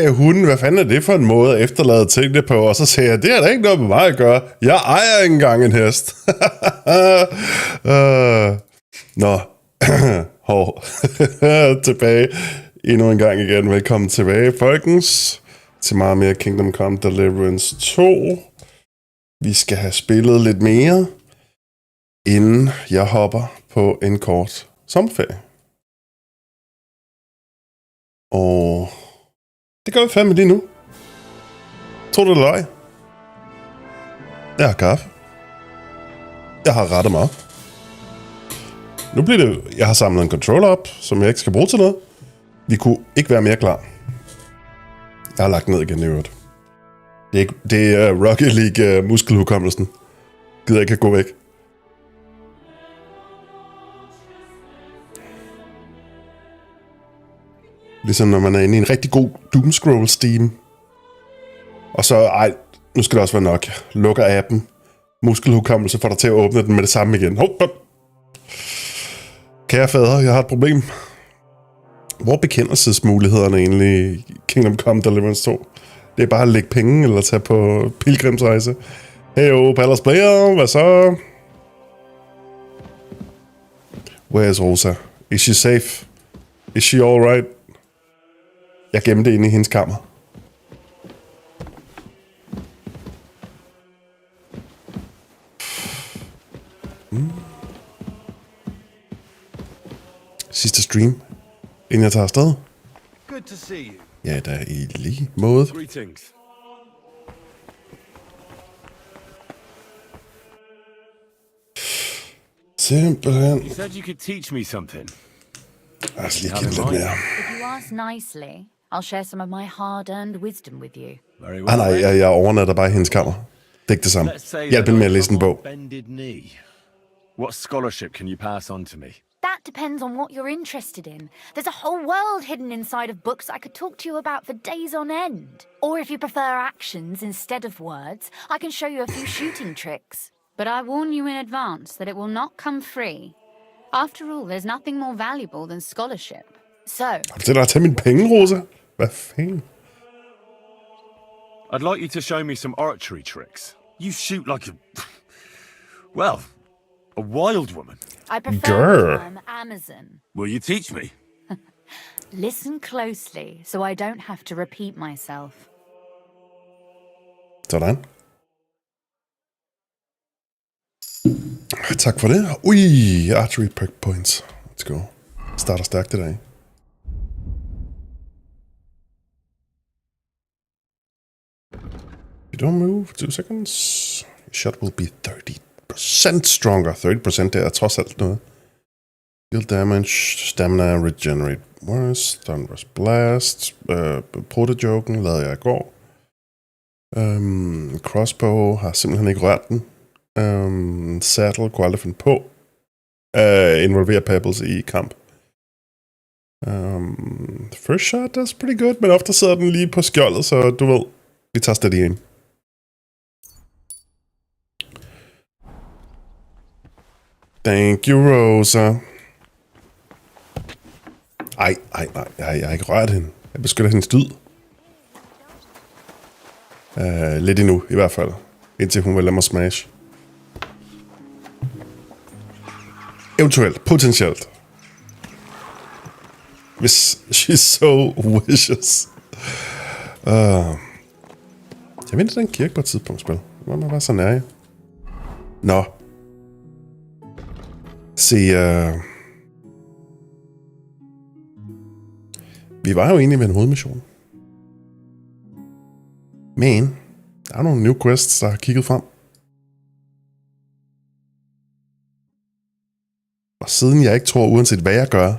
Hunden, hvad fanden er det for en måde at efterlade tingene på? Og så sagde jeg, det er da ikke noget med mig at gøre. Jeg ejer ikke engang en hest. Nå, hov. Tilbage endnu en gang igen. Velkommen tilbage, folkens, til meget mere Kingdom Come Deliverance 2. Vi skal have spillet lidt mere, inden jeg hopper på en kort sommerferie. Og det gør vi fandme lige nu. Tror du det løg? Jeg har kaffe. Jeg har rettet mig op. Nu bliver det... Jeg har samlet en controller op, som jeg ikke skal bruge til noget. Vi kunne ikke være mere klar. Jeg har lagt ned igen i øvrigt. Det er Rocket League muskelhukommelsen. Gider ikke at gå væk. Ligesom når man er inde i en rigtig god doomscroll-steam. Og så, nu skal det også være nok. Lukker appen. Muskelhukommelse får dig til at åbne den med det samme igen. Hop. Kære fader, jeg har et problem. Hvor er bekendelsesmulighederne egentlig i Kingdom Come Deliverance 2? Det er bare at lægge penge eller tage på pilgrimsrejse. Heyo, Palace Player, hvad så? Where is Rosa? Is she safe? Is she alright? Jeg gemte det inde i hendes kammer. Sidste stream, inden jeg tager afsted. Good to see you. Ja, der er i lige måde. Greetings. Simpelthen. You said you could teach me something. Jeg skal lige kende lidt mere. If you ask nicely, I'll share some of my hard-earned wisdom with you. Very well. Nej, jeg overnatter bare i hendes kammer. Det er ikke det samme. Hjælp hende med at læse en bog. Bended knee. What scholarship can you pass on to me? That depends on what you're interested in. There's a whole world hidden inside of books I could talk to you about for days on end. Or if you prefer actions instead of words, I can show you a few shooting tricks. But I warn you in advance that it will not come free. After all, there's nothing more valuable than scholarship. So... Har du tænkt dig at tage mine penge, Rosa? Hvad fanden? I'd like you to show me some archery tricks. You shoot like a... well, a wild woman. I prefer the term Amazon. Will you teach me? Listen closely, so I don't have to repeat myself. Sådan. Tak for det. Ui, archery perk points. Let's go. Starter stærkt i dag. You don't move for 2 seconds. Your shot will be 30% stronger. 30% det er trods alt noget. Deal damage, stamina, regenerate worse, thunderous blast, protojoken lavede jeg i går. Crossbow har simpelthen ikke rørt den. Saddle kunne aldrig finde på. Involvere pebbles i kamp. First shot is pretty good, men ofte sidder den lige på skjoldet, så du ved, vi tager steady aim. Thank you, Rosa. Ej, jeg har ikke rørt hende. Jeg beskytter hendes dyd. Lidt endnu, i hvert fald. Indtil hun vil lade mig smash. Eventuelt, potentielt. Hvis she's so vicious. Jeg venter den kirke på et tidspunkt, spil. Hvor man var så nær. Nå. Se, vi var jo egentlig ved en hovedmission. Men der er nogle new quests, der har kigget frem. Og siden jeg ikke tror, uanset hvad jeg gør,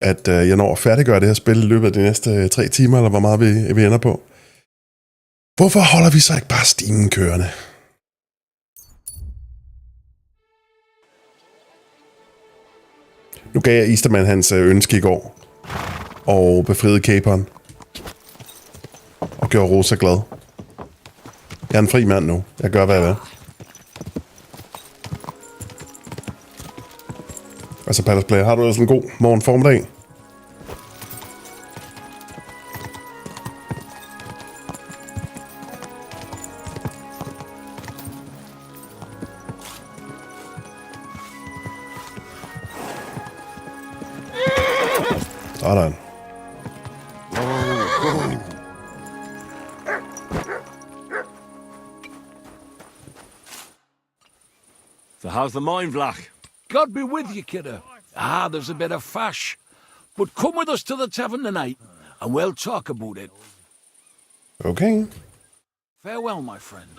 at jeg når at færdiggøre det her spil i løbet af de næste 3 timer, eller hvor meget vi ender på. Hvorfor holder vi så ikke bare stimen kørende? Nu gav jeg Easterman hans ønske i går, og befriede Capon, og gjorde Rosa glad. Jeg er en fri mand nu. Jeg gør, hvad jeg vil. Altså, Palace Player, har du sådan en god morgen formiddag? Sådan. So how's the mine, Vlach? God be with you, kiddo. There's a bit of fash. But come with us to the tavern tonight, and we'll talk about it. Okay. Farewell, my friend.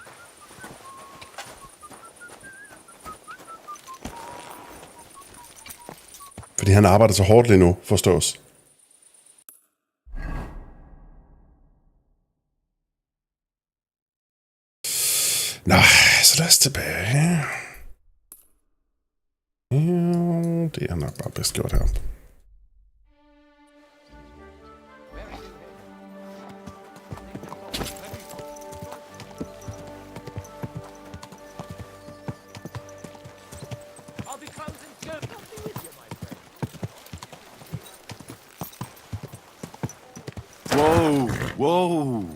Fordi han arbejder så hårdt lige nu, forstås. Nå, så lad os tilbage. Ja, det er nok bare bedst gjort her. Whoa, whoa.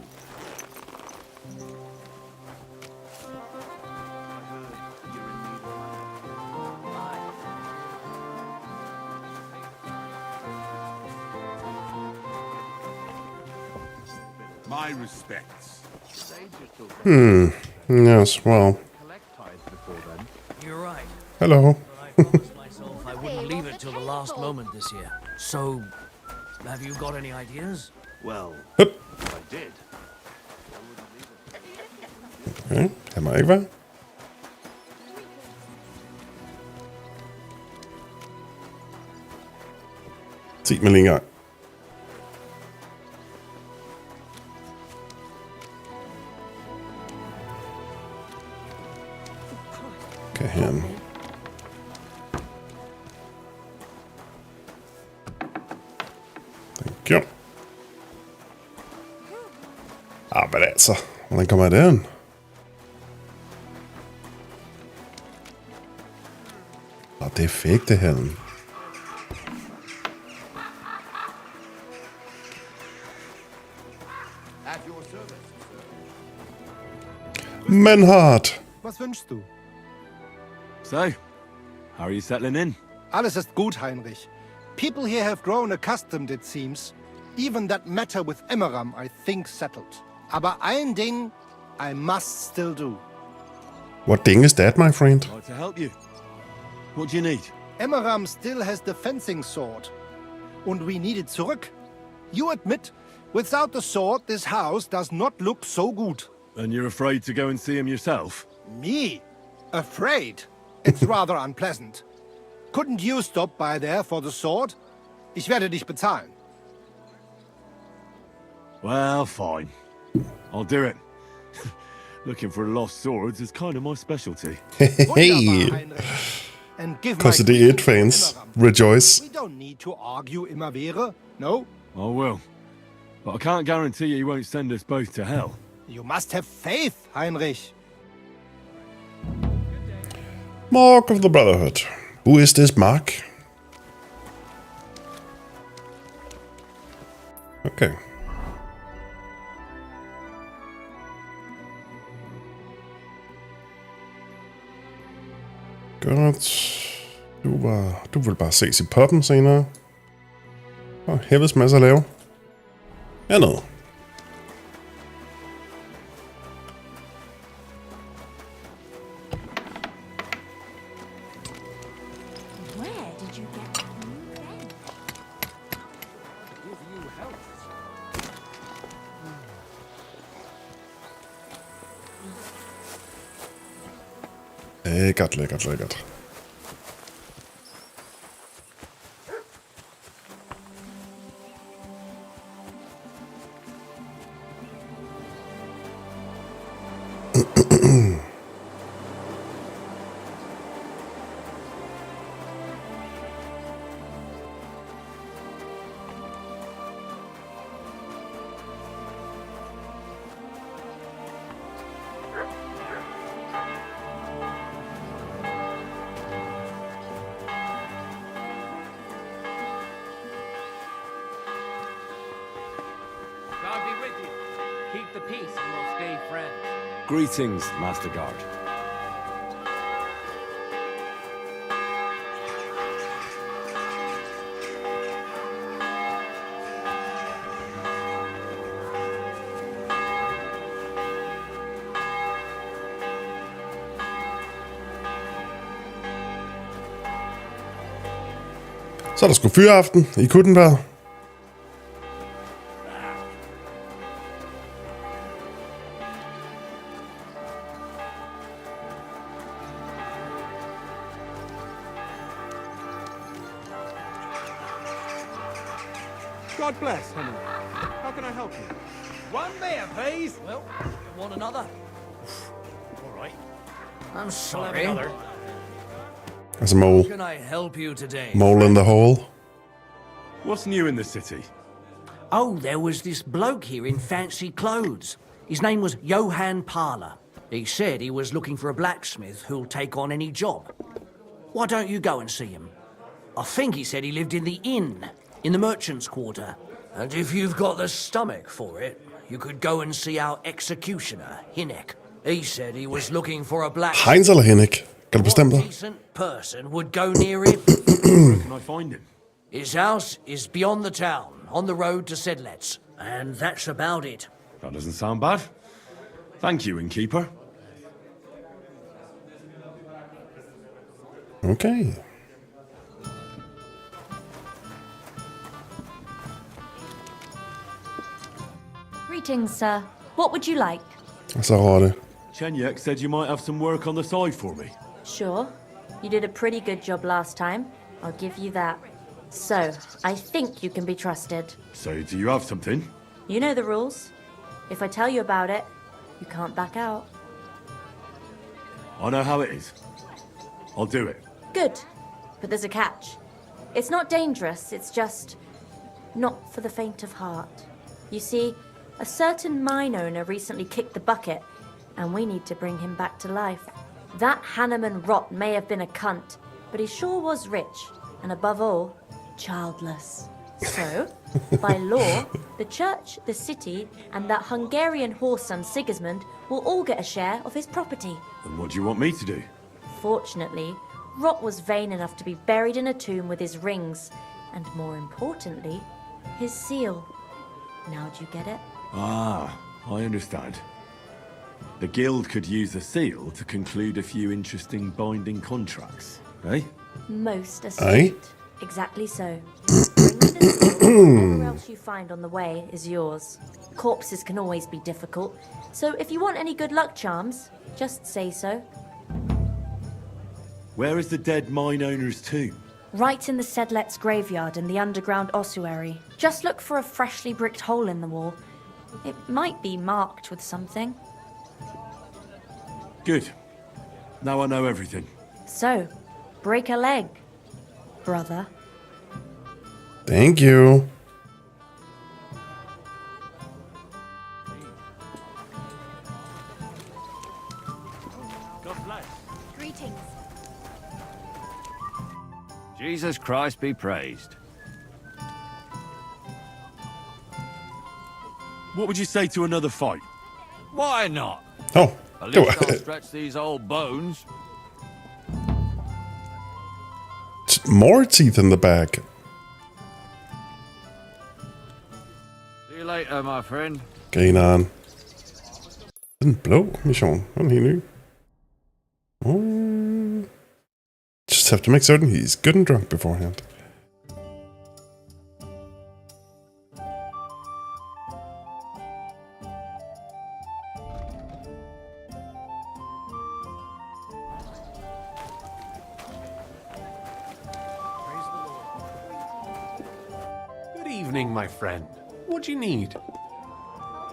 My respects. Yes, well. You're right. Hello. I promised myself I wouldn't leave it till the last moment this year. So, have you got any ideas? Well, Hup. if I did. Okay, her må ikke være. Sig mig lige en gang. Okay, herinde. Thank you. Men altså, hvordan kommer jeg derind? Det er fake, det her. Manhart! Was wünschst du? So, how are you settling in? Alles ist gut, Heinrich. People here have grown accustomed, it seems. Even that matter with Emmeram, I think, settled. Aber ein Ding I must still do. What ding is that, my friend? I'd like to help you. What do you need? Emmeram still has the fencing sword. Und we need it zurück. You admit, without the sword, this house does not look so good. And you're afraid to go and see him yourself? Me? Afraid? It's rather unpleasant. Couldn't you stop by there for the sword? Ich werde dich bezahlen. Well, fine. I'll do it. Looking for lost swords is kind of my specialty. Hey! And give KCD2 fans, rejoice. We don't need to argue Imavere, no? I will. But I can't guarantee you won't send us both to hell. You must have faith, Heinrich. Mark of the Brotherhood. Who is this Mark? Okay. Godt. Du vil bare ses i poppen senere. Og helvedes masser at lave. Ja, noget. Where did you get that new bed? Lækkert, lækkert, lækkert. God be with you. Keep the peace and we'll stay friends. Greetings, Master Guard. Så er der sgu fyraften i Kuttenberg. God bless, Henry. How can I help you? One beer, please. Well, want another? All right. I'm I'll sorry. have another. Altså mole. Can I help you today? Mole in the hole. What's new in the city? Oh, there was this bloke here in fancy clothes. His name was Johann Parler. He said he was looking for a blacksmith who'll take on any job. Why don't you go and see him? I think he said he lived in the inn, in the merchant's quarter. And if you've got the stomach for it, you could go and see our executioner, Hinnek. He said he was looking for a blacksmith. Heinz eller Henrik? Kan du bestemme What dig? decent person would go near him? Where can I find him? His house is beyond the town, on the road to Sedlets. And that's about it. That doesn't sound bad. Thank you, innkeeper. Okay. Greetings, sir. What would you like? Og så Rotte. Chenyek said you might have some work on the side for me. Sure. You did a pretty good job last time. I'll give you that. So, I think you can be trusted. So, do you have something? You know the rules. If I tell you about it, you can't back out. I know how it is. I'll do it. Good. But there's a catch. It's not dangerous, it's just not for the faint of heart. You see, a certain mine owner recently kicked the bucket, and we need to bring him back to life. That Hanneman rot may have been a cunt, but he sure was rich, and above all, childless. So, by law, the church, the city, and that Hungarian horse son Sigismund will all get a share of his property. And what do you want me to do? Fortunately, Rot was vain enough to be buried in a tomb with his rings, and more importantly, his seal. Now do you get it? Ah, I understand. The guild could use the seal to conclude a few interesting binding contracts, eh? Most Aye. astute. Exactly so. Bring me the seal, whatever else you find on the way is yours. Corpses can always be difficult, so if you want any good luck charms, just say so. Where is the dead mine owner's tomb? Right in the Sedlets graveyard in the underground ossuary. Just look for a freshly bricked hole in the wall. It might be marked with something. Good. Now I know everything. So, break a leg, brother. Thank you. God bless. Greetings. Jesus Christ be praised. What would you say to another fight? Why not? Oh, At det least I'll var stretch these old bones. more teeth in the back. See you later, my friend. Grineren. Den blå mission. Den er helt ny. Oh. Just have to make certain he's good and drunk beforehand. Good evening, my friend. What do you need?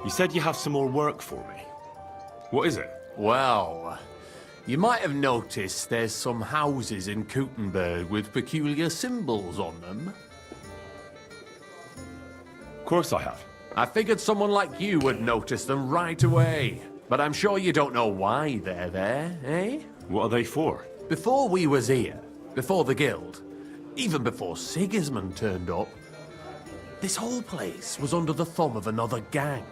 You said you have some more work for me. What is it? Well, you might have noticed there's some houses in Kuttenberg with peculiar symbols on them. Of course I have. I figured someone like you would notice them right away. But I'm sure you don't know why they're there, eh? What are they for? Before we was here, before the guild, even before Sigismund turned up, this whole place was under the thumb of another gang.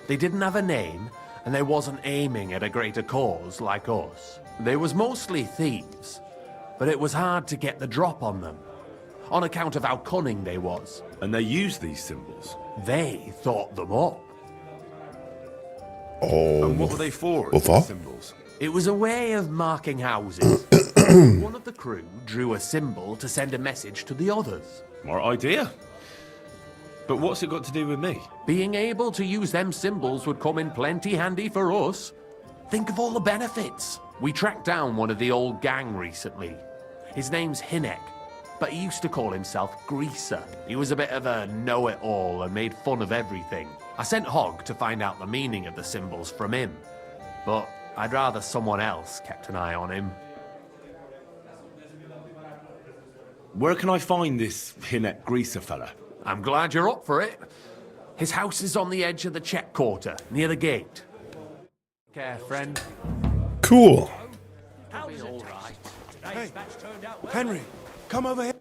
They didn't have a name, and they wasn't aiming at a greater cause like us. They was mostly thieves, but it was hard to get the drop on them, on account of how cunning they was. And they use these symbols. They thought them up. Oh, And what were they for? Hvorfor? These symbols. It was a way of marking houses, one of the crew drew a symbol to send a message to the others. Smart idea. But what's it got to do with me? Being able to use them symbols would come in plenty handy for us. Think of all the benefits. We tracked down one of the old gang recently. His name's Hinek, but he used to call himself Greaser. He was a bit of a know-it-all and made fun of everything. I sent Hogg to find out the meaning of the symbols from him, but I'd rather someone else kept an eye on him. Where can I find this Hinek Greaser fella? I'm glad you're up for it. His house is on the edge of the check quarter, near the gate. Care, friend. Cool. Hey, Henry, come over here.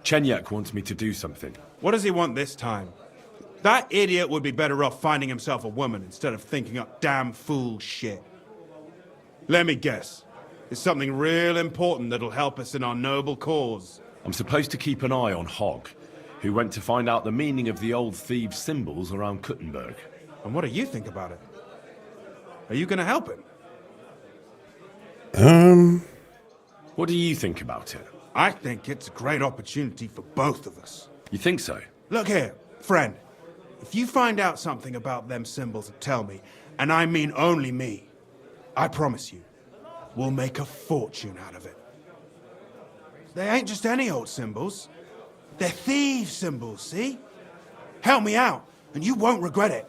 Chenyek wants me to do something. What does he want this time? That idiot would be better off finding himself a woman instead of thinking up damn fool shit. Let me guess. It's something real important that'll help us in our noble cause. I'm supposed to keep an eye on Hogg, who went to find out the meaning of the old thieves' symbols around Kuttenberg. And what do you think about it? Are you gonna help him? What do you think about it? I think it's a great opportunity for both of us. You think so? Look here, friend. If you find out something about them symbols and tell me, and I mean only me, I promise you, we'll make a fortune out of it. They ain't just any old symbols. They're thieves' symbols, see? Help me out, and you won't regret it.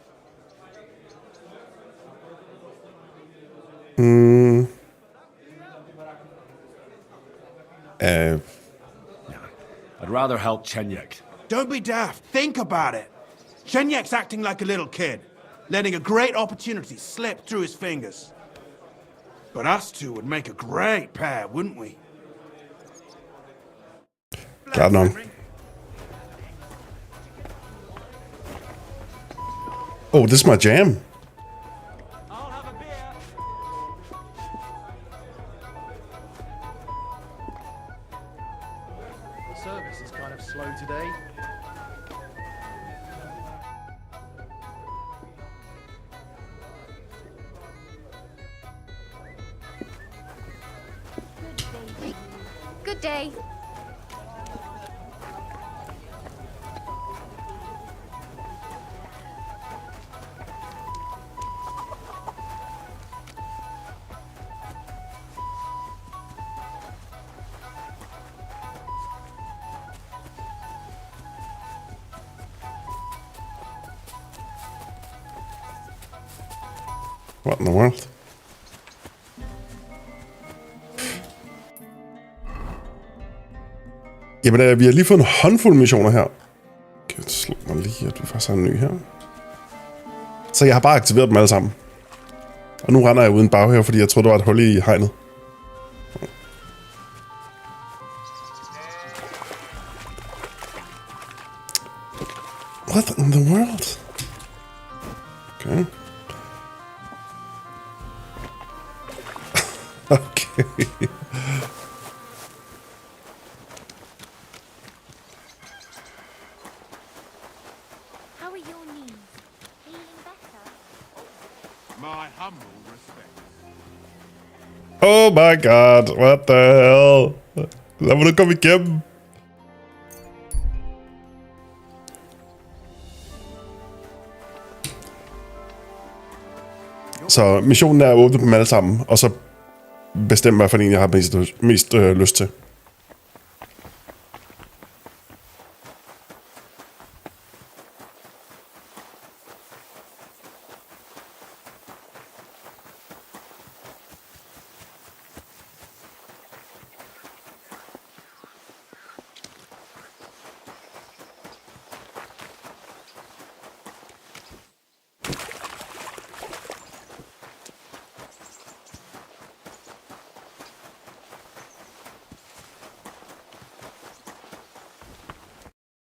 I'd rather help Chenyek. Don't be daft. Think about it. Shenyek's acting like a little kid, letting a great opportunity slip through his fingers. But us two would make a great pair, wouldn't we? Klart nok. Oh, this is my jam. I'll have a beer. Service is kind of slow today. Good day. What in the world? Jamen, vi har lige fået en håndfuld missioner her. Kan jeg slå mig lige, at vi faktisk har en ny her. Så jeg har bare aktiveret dem alle sammen. Og nu render jeg uden baghave, fordi jeg troede, der var et hul i hegnet. What in the world? Okay. Okay. How are your knees? Feeling better? My humble respect. Oh my god, what the hell? Lad mig nu komme igennem. Så missionen er at åbne dem alle sammen, og så bestemme, hvad for en jeg har mest lyst til.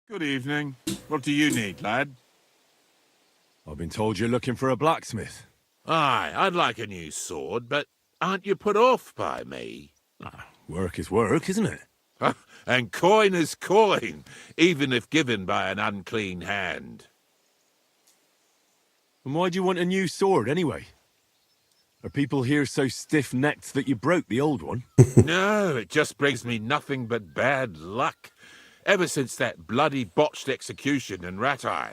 Good evening. What do you need, lad? I've been told you're looking for a blacksmith. Aye, I'd like a new sword, but aren't you put off by me? Work is work, isn't it? And coin is coin, even if given by an unclean hand. And why do you want a new sword, anyway? Are people here so stiff-necked that you broke the old one? No, it just brings me nothing but bad luck. Ever since that bloody botched execution in Ratai.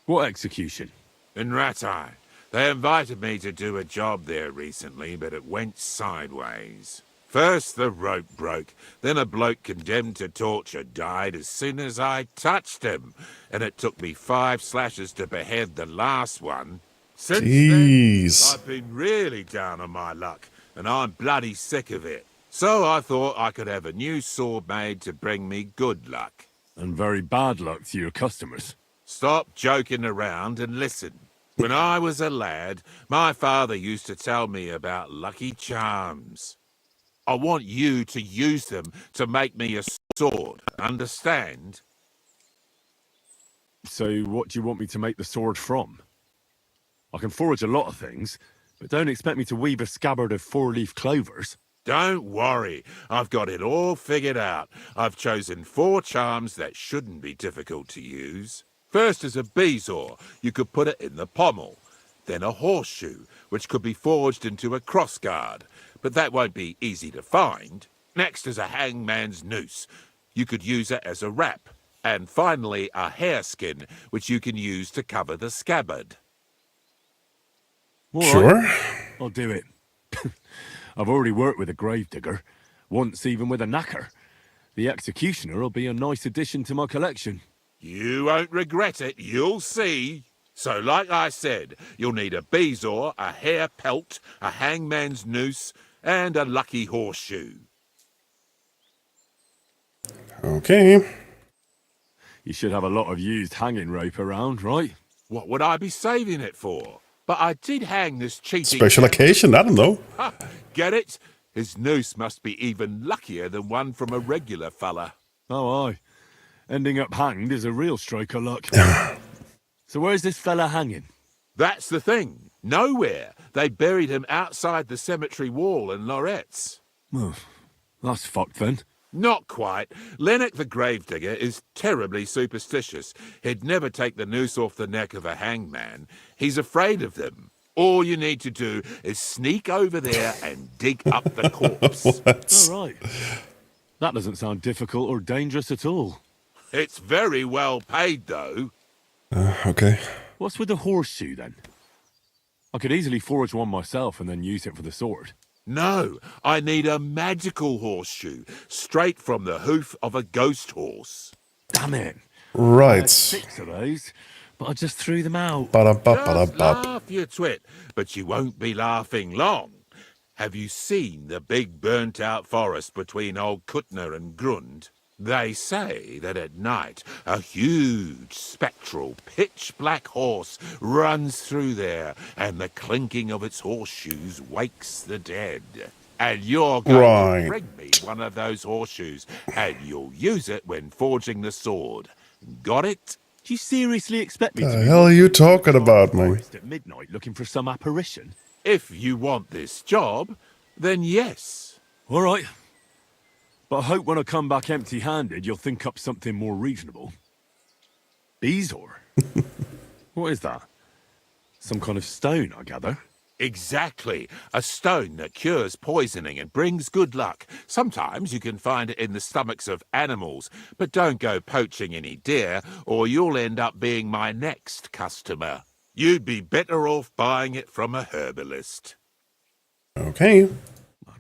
What execution? In Ratai. They invited me to do a job there recently, but it went sideways. First the rope broke, then a bloke condemned to torture died as soon as I touched him, and it took me 5 slashes to behead the last one. Since then, I've been really down on my luck, and I'm bloody sick of it. So I thought I could have a new sword made to bring me good luck. And very bad luck to your customers. Stop joking around and listen. When I was a lad, my father used to tell me about lucky charms. I want you to use them to make me a sword, understand? So what do you want me to make the sword from? I can forge a lot of things, but don't expect me to weave a scabbard of 4-leaf clovers. Don't worry, I've got it all figured out. I've chosen 4 charms that shouldn't be difficult to use. First is a bezoar, you could put it in the pommel. Then a horseshoe, which could be forged into a crossguard, but that won't be easy to find. Next is a hangman's noose. You could use it as a wrap. And finally, a hareskin, which you can use to cover the scabbard. All Sure. right. I'll do it. I've already worked with a gravedigger, once even with a knacker. The executioner will be a nice addition to my collection. You won't regret it, you'll see. So like I said, you'll need a bezoar, a hair pelt, a hangman's noose, and a lucky horseshoe. Okay. You should have a lot of used hanging rope around, right? What would I be saving it for? But I did hang this cheating... Special occasion, I don't know. Ha, get it? His noose must be even luckier than one from a regular fella. Oh, aye. Ending up hanged is a real stroke of luck. So where's this fella hanging? That's the thing. Nowhere. They buried him outside the cemetery wall in Loretz. Oh, that's fucked then. Not quite. Lennox the gravedigger is terribly superstitious. He'd never take the noose off the neck of a hangman. He's afraid of them. All you need to do is sneak over there and dig up the corpse. All right. That doesn't sound difficult or dangerous at all. It's very well paid, though. Okay. What's with the horseshoe, then? I could easily forge one myself and then use it for the sword. No, I need a magical horseshoe, straight from the hoof of a ghost horse. Damn it. Right. I had 6 of those, but I just threw them out. Just laugh, you twit, but you won't be laughing long. Have you seen the big burnt-out forest between old Kuttner and Grund? They say that at night, a huge, spectral, pitch-black horse runs through there, and the clinking of its horseshoes wakes the dead. And you're going to bring me one of those horseshoes, and you'll use it when forging the sword. Got it? Do you seriously expect me to... The hell are you talking about, man? ...at midnight looking for some apparition? If you want this job, then yes. All right. But I hope when I come back empty-handed, you'll think up something more reasonable. Bezoar? What is that? Some kind of stone, I gather? Exactly. A stone that cures poisoning and brings good luck. Sometimes you can find it in the stomachs of animals, but don't go poaching any deer, or you'll end up being my next customer. You'd be better off buying it from a herbalist. Okay.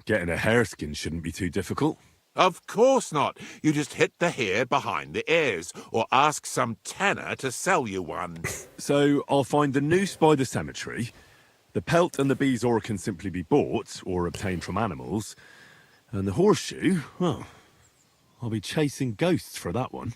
Getting a hareskin shouldn't be too difficult. Of course not. You just hit the hair behind the ears, or ask some tanner to sell you one. So I'll find the noose by the cemetery. The pelt and the bezoar can simply be bought or obtained from animals. And the horseshoe, well, I'll be chasing ghosts for that one.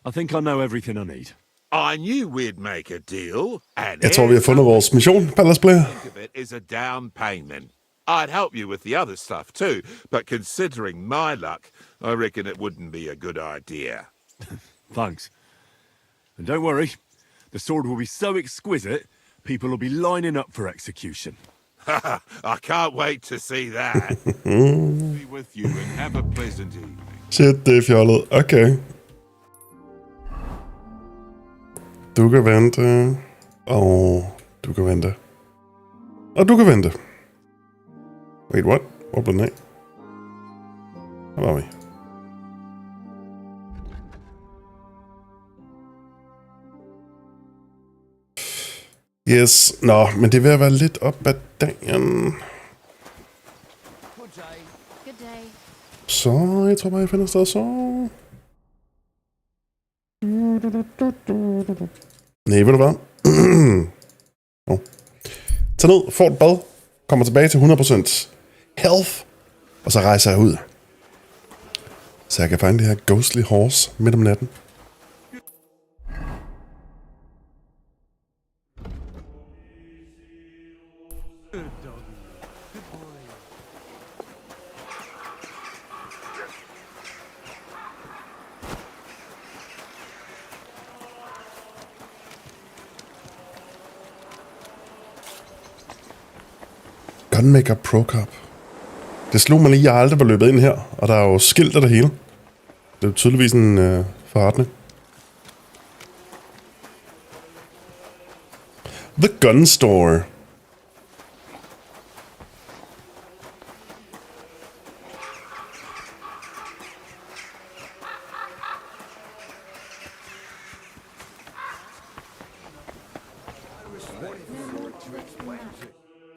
I think I know everything I need. I knew we'd make a deal. And Jeg tror, vi har fundet vores mission per Let's Play. think of it is a down payment. I'd help you with the other stuff too, but considering my luck, I reckon it wouldn't be a good idea. Thanks. And don't worry, the sword will be so exquisite, people will be lining up for execution. I can't wait to see that. Be with you and have a pleasant evening. Shit, det er fjollet. Okay. Du kan vente. Du kan vente. Og du kan vente. Wait, what? Hvor blev den af? Her var vi. Yes. Nå, men det er ved at være lidt op ad dagen. Så jeg tror bare, jeg finder sted så. Nej, ved du hvad? Oh. Tag ned, får et bad, kommer tilbage til 100% health, og så rejser jeg ud. Så jeg kan finde det her ghostly horse midt om natten. Gunmaker Pro Cup. Det slog mig lige, jeg aldrig var løbet ind her, og der er jo skilt af det hele. Det er jo tydeligvis en forretning. The Gun Store.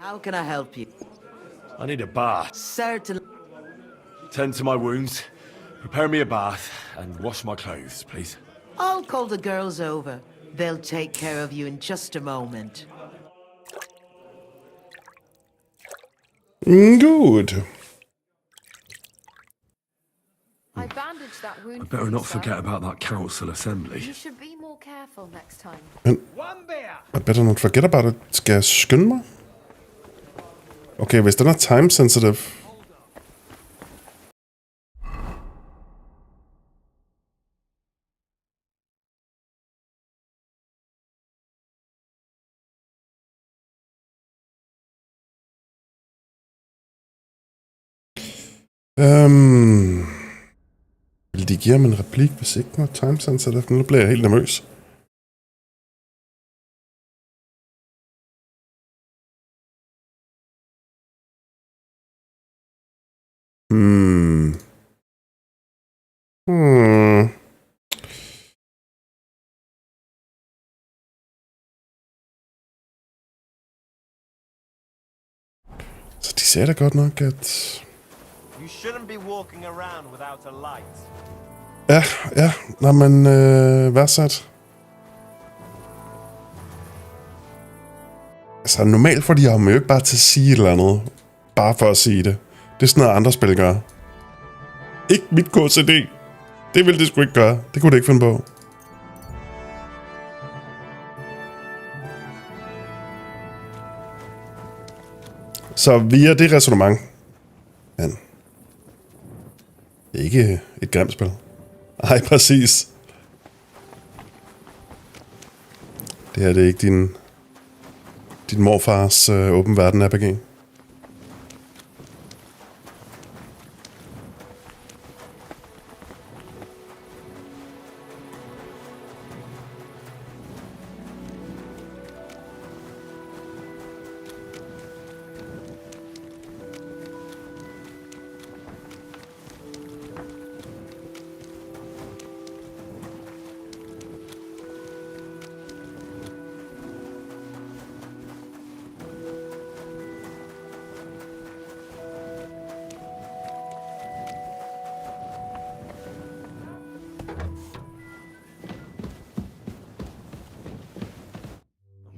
How can I help you? I need a bath. Certainly. Tend to my wounds, prepare me a bath, and wash my clothes, please. I'll call the girls over. They'll take care of you in just a moment. Good. I bandaged that wound. I better not forget about that council assembly. You should be more careful next time. Men, I better not forget about it. Skal jeg skynde mig? Okay, hvis den er time sensitive. Vil de give mig en replik, hvis ikke den er time sensitive? Nu bliver jeg helt nervøs. Så de sagde da godt nok, at... You shouldn't be walking around without a light. Ja, nej, men værdsat. Altså, normalt får de ham jo ikke bare til at sige et eller andet. Bare for at sige det. Det er sådan noget, andre spil gør. Ikke mit KCD. Det ville det sgu ikke gøre. Det kunne det ikke finde på. Så via det resonemang. Men det er ikke et grimt spil. Nej, præcis. Det her det er ikke din morfars åben verden RPG.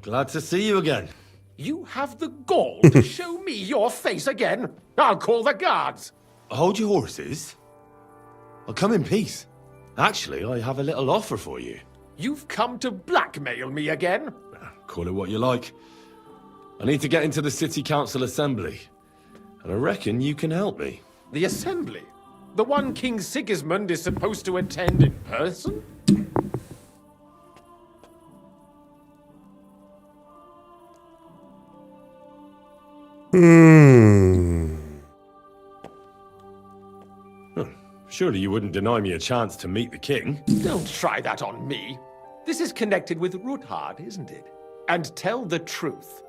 Glad to see you again. You have the gall to show me your face again? I'll call the guards. Hold your horses. I'll come in peace. Actually, I have a little offer for you. You've come to blackmail me again? Call it what you like. I need to get into the city council assembly. And I reckon you can help me. The assembly? The one King Sigismund is supposed to attend in person? Surely you wouldn't deny me a chance to meet the king? Don't try that on me. This is connected with Ruthard, isn't it? And tell the truth.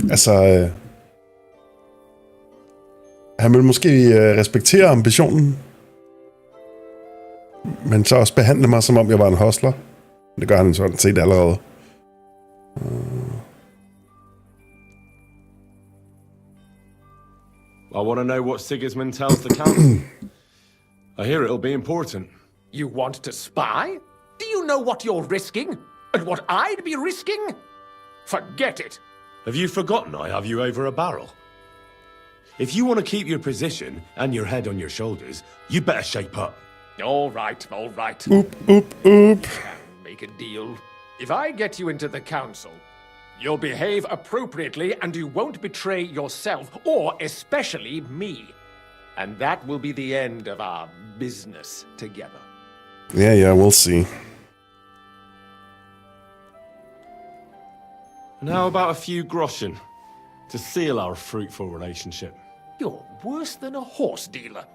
Altså... han vil måske respektere ambitionen, men så også behandle mig, som om jeg var en hostler. Det gør han sådan set allerede. I want to know what Sigismund tells the council. I hear it'll be important. You want to spy? Do you know what you're risking? And what I'd be risking? Forget it. Have you forgotten I have you over a barrel? If you want to keep your position and your head on your shoulders, you better shape up. All right, all right. Oop, oop, oop. Make a deal. If I get you into the council, you'll behave appropriately and you won't betray yourself, or especially me. And that will be the end of our business together. Yeah, we'll see. And how about a few groschen to seal our fruitful relationship? You're worse than a horse dealer.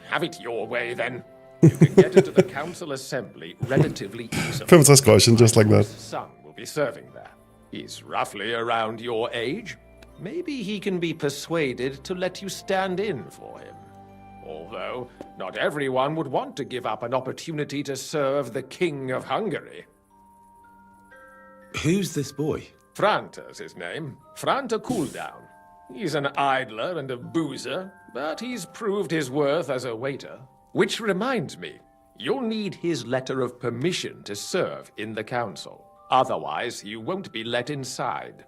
Have it your way, then. You can get into the council assembly relatively easily. 65 groschen, just like that. His son will be serving there. He's roughly around your age. Maybe he can be persuaded to let you stand in for him. Although, not everyone would want to give up an opportunity to serve the King of Hungary. Who's this boy? Franta's his name. Franta Cooldown. He's an idler and a boozer, but he's proved his worth as a waiter. Which reminds me, you'll need his letter of permission to serve in the council. Otherwise, you won't be let inside.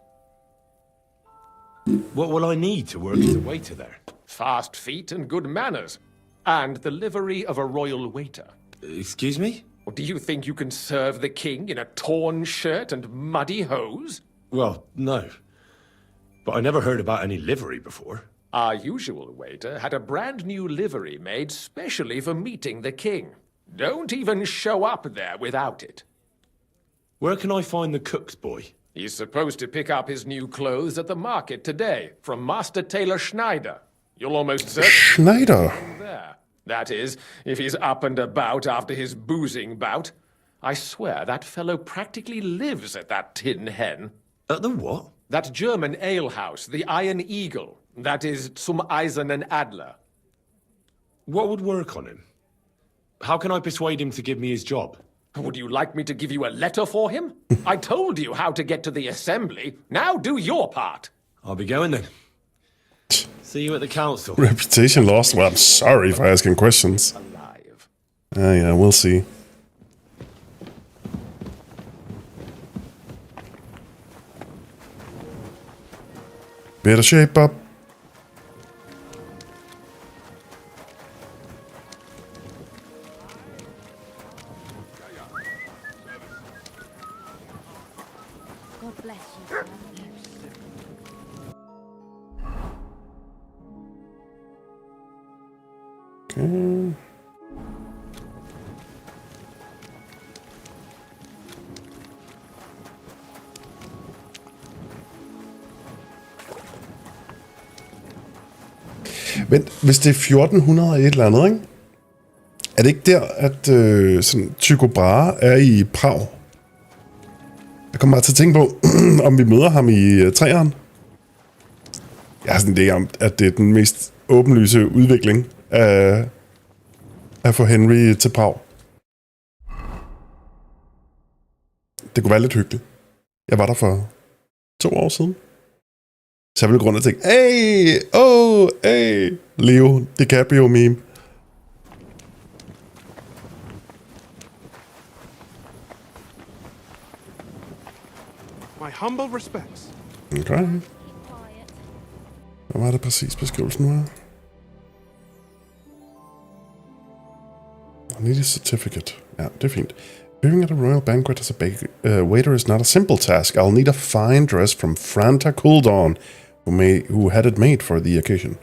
What will I need to work as a waiter there? Fast feet and good manners. And the livery of a royal waiter. Excuse me? Do you think you can serve the king in a torn shirt and muddy hose? Well, no. But I never heard about any livery before. Our usual waiter had a brand new livery made specially for meeting the king. Don't even show up there without it. Where can I find the cook's boy? He's supposed to pick up his new clothes at the market today from Master Tailor Schneider. You'll almost certainly Schneider? find him there. That is, if he's up and about after his boozing bout. I swear that fellow practically lives at that Tin Hen. At the what? That German alehouse, the Iron Eagle. That is Zum Eisernen Adler. What would work on him? How can I persuade him to give me his job? Would you like me to give you a letter for him? I told you how to get to the assembly. Now do your part. I'll be going then. See you at the council. Reputation lost. Well, I'm sorry for asking questions. Alive. Yeah, we'll see. Better shape up. God bless you. Okay. Men hvis det er 1400 og et eller andet, ikke? Er det ikke der, at sådan Tycho Brahe er i Prag? Jeg kommer bare til at tænke på, om vi møder ham i træeren. Jeg har sådan en idé om, at det er den mest åbenlyse udvikling af at få Henry til Prag. Det kunne være lidt hyggeligt. Jeg var der for 2 år siden. Så jeg ville grund af tænke, hey, Leo DiCaprio meme. My humble respects. Okay. Hvad var det præcis beskrivelsen nu her? I need a certificate. Ja, det er fint. Appearing at a royal banquet as a waiter is not a simple task. I'll need a fine dress from Franta Cooldawn, who had it made for the occasion.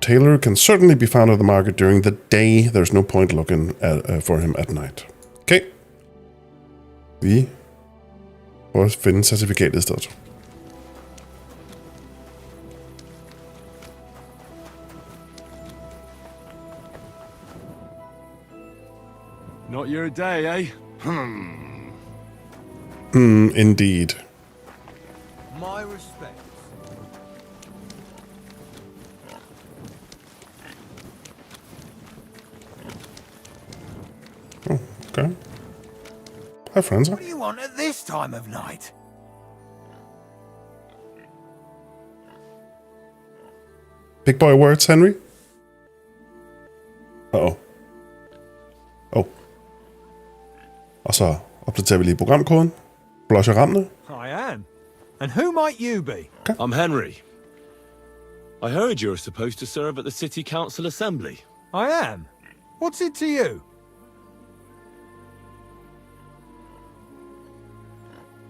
Tailor can certainly be found at the market during the day. There's no point looking for him at night. Okay. Vi prøver at finde certifikatet i stedet. Not your day, eh? Indeed. My respects. Hi, Franza. What do you want at this time of night? Big boy words, Henry. Uh-oh. Oh. Og så opdaterer vi lige programkoden. Blosher rammene. I am. And who might you be? Okay. I'm Henry. I heard you're supposed to serve at the City Council Assembly. I am. What's it to you?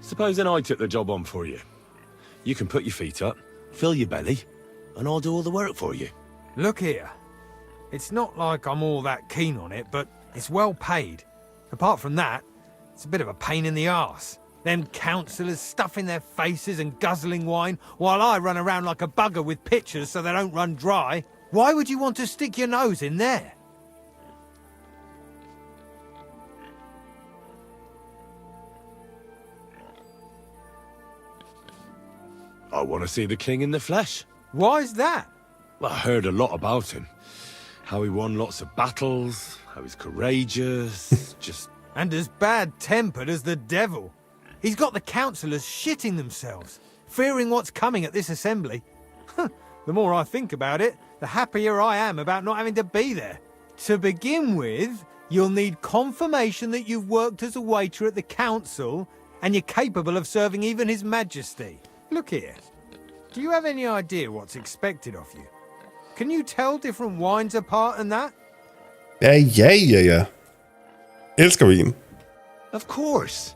Supposing I took the job on for you. You can put your feet up, fill your belly, and I'll do all the work for you. Look here. It's not like I'm all that keen on it, but it's well paid. Apart from that, it's a bit of a pain in the arse. Them councillors stuffing their faces and guzzling wine, while I run around like a bugger with pitchers so they don't run dry. Why would you want to stick your nose in there? I want to see the king in the flesh. Why's that? Well, I heard a lot about him. How he won lots of battles, how he's courageous, just... And as bad-tempered as the devil. He's got the councillors shitting themselves, fearing what's coming at this assembly. The more I think about it, the happier I am about not having to be there. To begin with, you'll need confirmation that you've worked as a waiter at the council and you're capable of serving even His Majesty. Look here. Do you have any idea what's expected of you? Can you tell different wines apart and that? Ja. Elsker vin. Of course.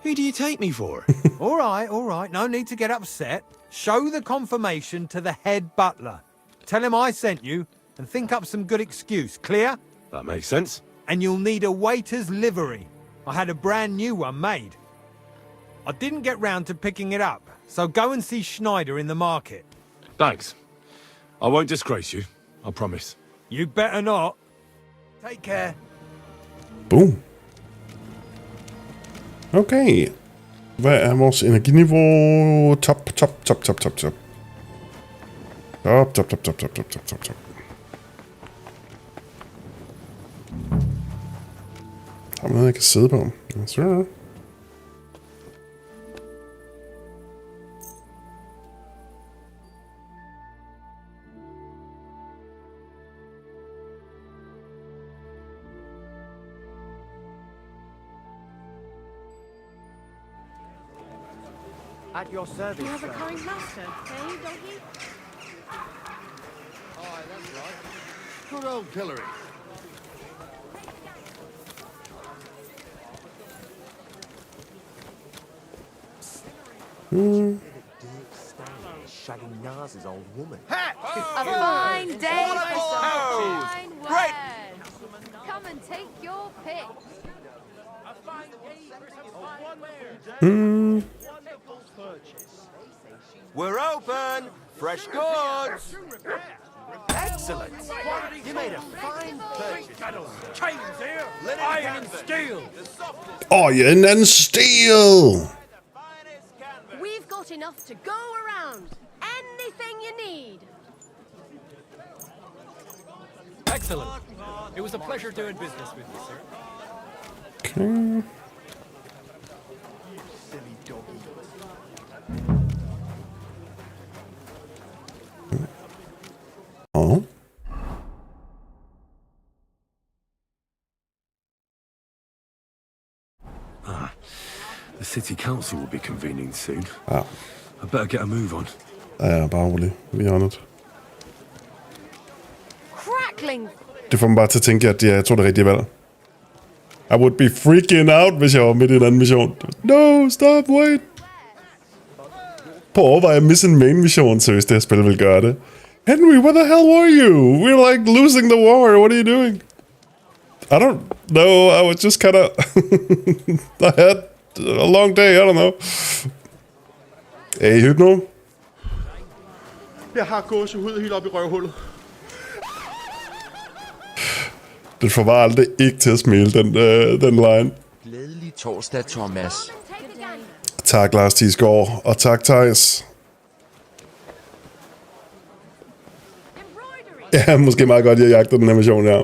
Who do you take me for? All right. No need to get upset. Show the confirmation to the head butler. Tell him I sent you and think up some good excuse. Clear? That makes sense. And you'll need a waiter's livery. I had a brand new one made. I didn't get round to picking it up, so go and see Schneider in the market. Thanks. I won't disgrace you, I promise. You better not. Take care. Boom. Okay. Hvad er vores energiniveau? Top. Har man noget, jeg kan sidde på? Så. At your service. You have a kind master, eh, doggy? Aye, that's right. Good old pillory. Shagging Nars's old woman. A fine day for some fine words. Come and take your pick. A fine day for some fine wares. We're open! Fresh goods! Excellent! You made a fine purchase. Chains here! Iron and steel! Iron and steel! We've got enough to go around. Anything you need. Excellent. It was a pleasure doing business with you, sir. Okay. Oh. The city council will be convening soon. Ja. I better get a move on. Ja, bare rolig. Vi er on it. Crackling. Det får mig bare til at tænke, at jeg tror det rigtige valg. I would be freaking out, hvis jeg var midt i en anden mission. No, stop, wait. På at overveje at misse en main mission, seriøst, det her spil vil gøre det. Henry, where the hell were you? We're like losing the war. What are you doing? I don't know. I was just kind of... I had a long day. I don't know. Hey, Hypno. Jeg har gåsehud helt op i røvhullet. Det får bare aldrig ikke til at smile, den line. Glædelig torsdag, Thomas. Tak, Lars Tisgaard. Og tak, Thijs. Ja, måske meget godt, at jeg jagter den her mission her.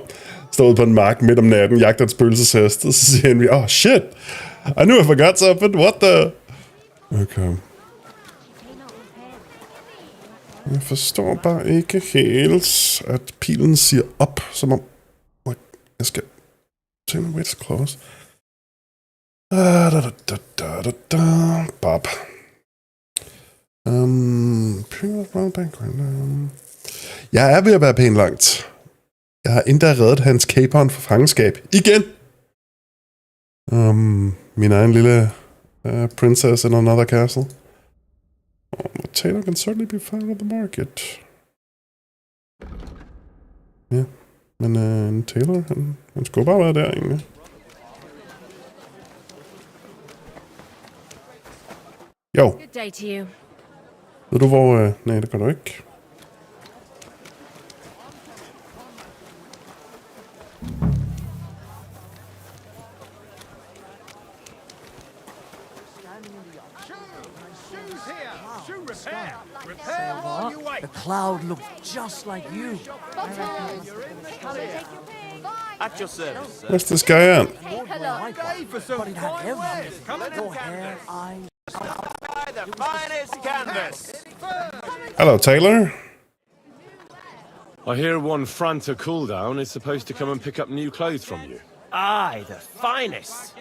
Stået på en mark midt om natten, jagter et spøgelseshest, og så siger Henry, oh shit, I knew I forgot something. What the? Okay. Jeg forstår bare ikke helt, at pilen siger op, som om... Jeg skal... Tell me wait close. Bob. Jeg er ved at være pænt langt. Jeg har endda reddet hans Capon for fangenskab. Igen! Min egen lille princess in another castle. Taylor can certainly be found on the market. Ja, men Taylor, han skulle bare være der egentlig. Jo. Good day to you. Ved du hvor... nej, det gør du ikke. The cloud looked just like you. At your service, sir. Where's this guy at? But it had everything. Your hair, eyes. The finest canvas. Hello, Taylor. I hear one Franta cooldown is supposed to come and pick up new clothes from you. Aye, the finest.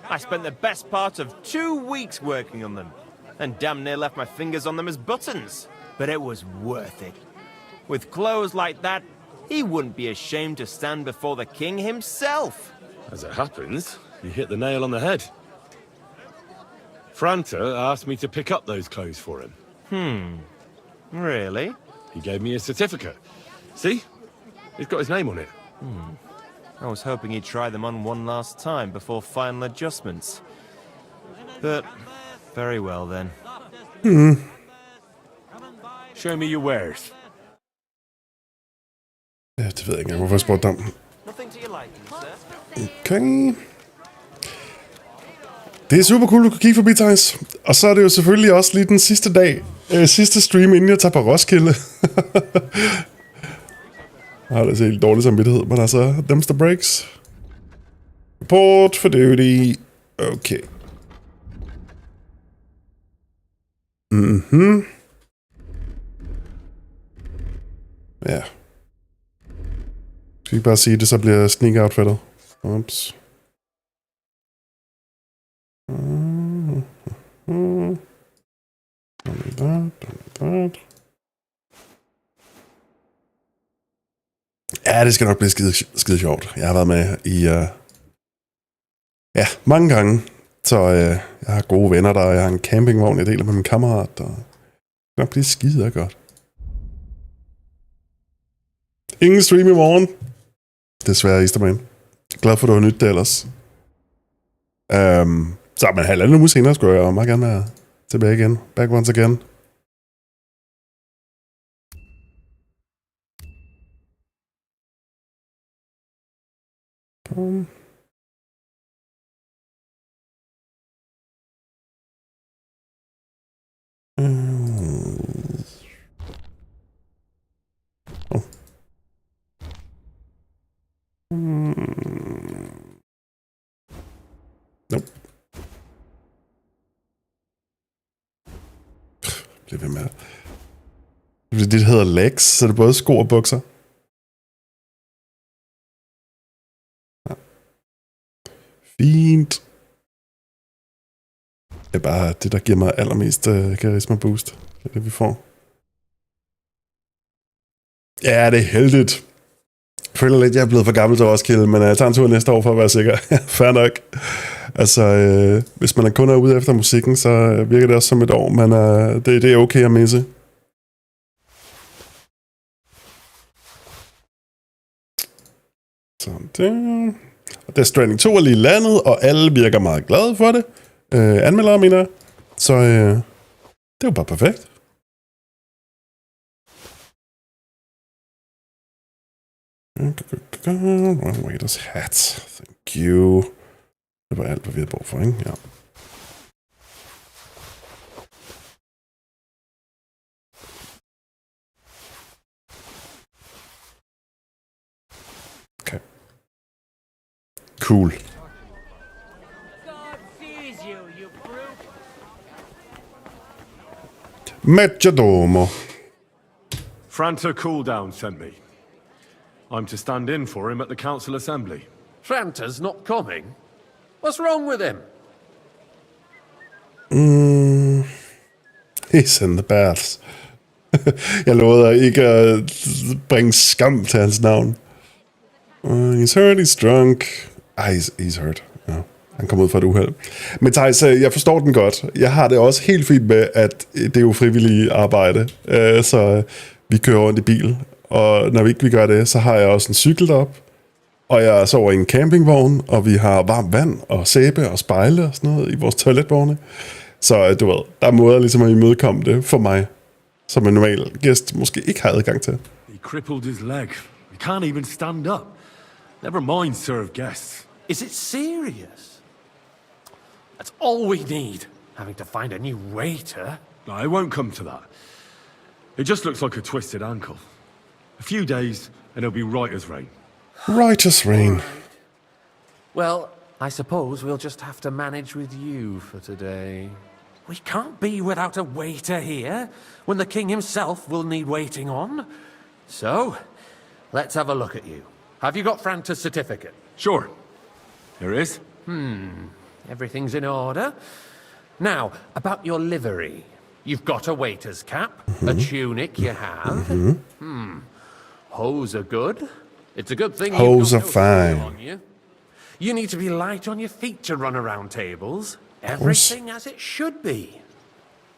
I spent the best part of 2 weeks working on them, and damn near left my fingers on them as buttons. But it was worth it. With clothes like that, he wouldn't be ashamed to stand before the king himself. As it happens, you hit the nail on the head. Franta asked me to pick up those clothes for him. Really? He gave me a certificate. See? It's got his name on it. I was hoping he'd try them on one last time before final adjustments. But, very well then. Show me your wares. Ja, det ved jeg ikke, hvorfor jeg spurgte om. Nothing to your liking, sir. Okay. Det er super cool, du kan kigge forbi, Thijs. Og så er det jo selvfølgelig også lige den sidste dag. Sidste stream, inden jeg tager på Roskilde. Jeg har da så helt dårlig samvittighed, men altså, them's the breaks. Report for duty. Okay. Ja. Skal vi ikke bare sige det, så bliver sneak outfittet. Ups. Ja, det skal nok blive skide sjovt. Jeg har været med i mange gange. Så jeg har gode venner der, og jeg har en campingvogn, jeg deler med min kammerat. Og det skal nok blive skide godt. Ingen stream i morgen. Desværre, Easterman. Glad for, at du har nydt det ellers. Så men halvandet uge senere skulle jeg meget gerne være tilbage igen. Back once again. Nope. Bliv ved med. Det hedder legs, så det er både sko og bukser. Ja. Fint. Det er bare det, der giver mig allermest karisma boost. Det er det, vi får. Ja, det er heldigt. Jeg føler lidt, jeg er blevet for gammel til Roskilde, men jeg tager en tur næste år for at være sikker. Fair nok. Altså, hvis man kun er ude efter musikken, så virker det også som et år, men det er okay at misse. Sådan der. Og Death Stranding 2 er lige landet, og alle virker meget glade for det. Anmeldere, mener jeg. Så det er jo bare perfekt. Waiter's hat. Thank you. Det var alt, hvad vi havde brug for, ikke? Ja. Okay. Cool. Maggiordomo. Franta Cooldown sent me. I'm to stand in for him at the council assembly. Franta's not coming? What's wrong with him? He's in the baths. Jeg lovede ikke at bringe skam til hans navn. He's hurt, he's drunk. He's hurt. Ja, han kom ud fra et uheld. Men Thijs, jeg forstår den godt. Jeg har det også helt fint med, at det er jo frivillige arbejde. Så vi kører rundt i bil. Og når vi ikke gør det, så har jeg også en cykel derop. Og jeg sover i en campingvogn, og vi har varmt vand og sæbe og spejle og sådan noget i vores toiletvogne. Så du ved, der er måder ligesom at imødekomme det for mig, som en normal gæst måske ikke har adgang til. He crippled his leg. He can't even stand up. Never mind serve guests. Is it serious? That's all we need. Having to find a new waiter. No, it won't come to that. It just looks like a twisted ankle. A few days, and it'll be right as rain. Right as rain. Well, I suppose we'll just have to manage with you for today. We can't be without a waiter here, when the king himself will need waiting on. So, let's have a look at you. Have you got Franta's certificate? Sure. Here is. Everything's in order. Now, about your livery. You've got a waiter's cap, a tunic you have. Hose are good. It's a good thing Hose you've are got no fine. steel on you. You need to be light on your feet to run around tables. Everything as it should be.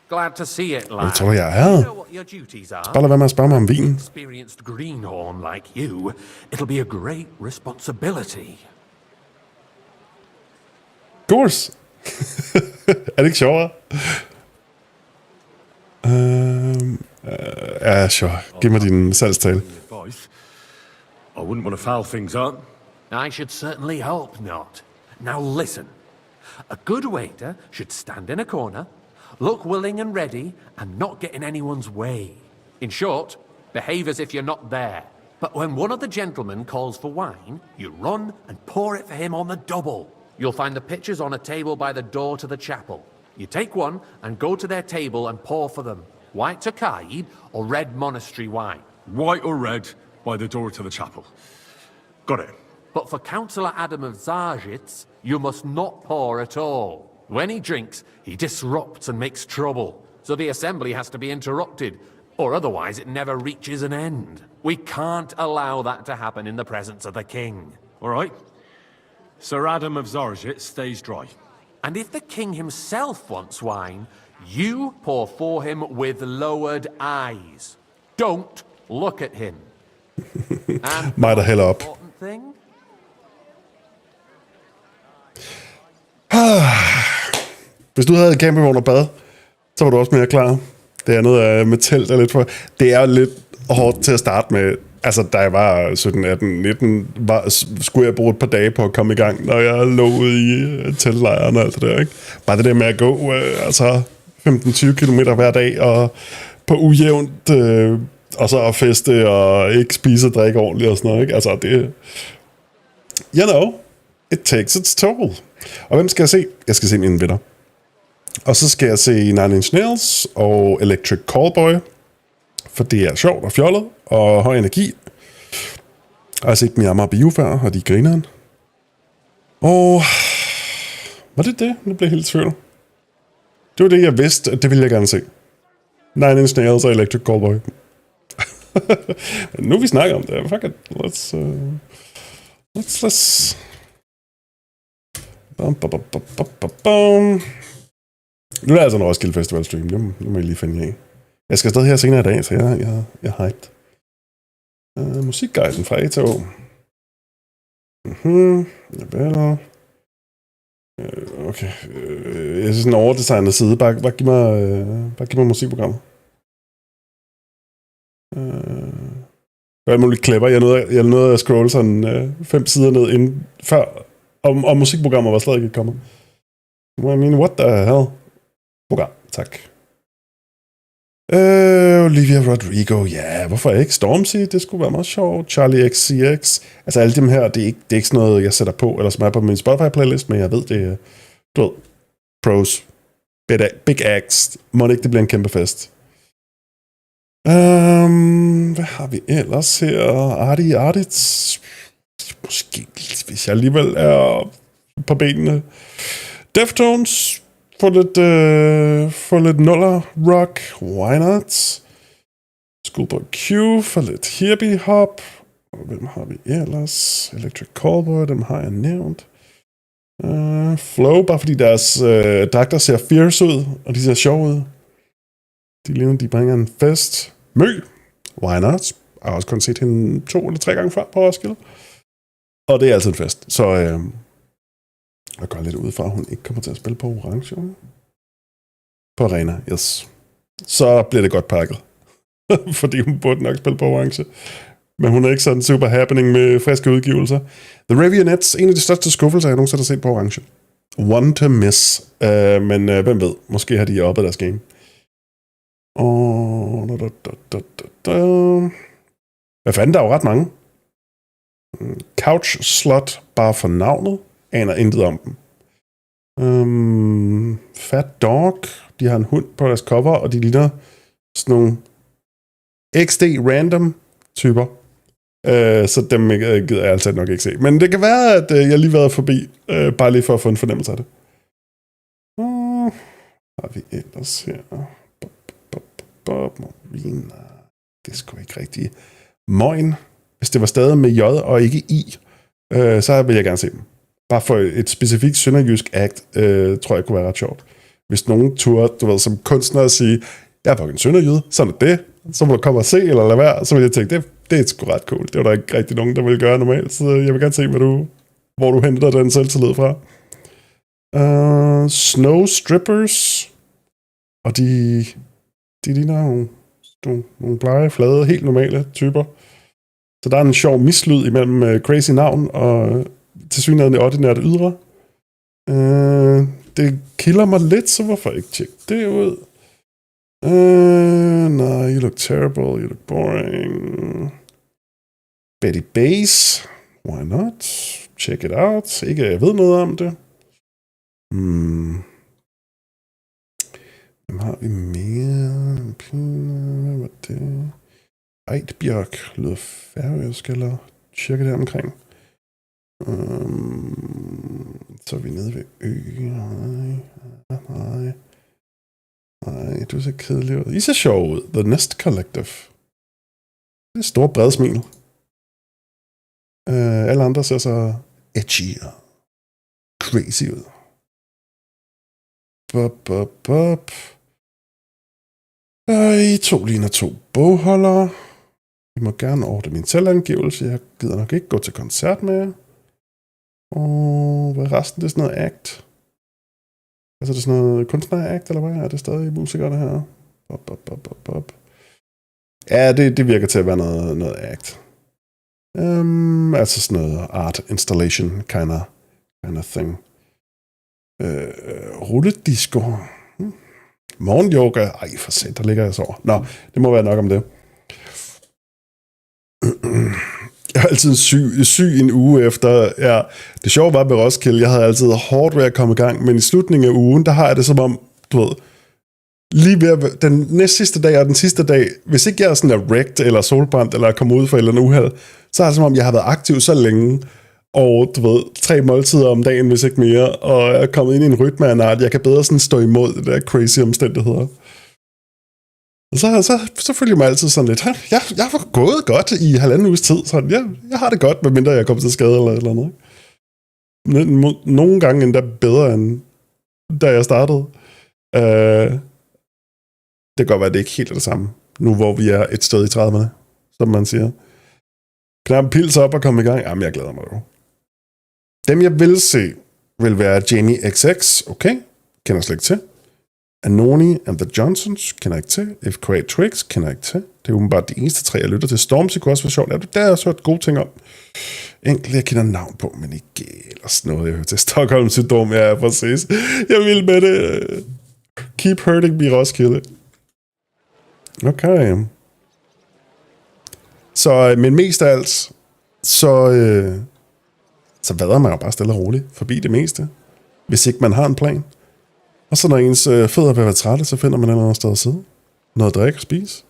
Glad to see it, lad. Jeg tror, jeg er. You know what your duties are. Bare lad være med at spørge mig om vinen. Experienced greenhorn like you, it'll be a great responsibility. Course. Er det ikke sjovere? Ja, sure. Giv mig din salgstale. I wouldn't want to foul things up. I should certainly hope not. Now listen. A good waiter should stand in a corner, look willing and ready, and not get in anyone's way. In short, behave as if you're not there. But when one of the gentlemen calls for wine, you run and pour it for him on the double. You'll find the pitchers on a table by the door to the chapel. You take one and go to their table and pour for them. White Tokayid or red monastery wine. White or red by the door to the chapel. Got it. But for Councillor Adam of Zarzhitz, you must not pour at all. When he drinks, he disrupts and makes trouble. So the assembly has to be interrupted, or otherwise it never reaches an end. We can't allow that to happen in the presence of the king. All right. Sir Adam of Zarzhitz stays dry. And if the king himself wants wine, you pour for him with lowered eyes. Don't look at him. And Mig, der hælder op. important thing, Hvis du havde campingvogn og bad, så var du også mere klar. Det andet med telt er lidt for... Det er lidt hårdt til at starte med. Altså, da jeg var 17, 18, 19, skulle jeg bruge et par dage på at komme i gang, når jeg lå ude i teltlejren og alt det der, ikke? Bare det der med at gå 15-20 kilometer hver dag, og på ujævnt, og så at feste, og ikke spise og drikke ordentligt og sådan noget, ikke? Altså, det... You know, it takes its toll. Og hvem skal jeg se? Jeg skal se mine venner. Og så skal jeg se Nine Inch Nails og Electric Callboy, for det er sjovt og fjollet og høj energi. Jeg har set dem i Amager Bio før, og de grineren. Og var det det? Nu blev jeg helt i tvivl. Det var det, jeg vidste, at det ville jeg gerne se. Nine Inch Nails og Electric Callboy. Nu vi snakker om det. Fuck it. Let's... Nu er det altså en Roskilde Festival stream. Nu må jeg lige finde af. Jeg skal stadig her senere i dag, så jeg er hyped. Musikguiden fra A til Å. Okay. Jeg synes en overdesignet side. Bare giv mig musikprogrammet. Jeg er muligt clever. Jeg nåede at scrolle sådan 5 sider ned inden før, og musikprogrammer var slet ikke kommet. I mean, what the hell? Program, tak. Olivia Rodrigo, ja, hvorfor ikke? Stormzy, det skulle være meget sjovt. Charlie XCX. Altså alle dem her, det er ikke sådan noget, jeg sætter på, eller som er på min Spotify-playlist, men jeg ved, det er, du ved, pros, big acts. Må det ikke, det bliver en kæmpe fest. Hvad har vi ellers her? Artigt. Måske, hvis jeg alligevel er på benene. Deftones. Få lidt nuller rock. Why not? Schoolboy Q. For lidt hippie hop. Og hvem har vi ellers? Electric Callboy, dem har jeg nævnt. Flow, bare fordi deres dragter ser fierce ud, og de ser sjove ud. De bringer en fest. Mø. Why not? Jeg har også kun set hende 2 eller 3 gange før på Roskilde. Og det er altid en fest. Så jeg går lidt ud fra, at hun ikke kommer til at spille på orange. På arena, yes. Så bliver det godt pakket. Fordi hun burde nok spille på orange. Men hun er ikke sådan super happening med friske udgivelser. The Ravionettes, en af de største skuffelser, jeg nogensinde har set på orange. One to miss. Men hvem ved, måske har de oppet deres game. Hvad fanden, der er jo ret mange. Couch Slot, bare for navnet, aner intet om dem. Fat Dog, de har en hund på deres cover, og de ligner sådan nogle XD random typer. Så dem gider jeg altid nok ikke se. Men det kan være, at jeg lige har været forbi, bare lige for at få en fornemmelse af det. Har vi ellers her? Det er sgu ikke rigtigt. Moin. Hvis det var stadig med J og ikke I, så vil jeg gerne se dem. Bare for et specifikt sønderjysk act, tror jeg kunne være ret sjovt. Hvis nogen turde, du ved, som kunstner at sige, jeg er fucking sønderjyde, sådan er det. Så må du komme og se, eller lade være. Så vil jeg tænke, det er sgu ret cool. Det var der ikke rigtig nogen, der ville gøre normalt. Så jeg vil gerne se, hvor du henter den selvtillid fra. Snow Strippers. Og de ligner nogle blege, flade, helt normale typer. Så der er en sjov mislyd imellem crazy navn og tilsyneladende ordinært ydre. Det kilder mig lidt, så hvorfor ikke tjekke det ud? No, you look terrible, you look boring. Betty Base, why not? Check it out. Ikke, jeg ved noget om det. Hvem har vi mere? Hvad var det? Eidbjørk lyder færøsk, eller cirka der omkring. Så er vi nede ved Ø. Nej, du ser kedelig ud. I ser sjov ud. The Nest Collective. Det er store brede smil. Alle andre ser så edgy og crazy ud. I 2 ligner 2 bogholdere. I må gerne ordne min selvangivelse. Jeg gider nok ikke gå til koncert med jer. Og hvad er resten? Det er sådan noget act. Altså det er sådan noget kunstner-act, eller hvad? Er det stadig musikerne her? Ja, det virker til at være noget act. Altså sådan noget art installation kind of thing. Rulledisco. Morgenyoga. Ej, for sent, der ligger jeg så over. Nå, det må være nok om det. Jeg har altid syg en uge efter. Ja, det sjove var med Roskilde, jeg havde altid hårdt ved at komme i gang, men i slutningen af ugen, der har jeg det som om, du ved, lige ved den næst sidste dag og den sidste dag, hvis ikke jeg er sådan er wrecked eller solbrændt eller kommer ud for et eller andet uheld, så er det som om, jeg har været aktiv så længe, og du ved, 3 måltider om dagen, hvis ikke mere, og jeg er kommet ind i en rytme af en art, jeg kan bedre sådan stå imod det der crazy omstændigheder. Og så følger jeg mig altid sådan lidt, jeg har gået godt i 1,5 uges tid, så jeg har det godt, medmindre jeg kommer til skade eller et eller andet. Nogle gange endda bedre, end da jeg startede. Det kan godt være, at det ikke helt er det samme, nu hvor vi er et sted i 30'erne, som man siger. Knap en pils op og komme i gang. Jamen, jeg glæder mig jo. Dem, jeg vil se, vil være Jamie XX, okay? Kender slet ikke til. Anoni and the Johnsons, kender ikke til. If Create Tricks, kender ikke til. Det er åbenbart de eneste 3, jeg lytter til. Stormzy kunne også være sjovt. Der har jeg også hørt gode ting om. Enkelt, jeg kender navn på, men ikke ellers noget. Jeg hører til Stockholm-syndrom. Ja, præcis. Jeg vil med det. Keep hurting me, Roskilde. Okay. Så, men mest af alt, så vader man jo bare stille og roligt forbi det meste, hvis ikke man har en plan. Og så når ens fødder vil være trætte, så finder man et eller andet sted at sidde. Noget at drikke og spise.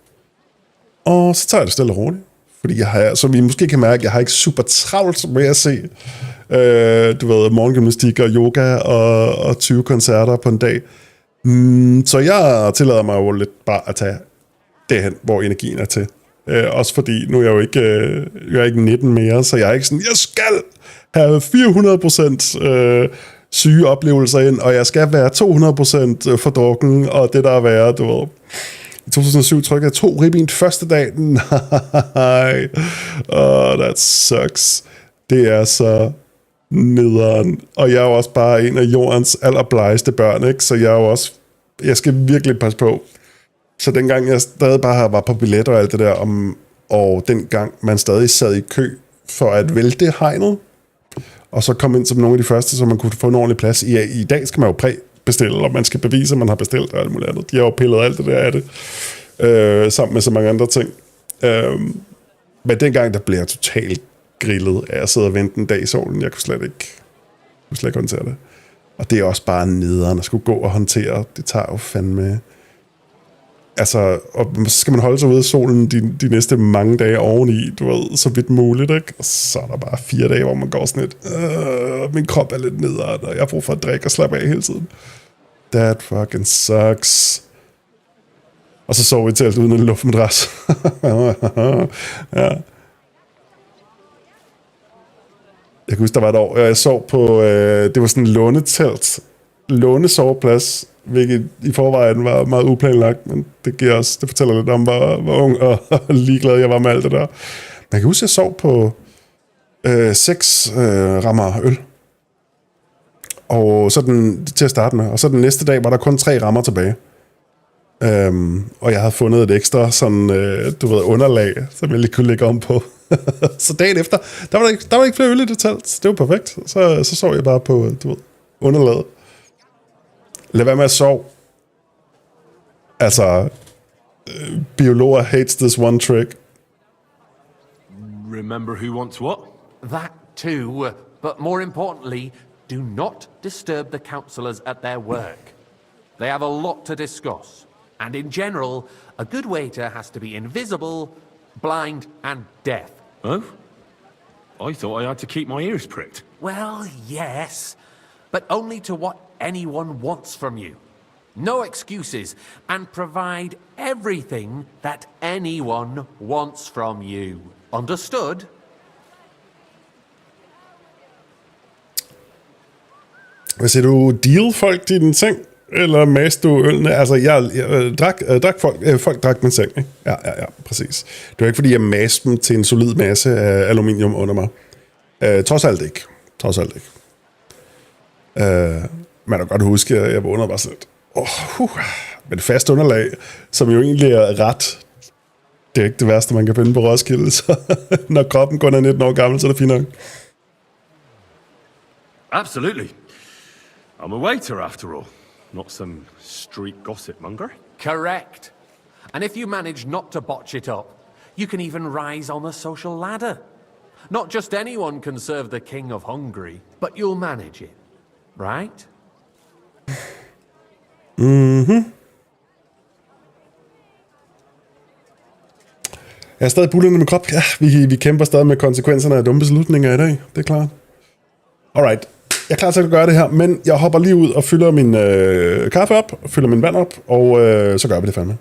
Og så tager jeg det stille og roligt. Fordi jeg har, som I måske kan mærke, jeg har ikke super travlt med at se du ved, morgengymnastik og yoga og 20 koncerter på en dag. Så jeg tillader mig jo lidt bare at tage det hen, hvor energien er til. Også fordi, nu er jeg jo ikke, jeg er ikke 19 mere, så jeg er ikke sådan, jeg skal have 400% syge oplevelser ind, og jeg skal være 200% fordrukken, og det der er værre, du ved. I 2007 trykkede jeg 2 ribben første dag. Nej. That sucks. Det er så nederen. Og jeg er jo også bare en af jordens allerblegeste børn, ikke? Så jeg er jo også, jeg skal virkelig passe på. Så dengang jeg stadig bare var på billetter og alt det der, og dengang man stadig sad i kø for at vælte hegnet, og så kom ind som nogle af de første, så man kunne få en ordentlig plads. I dag skal man jo bestille, og man skal bevise, at man har bestilt og alt muligt andet. De har jo pillet alt det der af det, sammen med så mange andre ting. Men dengang, der blev jeg totalt grillet af at sidde og vente en dag i solen. Jeg kunne slet ikke håndtere det. Og det er også bare nederen at skulle gå og håndtere. Det tager jo fandme... Altså, og så skal man holde sig ude af solen de næste mange dage oveni, du ved, så vidt muligt, ikke? Og så er der bare 4 dage, hvor man går sådan lidt, min krop er lidt nederen, og jeg har brug for at drikke og slappe af hele tiden. That fucking sucks. Og så sov vi telt uden en luftmadras. Ja. Jeg kan huske, der var et år, jeg sov på, det var sådan en lånetelt, lånesoveplads, hvilket i forvejen var meget uplanlagt, men det fortæller lidt om, hvor ung og ligeglad jeg var med alt det der. Men jeg kan huske, at jeg sov på 6 rammer øl. Og så til at starte med. Og så den næste dag var der kun 3 rammer tilbage. Og jeg havde fundet et ekstra sådan, du ved, underlag, som jeg lige kunne lægge om på. Så dagen efter, der var ikke flere øl i det telt, så det var perfekt. Så sov jeg bare på, du ved, underlaget. Lad være med at sove. Altså, biologer hates this one trick. Remember who wants what? That too, but more importantly, do not disturb the councillors at their work. They have a lot to discuss, and in general, a good waiter has to be invisible, blind, and deaf. Oh? I thought I had to keep my ears pricked. Well, yes, but only to what anyone wants from you. No excuses, and provide everything that anyone wants from you. Understood? Hvad siger du? Deal folk din seng? Eller maste du ølene? Altså, folk drak min seng, ikke? Ja, præcis. Det var ikke, fordi jeg maste dem til en solid masse af aluminium under mig. Trods alt ikke. Man kan godt huske, at jeg vågnede bare sådan lidt. Men det fast underlag, som jo egentlig er ret. Det er ikke det værste, man kan finde på Roskilde. Så når kroppen kun er 19 år gammel, så er det fint nok. Absolutely. I'm a waiter after all, not some street gossip monger. Correct. And if you manage not to botch it up, you can even rise on the social ladder. Not just anyone can serve the king of Hungary, but you'll manage it. Right? Mhm. Jeg er stadig bullende med krop. Ja, vi kæmper stadig med konsekvenserne af dumme beslutninger i dag. Det er klart. Alright. Jeg er klar til at gøre det her, men jeg hopper lige ud og fylder min kaffe op, fylder min vand op, og så gør vi det fandme.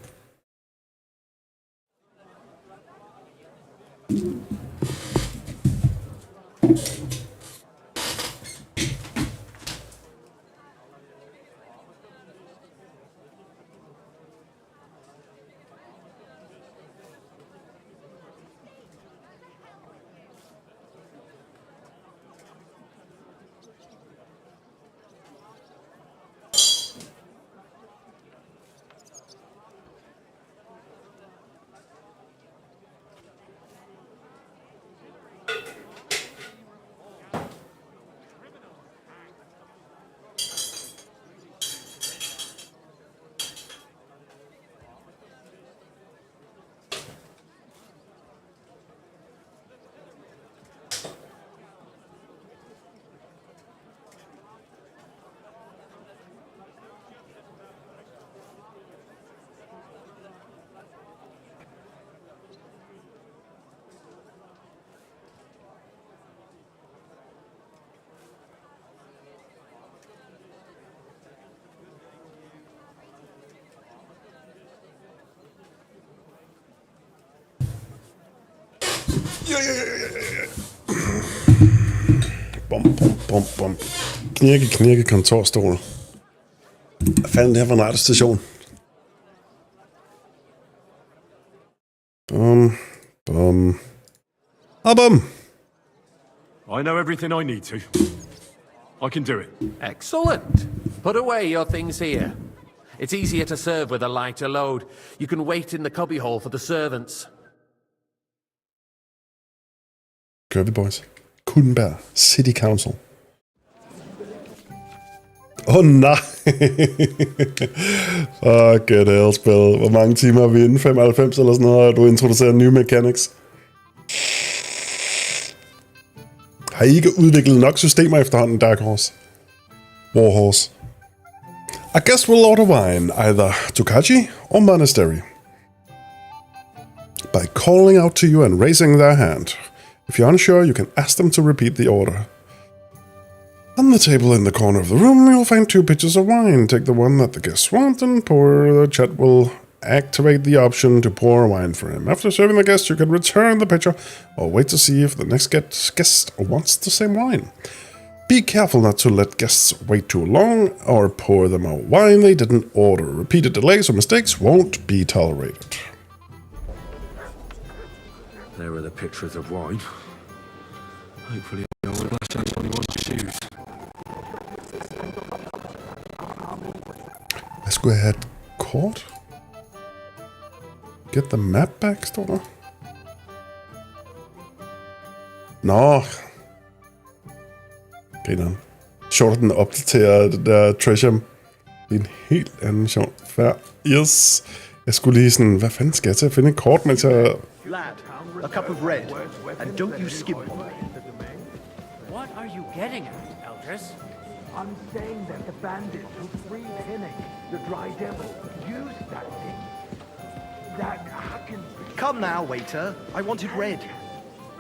Bum. Knirke kontorstol. Hvad fanden det her for en radiostation? Bum. Bum. I know everything I need to. I can do it. Excellent. Put away your things here. It's easier to serve with a lighter load. You can wait in the cubbyhole for the servants. Kirby Boys. Kunberg City Council. Nej. Get hell, spil. Hvor mange timer har vi inden? 95 eller sådan noget, og du introducerer nye mechanics. Har I ikke udviklet nok systemer efterhånden, Dark Horse? Warhorse. A guest will order wine, either Tokaji or Monastery, by calling out to you and raising their hand. If you're unsure, you can ask them to repeat the order. On the table in the corner of the room, you'll find 2 pitchers of wine. Take the one that the guests want and pour. The chat will activate the option to pour wine for him. After serving the guest, you can return the pitcher or wait to see if the next guest wants the same wine. Be careful not to let guests wait too long or pour them a wine they didn't order. Repeated delays or mistakes won't be tolerated. There are the pictures of wine. Hopefully I will lash out anyone's shoes. Jeg skulle have et kort. Get the map back, står der. Nå. Grineren. Sjovt, at den opdaterer det der treasure. Det er en helt anden sjov færd. Yes. Jeg skulle lige sådan, hvad fanden skal jeg til at finde et kort, mens jeg... Lad, a cup of red, and don't you skip one. What are you getting at, Eldris? I'm saying that the bandit who freed Hinnick, the dry devil, used that thing. That Hacken... Come now, waiter. I wanted red.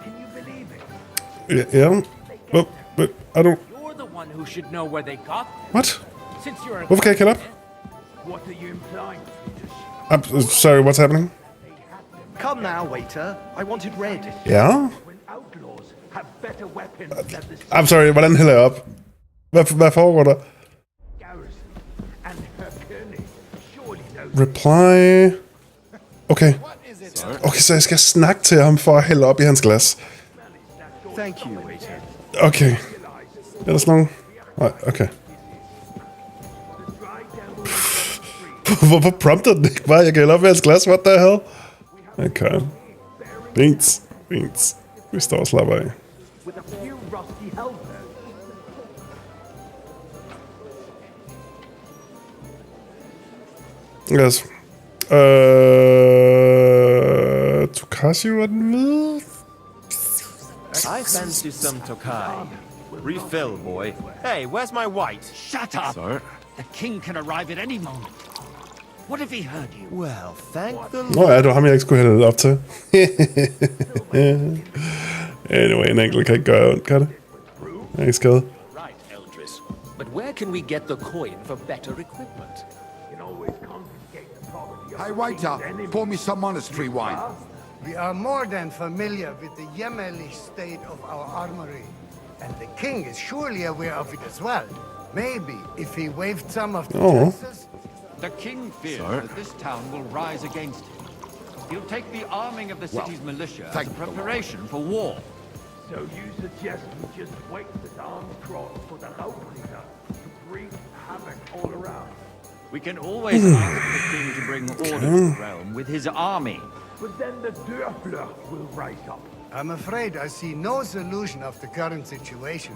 Can you believe it? Ja. But I don't... You're the one who should know where they got them. What? Since you're a... Hvorfor kan jeg ikke hælde op? What are you implying, Swedish? I'm sorry, what's happening? Come now, waiter. I wanted red. Ja? When outlaws have better weapons than the... I'm sorry, hvordan hælder jeg op? Hvad foregår der? And her König surely knows... Reply... Okay. Okay, så jeg skal snakke til ham for at hælde op i hans glas. Thank you, waiter. Okay. Er der sådan nogen? Nej, okay. Hvorfor prompter den ikke bare? Jeg kan hælde op i hans glas, what the hell? Okay. Beans. Vi står og slapper af. With a few rusty helmets. Yes. Tokashi var den hvide. I fancy some Tokai. Refill, boy. Hey, where's my white? Shut up! Sorry. The king can arrive at any moment. What if he heard you? Well, thank the Nå ja, det var ham, jeg ikke skulle hælde det op til. Anyway, en enkelt kan ikke gøre ondt, kan det? Jeg er ikke skadet. Right, Eldris. But where can we get the coin for better equipment? Hey, waiter, pour me some monastery wine. We are more than familiar with the Yemeni state of our armory. And the king is surely aware of it as well. Maybe if he waived some of the taxes... The king fears that this town will rise against him. He'll take the arming of the city's militia as a preparation for war. So you suggest we just wait this armed cross for the Laubringer to wreak havoc all around? We can always ask the king to bring order to the realm with his army. But then the Dörfler will rise up. I'm afraid I see no solution of the current situation.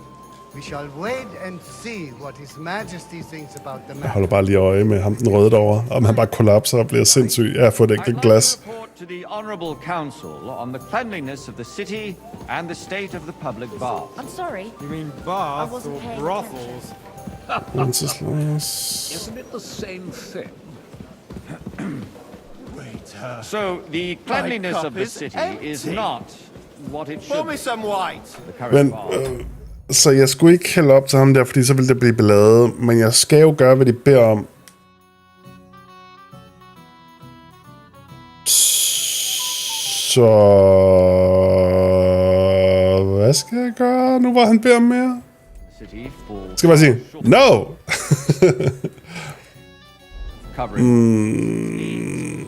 We shall wait and see what His Majesty thinks about the Jeg matter. holder bare lige øje med ham, den røde derovre. Om han bare kollapser og bliver sindssyg. Jeg har fået et enkelt glas. Report to the honorable council on the cleanliness of the city and the state of the public bath. I'm sorry. You mean baths I wasn't or paying brothels? Isn't it the same thing? So the cleanliness of the city is not what it should Pour me some white. The current Men, bath. så jeg skulle ikke hælde op til ham der, fordi så ville det blive ballade. Men jeg skal jo gøre, hvad de beder om. Så... hvad skal jeg gøre, nu hvor han beder om mere? Skal jeg bare sige, no!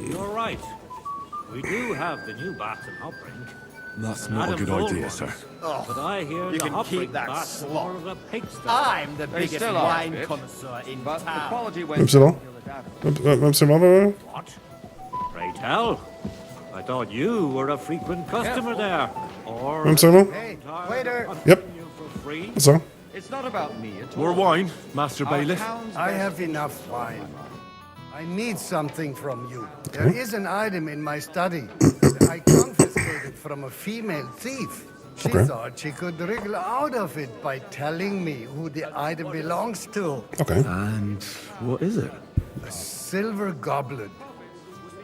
You're right. We do have the new bats in Hopbrink. That's not a good idea, sir. But I hear You the can Hopbrink keep that bats are slop. more of a pigsty. I'm the biggest wine connoisseur in but the town. quality Hvem siger hvad? Hvem siger hvad? What? Pray tell. I thought you were a frequent customer there. Or Hvem siger hvad? Hey, waiter! Yep. Hvad så? It's not about me at all. More wine, Master Bailiff. I have enough wine. I need something from you. There is an item in my study that I confiscated from a female thief. She thought she could wriggle out of it by telling me who the item belongs to. Okay. And what is it? A silver goblet.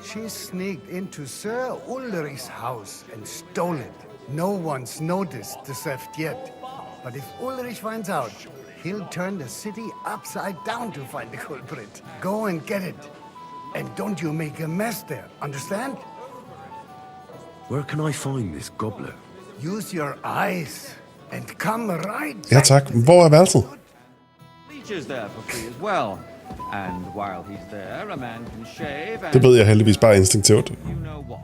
She sneaked into Sir Ulrich's house and stole it. No one's noticed the theft yet. But if Ulrich finds out, he'll turn the city upside down to find the culprit. Go and get it. And don't you make a mess there, understand? Where can I find this goblet? Use your eyes and come right Ja tak. Hvor er værelset? Leeches there for free as well. And while he's there, a man can shave and... Det ved jeg heldigvis bare instinktivt. You know what?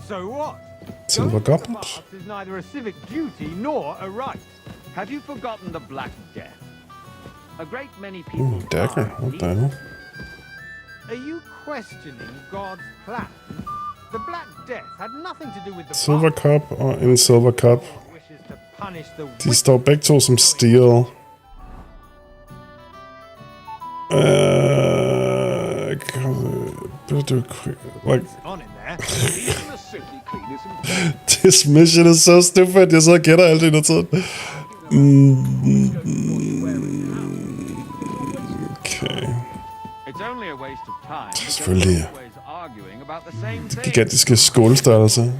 So what? Silver goblet? Is neither a civic duty nor a right. Have you forgotten the Black Death? A great many people Dagger. What the hell? Are you questioning God's plan? The Black Death had nothing to do with the Silver cup og en silver cup. wishes to punish the De står begge to som steel. Like, on in there. this mission is so stupid. Jeg sidder og gætter alt det i tiden. Okay. It's only a waste of time. Selvfølgelig. Always arguing about the same thing. Gigantiske skålstørrelser.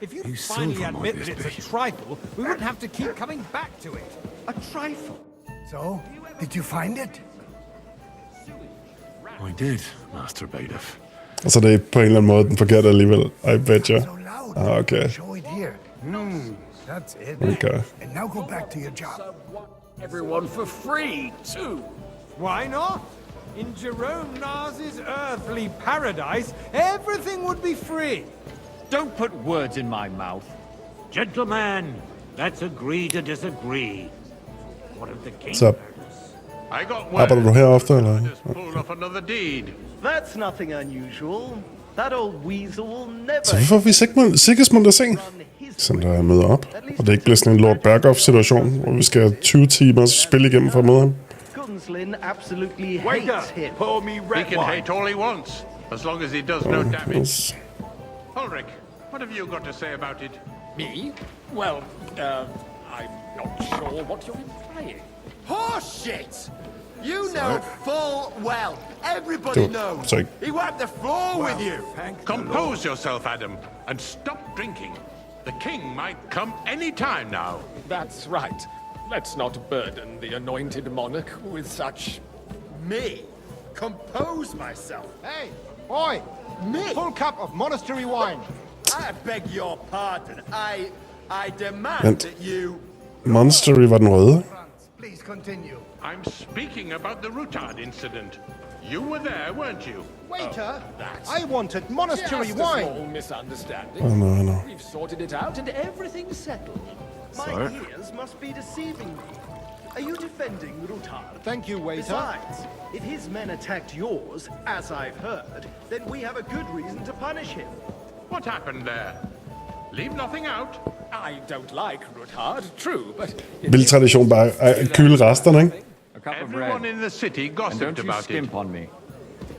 If you finally admit that it's a trifle, we wouldn't have to keep coming back to it. A trifle. So, did you find it? I did, Master Bailiff. Altså det er på en eller anden måde den forkerte alligevel. I bet you. Okay. Show it here. That's it. Okay. And now go back to your job. Everyone for free, too. Why not? In Jerome Nars's earthly paradise, everything would be free. Don't put words in my mouth. Gentlemen, let's agree to disagree. What of the king? Så I got arbejder du her ofte, eller? pulled off another deed. That's nothing unusual. That old weasel will never... Så hvorfor får vi Sigismund at se? Som der er møder op. Og det ikke bliver sådan en Lord Berghoff-situation, hvor vi skal have 20 timer spil igennem for at møde ham. Gunslin absolutely Waiter, hates him. pour me red he can hate all he wants, as long as he does no damage. Ulrich, what have you got to say about it? Me? Well, I'm not sure what you're implying. Horseshit! You know full well. Everybody knows. He wiped the floor with you. Compose yourself, Adam, and stop drinking. The king might come any time now. That's right. Let's not burden the anointed monarch with such... Me? Compose myself? Hey, boy! Me? Full cup of monastery wine. I beg your pardon. I demand Vent. that you... Monstery var den røde. Please continue. I'm speaking about the Rutard incident. You were there, weren't you? Waiter, I wanted monastery Just a wine. small misunderstanding. I know. We've sorted it out and everything's settled. My ears must be deceiving me. Are you defending Rutard? Thank you, waiter. Besides, if his men attacked yours, as I've heard, then we have a good reason to punish him. What happened there? Leave nothing out. I don't like Rutard, true, but... Vild tradition bare at kyle resterne, ikke? Everyone in the city gossiped don't you about skimp it. on me.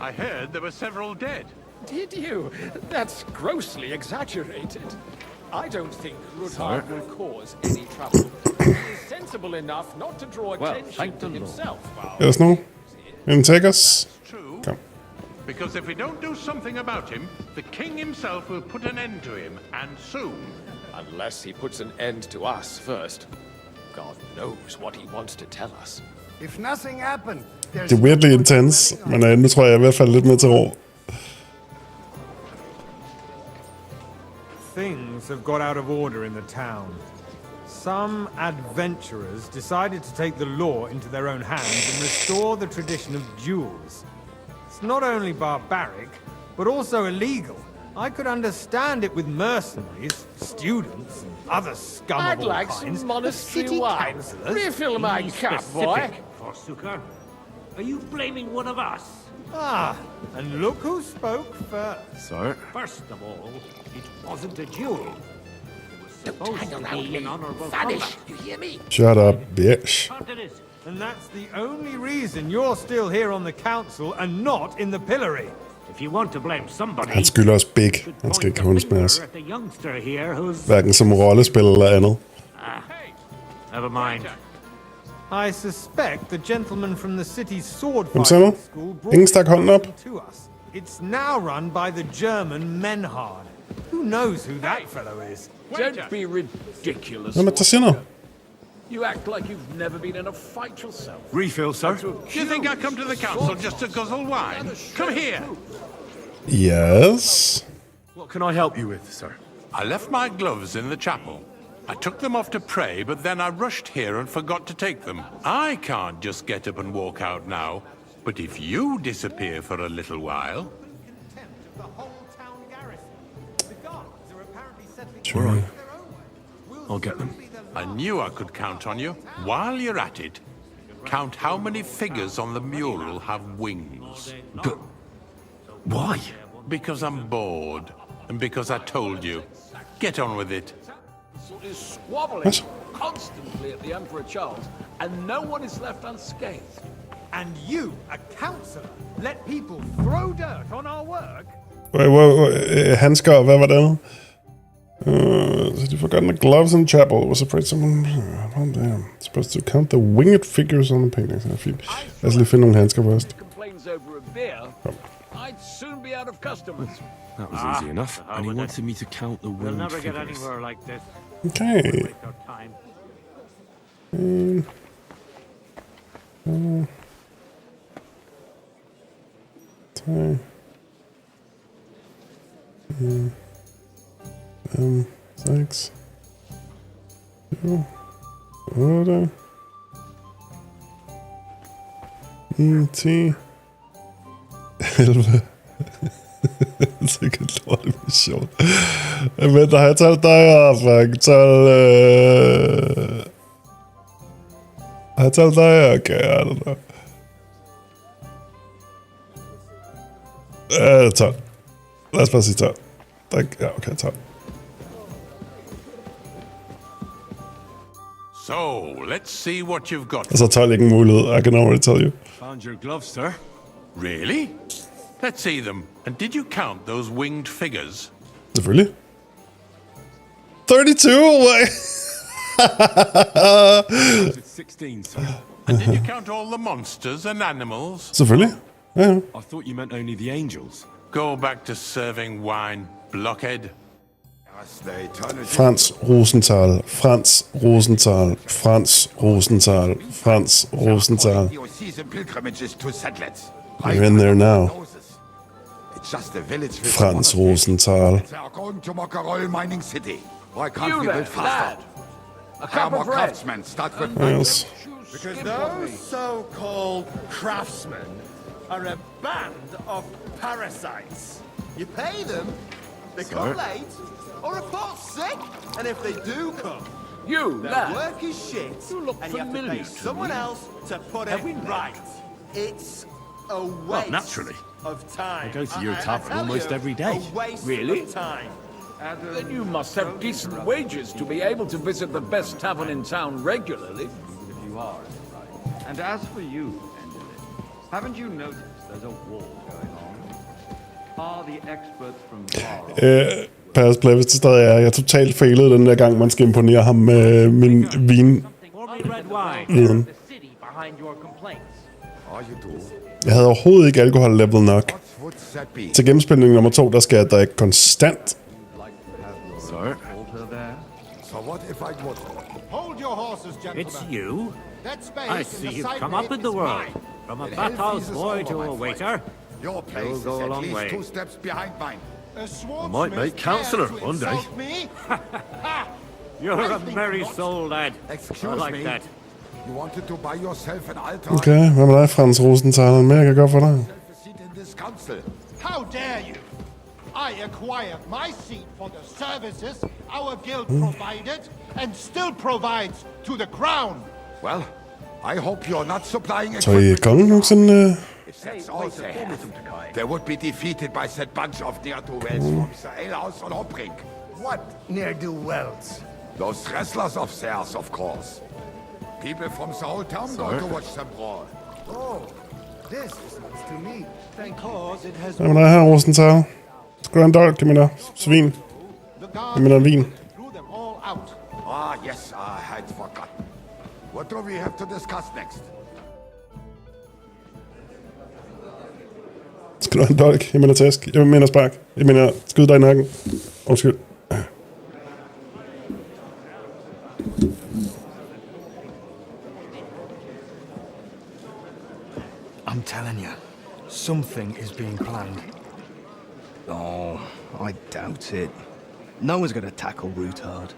I heard there were several dead. Did you? That's grossly exaggerated. I don't think Rutard will cause any trouble. He's sensible enough not to draw attention to himself. Yes, no? And take us. True. Come. Because if we don't do something about him, the king himself will put an end to him, and soon. Unless he puts an end to us first. God knows what he wants to tell us. If nothing happened, Det er weirdly intense, men nu tror jeg i hvert fald lidt mere til ro. Things have got out of order in the town. Some adventurers decided to take the law into their own hands and restore the tradition of duels. It's not only barbaric, but also illegal. I could understand it with mercenaries, students, and other scum I'd of all like kinds. some monastery City wine. councillors? Refill my cup, boy. Forsooker. Are you blaming one of us? Ah, and look who spoke first. Sir? First of all, it wasn't a duel. It was supposed to be an honorable Vanish, combat. you hear me? Shut up, bitch. Part of it. And that's the only reason you're still here on the council and not in the pillory. If you want to blame somebody, Han skylder os big. Han skal ikke hundes med os. at the youngster here who's... Hverken som rollespil eller andet. Never mind. I suspect the gentleman from the city's sword Hvem siger du? fighting school brought Ingen stak hånden op. it to us. It's now run by the German Menhard. Who knows who that fellow is? Don't be ridiculous. Hvem er der siger noget? You act like you've never been in a fight yourself. Refill, sir. Do you think I come to the council just to guzzle wine? Come here. Yes. What can I help you with, sir? I left my gloves in the chapel. I took them off to pray, but then I rushed here and forgot to take them. I can't just get up and walk out now. But if you disappear for a little while... Sure. I'll get them. I knew I could count on you. While you're at it, count how many figures on the mural have wings. But why? Because I'm bored, and because I told you. Get on with it. Is squabbling constantly at the Emperor Charles, and no one is left unscathed. And you, a councillor, let people throw dirt on our work? Handsker, hvad var det andet? So you forgot the gloves in chapel. Was afraid someone... Oh, damn. Supposed to count the winged figures on the paintings. Ja, fint. Lad os lige finde nogle handsker først. Complains over a beer. I'd soon be out of customers. That was easy enough. And he wanted me to count the We'll winged never get figures. anywhere like this. Okay. Waste our time. Seks. 7. 8. 9, 10. 11. Sikkert lortet mission. Men der har jeg talt dig op, fuck. Har jeg talt dig? Okay, I don't know. 12. Lad os bare sige 12. Ja, okay, 12. So, let's see what you've got. Altså 12 ikke en mulighed. I can already tell you. Found your gloves, sir. Really? Let's see them. And did you count those winged figures? Selvfølgelig. 32 away. 16, sir. And did you count all the monsters and animals? Selvfølgelig. Ja. I thought you meant only the angels. Go back to serving wine, blockhead. Franz Rosenthal. Franz Rosenthal. Franz Rosenthal. Franz Rosenthal. You're in there now. It's just a village. Franz Rosenthal. They are going to Mockerol mining city. Why can't You we there, build faster? A cup More of bread. craftsmen start with Yes. Because those so-called craftsmen are a band of parasites. You pay them, they come late, or report sick, and if they do come, their lad. work is shit, and you have to pay someone else to put it right. It's a waste naturally. of time. I go to your tavern tell almost you, every day. A waste Really? of time. Then you must have decent wages to be able to visit the best tavern in town regularly. If you are, right. And as for you, Enderlin, haven't you noticed there's a war going on? Are the experts from Bar Pas play, hvis det stadig er. Jeg totalt fejlede den der gang, man skal imponere ham med min vin. Viden. Jeg havde overhovedet ikke alkohol level nok. Til gennemspilning nummer 2, der skal jeg drikke konstant. So what if I would? Hold your horses, gentlemen. It's you? That space I see in the you've side come up net in the is world. mine. From a The bathhouse elf is boy over, to my a friend. waiter. Your place You'll is go a at long least way. 2 steps behind mine. A I might make councillor one day. You're a merry soul, lad. Excuse I like me. that. You wanted to buy yourself an altar? Okay, hvad med dig, Frans Rosenthaler? Mere kan gøre for dig. Seat in this council. How dare you? I acquired my seat for the services our guild provided and still provides to the crown. Well, I hope you're not supplying Så I kongen nogensinde... If that's all they have, they would be defeated by that bunch of ne'er-do-wells from the alehouse on Hopbrink. What ne'er-do-wells? Those wrestlers of theirs, of course. People from the whole town go to watch them brawl. Oh, this is news to me. Because it has Hvad med dig her, Rosenthaler? Skal du have en dolk, jeg mener svin? Jeg mener vin. threw them all out. Ah, yes, I had forgotten. What do we have to discuss next? Skal du have en dolk? Jeg mener tæsk. Jeg mener spark. Jeg mener skyde dig i nakken. Undskyld. I'm telling you, something is being planned. Oh, I doubt it. No one's gonna tackle Rootard.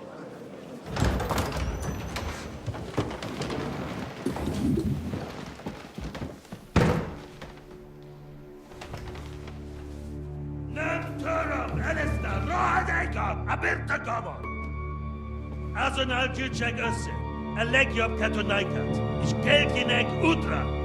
Azonal Juchek Össe, Allegiop Katonaikat, ich Kelkinek Utra.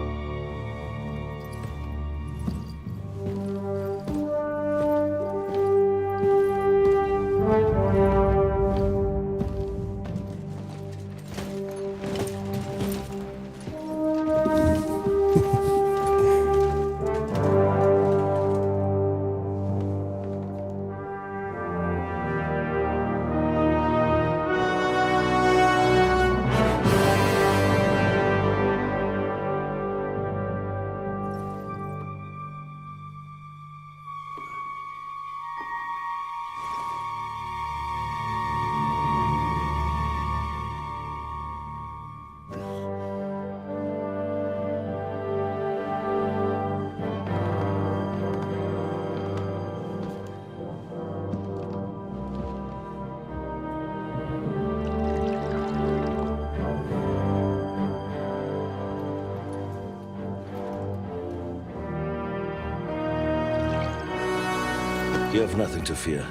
You have nothing to fear.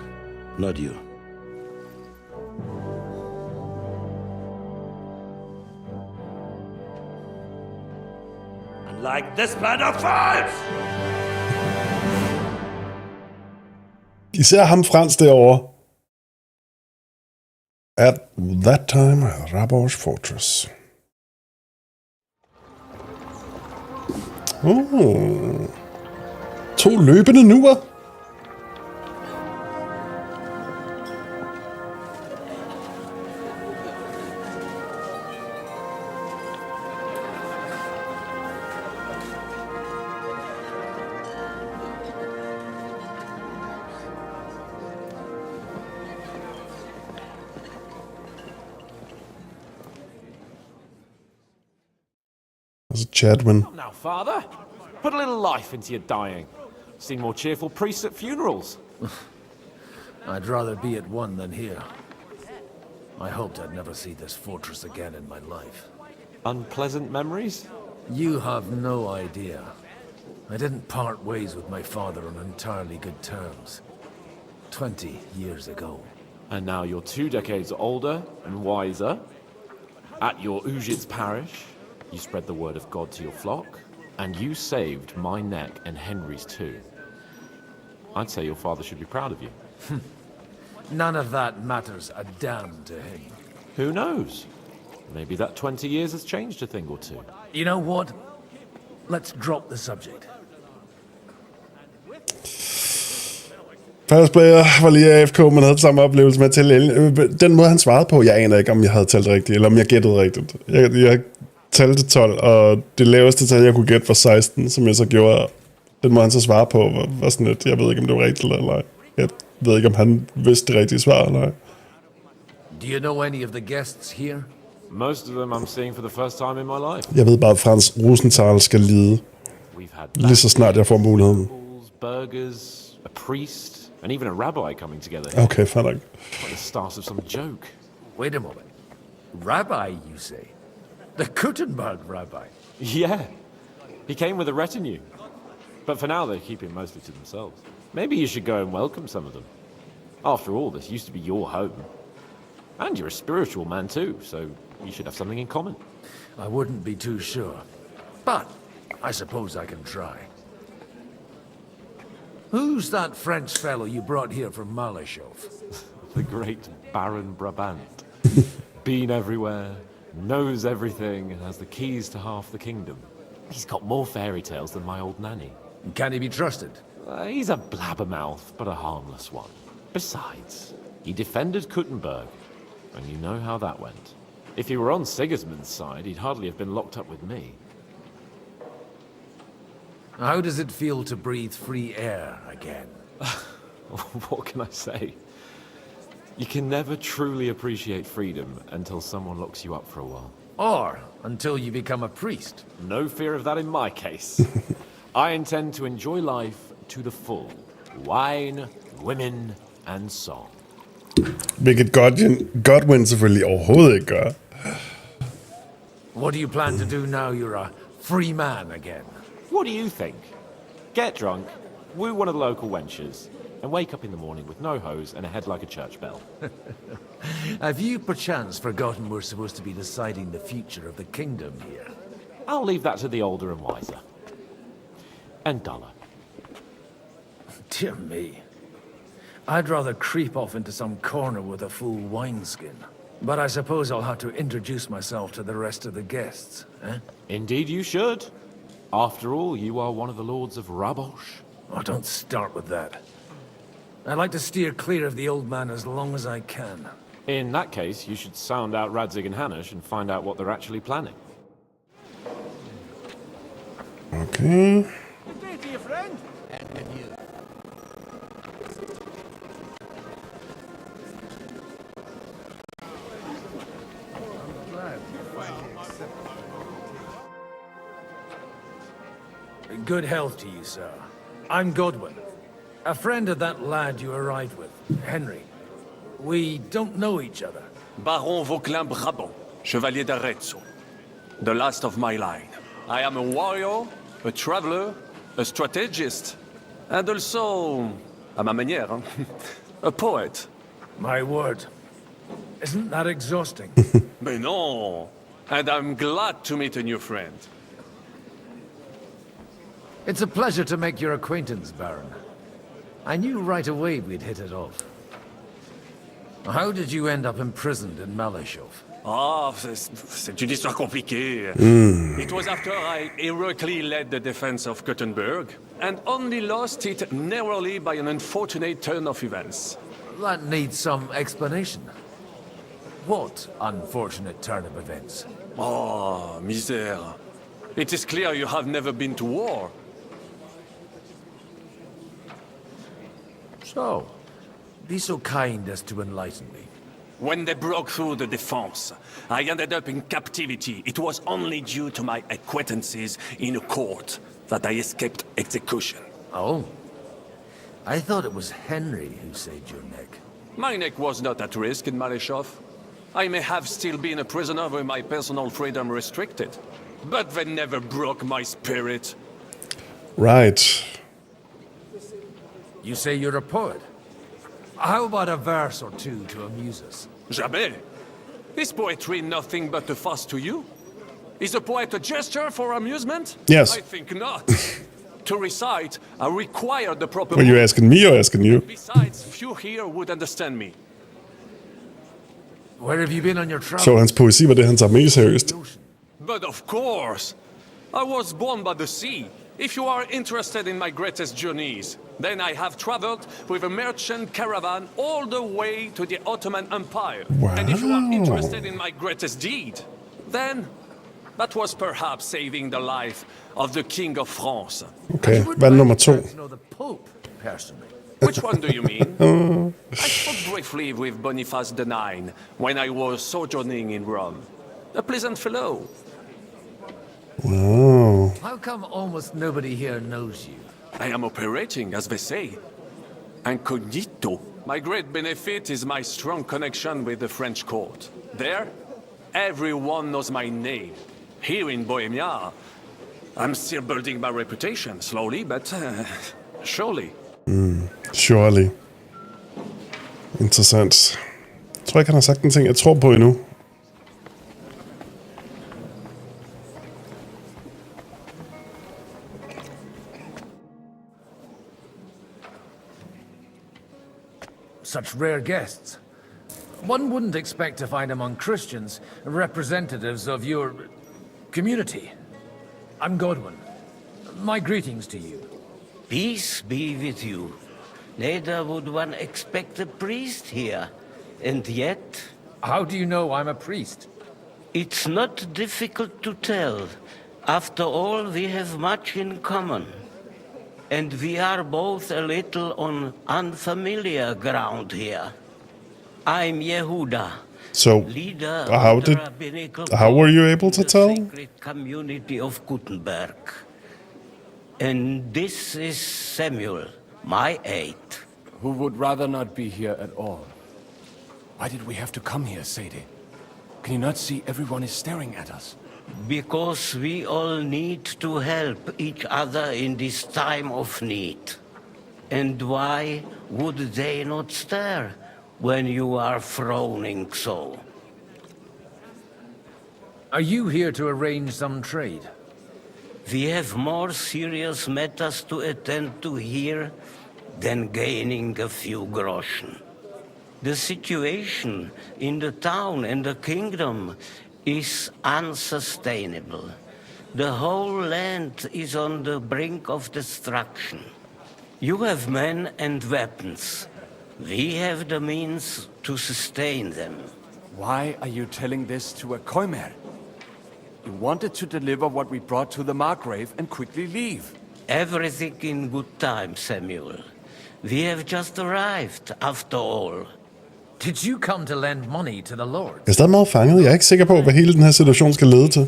Not you. And like this plan of false! Især ham Frans derovre. At that time, Rabor's Fortress. Oh. 2 løbende nuer. Chadwin. Now, Father, put a little life into your dying. Seen more cheerful priests at funerals. I'd rather be at one than here. I hoped I'd never see this fortress again in my life. Unpleasant memories? You have no idea. I didn't part ways with my father on entirely good terms. 20 years ago. And now you're 2 decades older and wiser. At your Ujit's parish, you spread the word of God to your flock, and you saved my neck and Henry's too. I'd say your father should be proud of you. None of that matters a damn to him. Who knows? Maybe that 20 years has changed a thing or two. You know what? Let's drop the subject. First player var lige AFK, man havde samme oplevelse med at tælle. Den måde, han svarede på, jeg aner ikke, om jeg havde talt rigtigt, eller om jeg gættede rigtigt. Jeg talte 12, og det laveste tal, jeg kunne gætte, var 16, som jeg så gjorde. Den måde, han så svarede på, var sådan lidt, jeg ved ikke, om det var rigtigt eller ej. Jeg ved ikke, om han vidste det rigtige svar eller ej. Do you know any of the guests here? Most of them I'm seeing for the first time in my life. Jeg ved bare, at Frans Rosenthaler skal lide. Lige så snart jeg får muligheden. Burgers, a priest, and even a rabbi coming together here. Okay, fair nok. Like the start of some joke. Wait a moment. Rabbi, you say? The Kuttenberg rabbi? Yeah. He came with a retinue. But for now, they're keeping mostly to themselves. Maybe you should go and welcome some of them. After all, this used to be your home. And you're a spiritual man too, so you should have something in common. I wouldn't be too sure. But I suppose I can try. Who's that French fellow you brought here from Malashov? The great Baron Brabant. Been everywhere, knows everything, and has the keys to half the kingdom. He's got more fairy tales than my old nanny. Can he be trusted? He's a blabbermouth, but a harmless one. Besides, he defended Kuttenberg, and you know how that went. If he were on Sigismund's side, he'd hardly have been locked up with me. How does it feel to breathe free air again? What can I say? You can never truly appreciate freedom until someone locks you up for a while. Or until you become a priest. No fear of that in my case. I intend to enjoy life to the full. Wine, women, and song. Hvilket Godwin selvfølgelig overhovedet ikke gør. What do you plan to do now you're a free man again? What do you think? Get drunk, woo one of the local wenches, and wake up in the morning with no hose and a head like a church bell. Have you perchance forgotten we're supposed to be deciding the future of the kingdom here? I'll leave that to the older and wiser. And duller. Dear me. I'd rather creep off into some corner with a full wineskin. But I suppose I'll have to introduce myself to the rest of the guests, eh? Indeed you should. After all, you are one of the lords of Rabosh. Oh, don't start with that. I'd like to steer clear of the old man as long as I can. In that case, you should sound out Radzig and Hanush and find out what they're actually planning. Okay. Good day to you, friend. And with you. Good health to you, sir. I'm Godwin. A friend of that lad you arrived with, Henry. We don't know each other. Baron Vauquelin Brabant, Chevalier d'Arezzo. The last of my line. I am a warrior, a traveler, a strategist, and also, à ma manière, a poet. My word. Isn't that exhausting? Mais non! And I'm glad to meet a new friend. It's a pleasure to make your acquaintance, Baron. I knew right away we'd hit it off. How did you end up imprisoned in Malashov? Ah, c'est une histoire compliquée. It was after I heroically led the defense of Kuttenberg, and only lost it narrowly by an unfortunate turn of events. That needs some explanation. What unfortunate turn of events? Oh, misère. It is clear you have never been to war. So, be so kind as to enlighten me. When they broke through the defense, I ended up in captivity. It was only due to my acquaintances in a court that I escaped execution. Oh? I thought it was Henry who saved your neck. My neck was not at risk in Malashov. I may have still been a prisoner with my personal freedom restricted, but they never broke my spirit. Right. You say you're a poet? How about a verse or two to amuse us? Jamais. Is poetry nothing but a fuss to you? Is a poet a gesture for amusement? Yes. I think not. To recite, I require the proper... Were you asking me or asking you? Besides, few here would understand me. Where have you been on your travels? Så hans poesi var det, han tager mest seriøst. But of course! I was born by the sea. If you are interested in my greatest journeys, then I have traveled with a merchant caravan all the way to the Ottoman Empire. Wow. And if you are interested in my greatest deed, then that was perhaps saving the life of the King of France. Okay, hvad er nummer 2? know the Pope, personally. Which one do you mean? I spoke briefly with Boniface IX when I was sojourning in Rome. A pleasant fellow. Wow. How come almost nobody here knows you? I am operating, as they say, incognito. My great benefit is my strong connection with the French court. There, everyone knows my name. Here in Bohemia, I'm still building my reputation, slowly, but surely. Surely. Interessant. Jeg tror ikke, han har sagt en ting, jeg tror på endnu. Such rare guests. One wouldn't expect to find among Christians representatives of your community. I'm Godwin. My greetings to you. Peace be with you. Neither would one expect a priest here. And yet... How do you know I'm a priest? It's not difficult to tell. After all, we have much in common. And we are both a little on unfamiliar ground here. I'm Yehuda. So, leader how were you able to tell? The sacred community of Gutenberg. And this is Samuel, my aide. Who would rather not be here at all. Why did we have to come here, Sadie? Can you not see everyone is staring at us? Because we all need to help each other in this time of need. And why would they not stare when you are frowning so? Are you here to arrange some trade? We have more serious matters to attend to here than gaining a few groschen. The situation in the town and the kingdom is unsustainable. The whole land is on the brink of destruction. You have men and weapons. We have the means to sustain them. Why are you telling this to a Koimer? You wanted to deliver what we brought to the Margrave and quickly leave. Everything in good time, Samuel. We have just arrived, after all. Did you come to lend money to the Lord? Jeg er stadig meget fanget. Jeg er ikke sikker på, hvad hele den her situation skal lede til.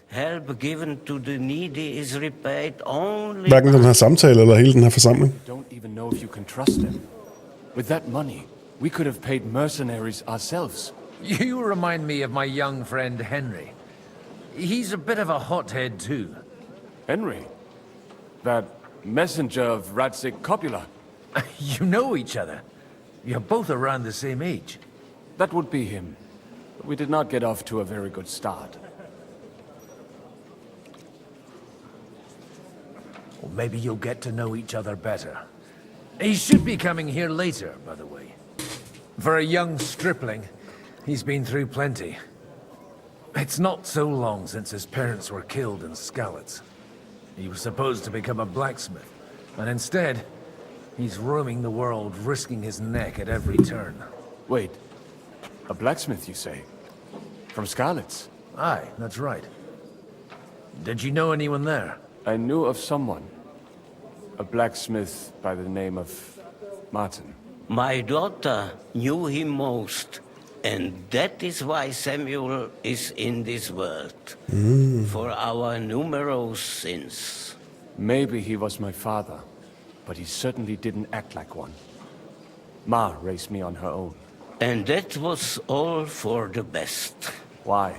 Help given to the needy is repaid only... Hverken den her samtale eller hele den her forsamling. Don't even know if you can trust them. With that money, we could have paid mercenaries ourselves. You remind me of my young friend Henry. He's a bit of a hothead too. Henry? That messenger of Radzik Copula? You know each other. You're both around the same age. That would be him. But we did not get off to a very good start. Well, maybe you'll get to know each other better. He should be coming here later, by the way. For a young stripling, he's been through plenty. It's not so long since his parents were killed in Skalitz. He was supposed to become a blacksmith, and instead, he's roaming the world, risking his neck at every turn. Wait, a blacksmith, you say? From Skalitz? Aye, that's right. Did you know anyone there? I knew of someone. A blacksmith by the name of Martin. My daughter knew him most, and that is why Samuel is in this world. For our numerous sins. Maybe he was my father, but he certainly didn't act like one. Ma raised me on her own. And that was all for the best. Why?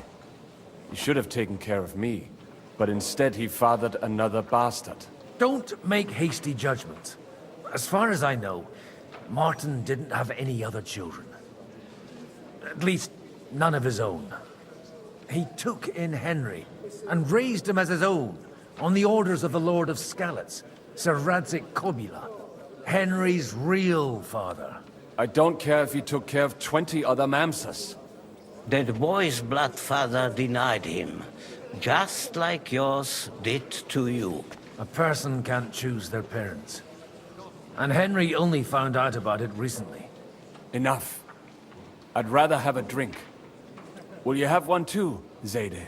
He should have taken care of me, but instead he fathered another bastard. Don't make hasty judgments. As far as I know, Martin didn't have any other children. At least, none of his own. He took in Henry and raised him as his own, on the orders of the Lord of Skalitz, Sir Radzik Copula, Henry's real father. I don't care if he took care of 20 other Mamsas. That boy's blood father denied him, just like yours did to you. A person can't choose their parents. And Henry only found out about it recently. Enough. I'd rather have a drink. Will you have one too, Zayde?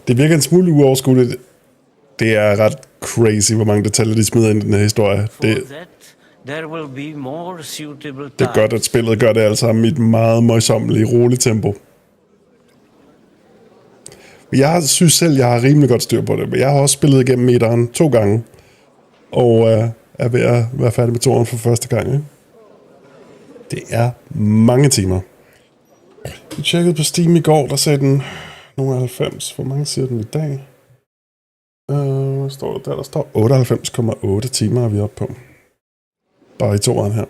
Det virker en smule uoverskueligt. Det er ret crazy, hvor mange detaljer de smider ind i den her historie. Det er godt, at spillet gør det alt sammen i et meget møjsommeligt, roligt tempo. Jeg synes selv, jeg har rimelig godt styr på det, men jeg har også spillet igennem meteren 2 gange, og er ved at være færdig med toren for første gang. Ikke? Det er mange timer. Vi tjekkede på Steam i går, der sagde den nogle 90. Hvor mange siger den i dag? Hvad står der? Der står 98,8 timer er vi oppe på. Bare i toren her.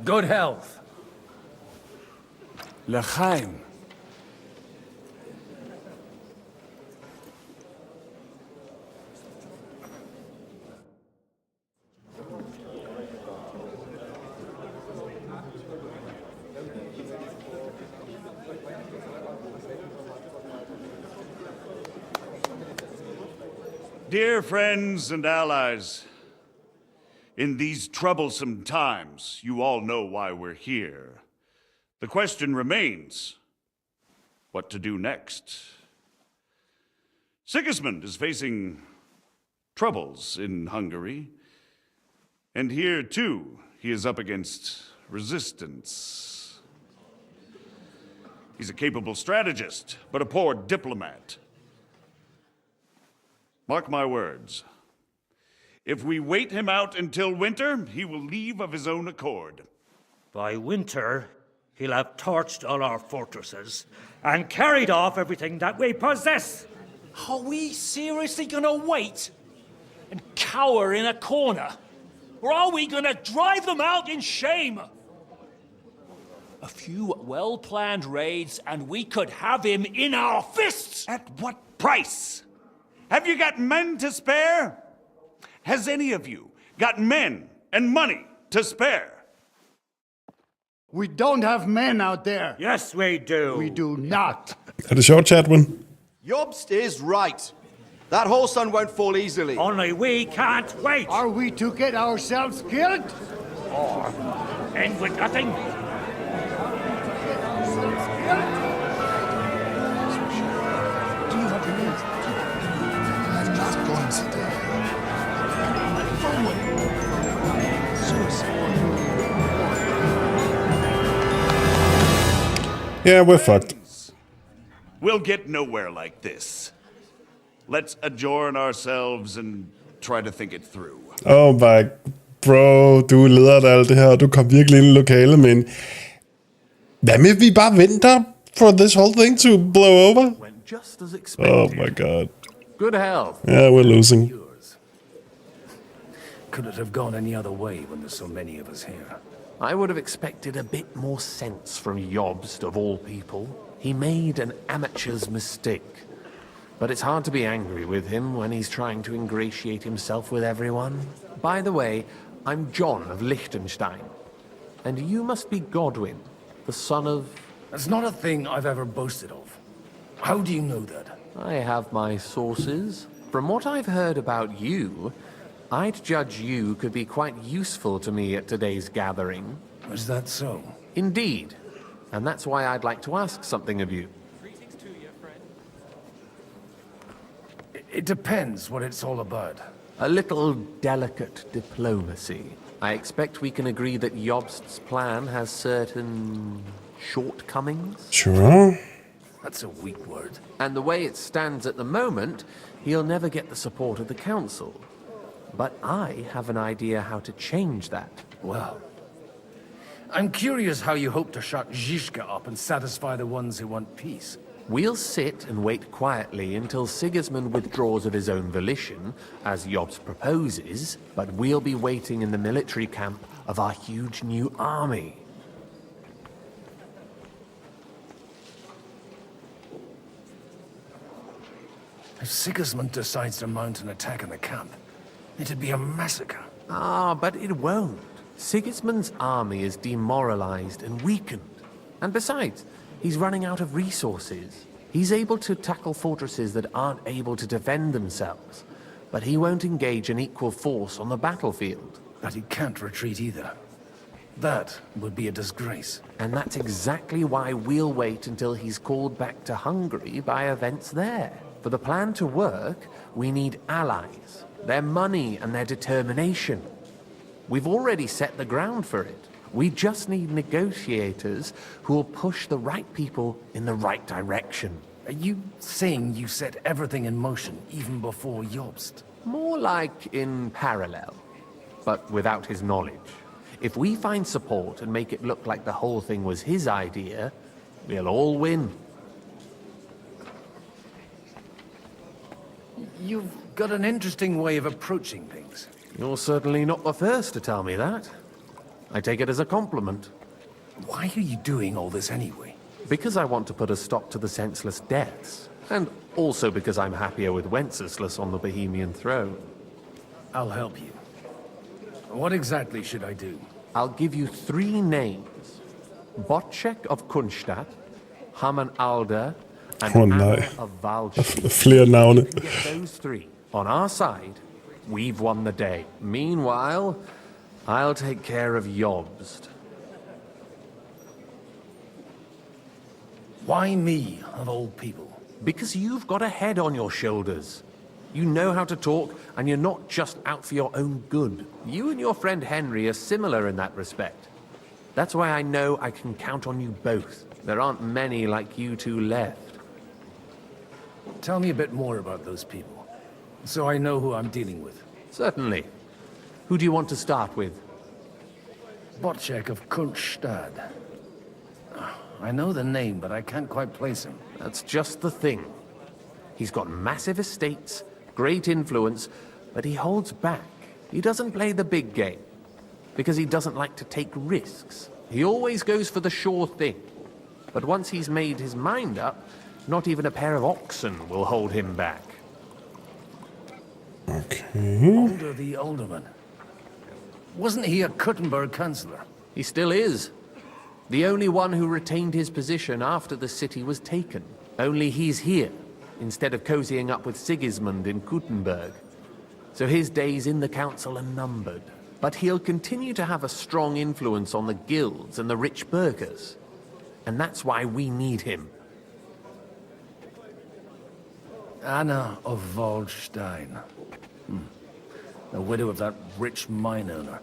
Good health. L'chaim. Dear friends and allies, in these troublesome times, you all know why we're here. The question remains, what to do next? Sigismund is facing troubles in Hungary, and here too, he is up against resistance. He's a capable strategist, but a poor diplomat. Mark my words. If we wait him out until winter, he will leave of his own accord. By winter, he'll have torched all our fortresses and carried off everything that we possess. Are we seriously gonna wait and cower in a corner? Or are we gonna drive them out in shame? A few well-planned raids and we could have him in our fists! At what price? Have you got men to spare? Has any of you got men and money to spare? We don't have men out there. Yes, we do. We do not. Er det sjovt, Chatwin? Jobst is right. That whole sun won't fall easily. Only we can't wait. Are we to get ourselves killed? Or end with nothing? Yeah, we're fucked. We'll get nowhere like this. Let's adjourn ourselves and try to think it through. Oh my... Bro, du er lederen af alt det her, og du kom virkelig ind i lokalet, men... Hvad med, vi bare venter for this whole thing to blow over? Just as expected. Oh my god. Good health. Yeah, we're losing. Could it have gone any other way when there's so many of us here? I would have expected a bit more sense from Jobst, of all people. He made an amateur's mistake. But it's hard to be angry with him when he's trying to ingratiate himself with everyone. By the way, I'm John of Liechtenstein. And you must be Godwin, the son of... That's not a thing I've ever boasted of. How do you know that? I have my sources. From what I've heard about you, I'd judge you could be quite useful to me at today's gathering. Is that so? Indeed. And that's why I'd like to ask something of you. It depends what it's all about. A little delicate diplomacy. I expect we can agree that Jobst's plan has certain shortcomings? Sure. That's a weak word. And the way it stands at the moment, he'll never get the support of the council. But I have an idea how to change that. Well, I'm curious how you hope to shut Zizka up and satisfy the ones who want peace. We'll sit and wait quietly until Sigismund withdraws of his own volition, as Jobst proposes, but we'll be waiting in the military camp of our huge new army. If Sigismund decides to mount an attack on the camp, it'd be a massacre. Ah, but it won't. Sigismund's army is demoralized and weakened. And besides, he's running out of resources. He's able to tackle fortresses that aren't able to defend themselves. But he won't engage an equal force on the battlefield. But he can't retreat either. That would be a disgrace. And that's exactly why we'll wait until he's called back to Hungary by events there. For the plan to work, we need allies, their money and their determination. We've already set the ground for it. We just need negotiators who will push the right people in the right direction. Are you saying you set everything in motion even before Jobst? More like in parallel, but without his knowledge. If we find support and make it look like the whole thing was his idea, we'll all win. You've got an interesting way of approaching things. You're certainly not the first to tell me that. I take it as a compliment. Why are you doing all this anyway? Because I want to put a stop to the senseless deaths. And also because I'm happier with Wenceslas on the Bohemian throne. I'll help you. What exactly should I do? I'll give you 3 names. Bocek of Kunstadt, Haman Alder, and Anna of Valchi. Flere navne. Get those 3 on our side, we've won the day. Meanwhile, I'll take care of Jobst. Why me, of all people? Because you've got a head on your shoulders. You know how to talk, and you're not just out for your own good. You and your friend Henry are similar in that respect. That's why I know I can count on you both. There aren't many like you two left. Tell me a bit more about those people, so I know who I'm dealing with. Certainly. Who do you want to start with? Bocek of Kunstadt. I know the name, but I can't quite place him. That's just the thing. He's got massive estates, great influence, but he holds back. He doesn't play the big game, because he doesn't like to take risks. He always goes for the sure thing. But once he's made his mind up, not even a pair of oxen will hold him back. Okay. Older the alderman. Wasn't he a Kuttenberg councillor? He still is. The only one who retained his position after the city was taken. Only he's here, instead of cozying up with Sigismund in Kuttenberg. So his days in the council are numbered. But he'll continue to have a strong influence on the guilds and the rich burghers. And that's why we need him. Anna of Waldstein. The widow of that rich mine owner.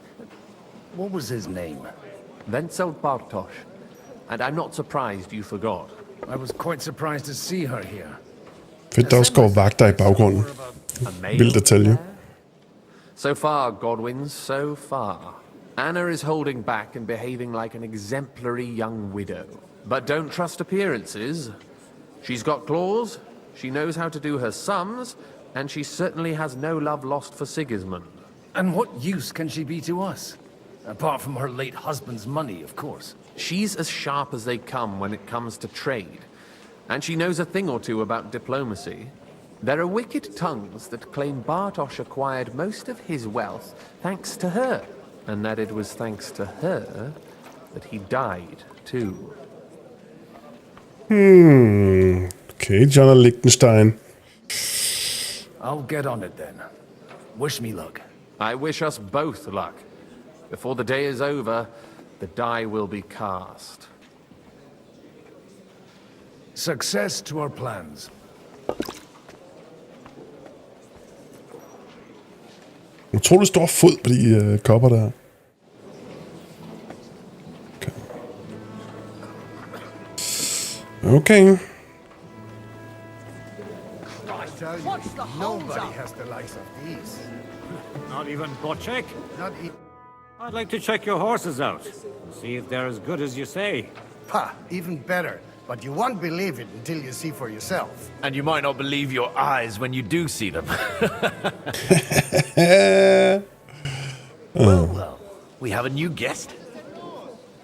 What was his name? Wenzel Bartosz. And I'm not surprised you forgot. I was quite surprised to see her here. Fedt, der også går vagter i baggrunden. Vild detalje. So far, Godwin, so far. Anna is holding back and behaving like an exemplary young widow. But don't trust appearances. She's got claws, she knows how to do her sums, and she certainly has no love lost for Sigismund. And what use can she be to us? Apart from her late husband's money, of course. She's as sharp as they come when it comes to trade. And she knows a thing or two about diplomacy. There are wicked tongues that claim Bartosz acquired most of his wealth thanks to her. And that it was thanks to her that he died, too. Okay, John of Liechtenstein. I'll get on it then. Wish me luck. I wish us both luck. Before the day is over, the die will be cast. Success to our plans. Utrolig stor fod på de kopper der. Okay. Nobody has the likes of these. Not even Bocek? Not even. I'd like to check your horses out. See if they're as good as you say. Ha! Even better. But you won't believe it until you see for yourself. And you might not believe your eyes when you do see them. Well, we have a new guest.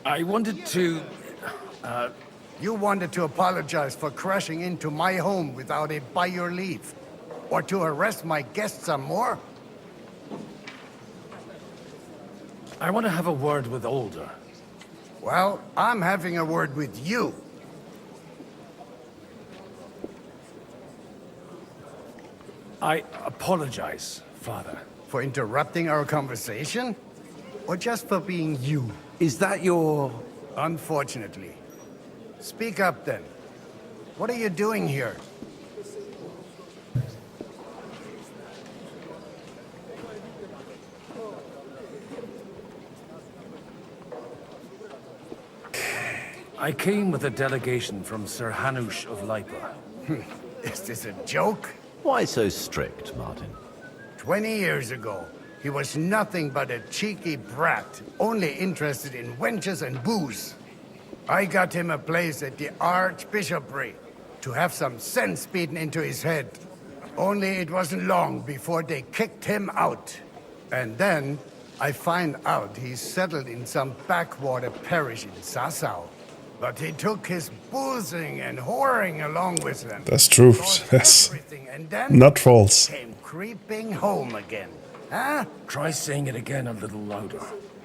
I wanted to... You wanted to apologize for crashing into my home without it by your leave. Or to arrest my guests some more? I want to have a word with Older. Well, I'm having a word with you. I apologize, Father. For interrupting our conversation? Or just for being you? Is that your... Unfortunately. Speak up then. What are you doing here? I came with a delegation from Sir Hanush of Lipa. Is this a joke? Why so strict, Martin? 20 years ago, he was nothing but a cheeky brat, only interested in wenches and booze. I got him a place at the Archbishopric to have some sense beaten into his head. Only it wasn't long before they kicked him out. And then I find out he's settled in some backwater parish in Sassau. But he took his boozing and whoring along with him. That's true. Yes. And then Not false. came creeping home again. Huh? Try saying it again a little louder.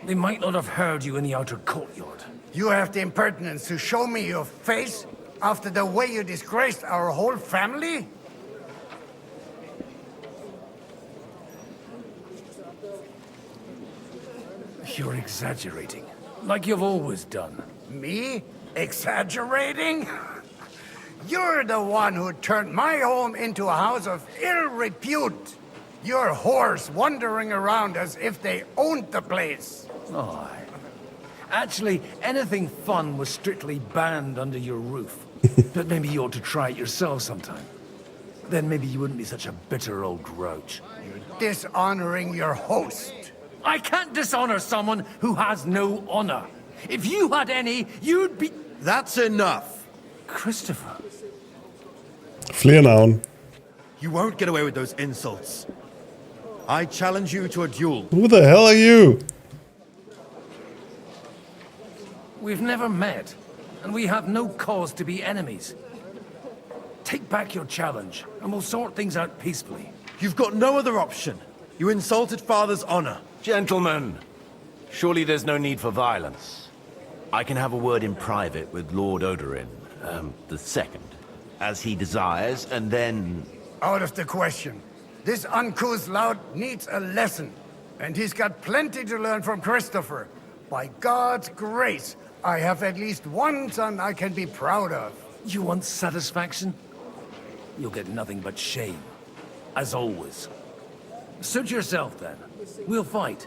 They might not have heard you in the outer courtyard. You have the impertinence to show me your face after the way you disgraced our whole family? You're exaggerating, like you've always done. Me? Exaggerating? You're the one who turned my home into a house of ill repute. Your whores wandering around as if they owned the place. Oh, actually, anything fun was strictly banned under your roof. But maybe you ought to try it yourself sometime. Then maybe you wouldn't be such a bitter old grouch. You're dishonoring your host. I can't dishonor someone who has no honor. If you had any, you'd be... That's enough. Christopher. Flere navn. You won't get away with those insults. I challenge you to a duel. Who the hell are you? We've never met, and we have no cause to be enemies. Take back your challenge, and we'll sort things out peacefully. You've got no other option. You insulted Father's honor. Gentlemen, surely there's no need for violence. I can have a word in private with Lord Odorin, the second, as he desires, and then... Out of the question. This uncouth lout needs a lesson, and he's got plenty to learn from Christopher. By God's grace, I have at least one son I can be proud of. You want satisfaction? You'll get nothing but shame, as always. Suit yourself, then. We'll fight.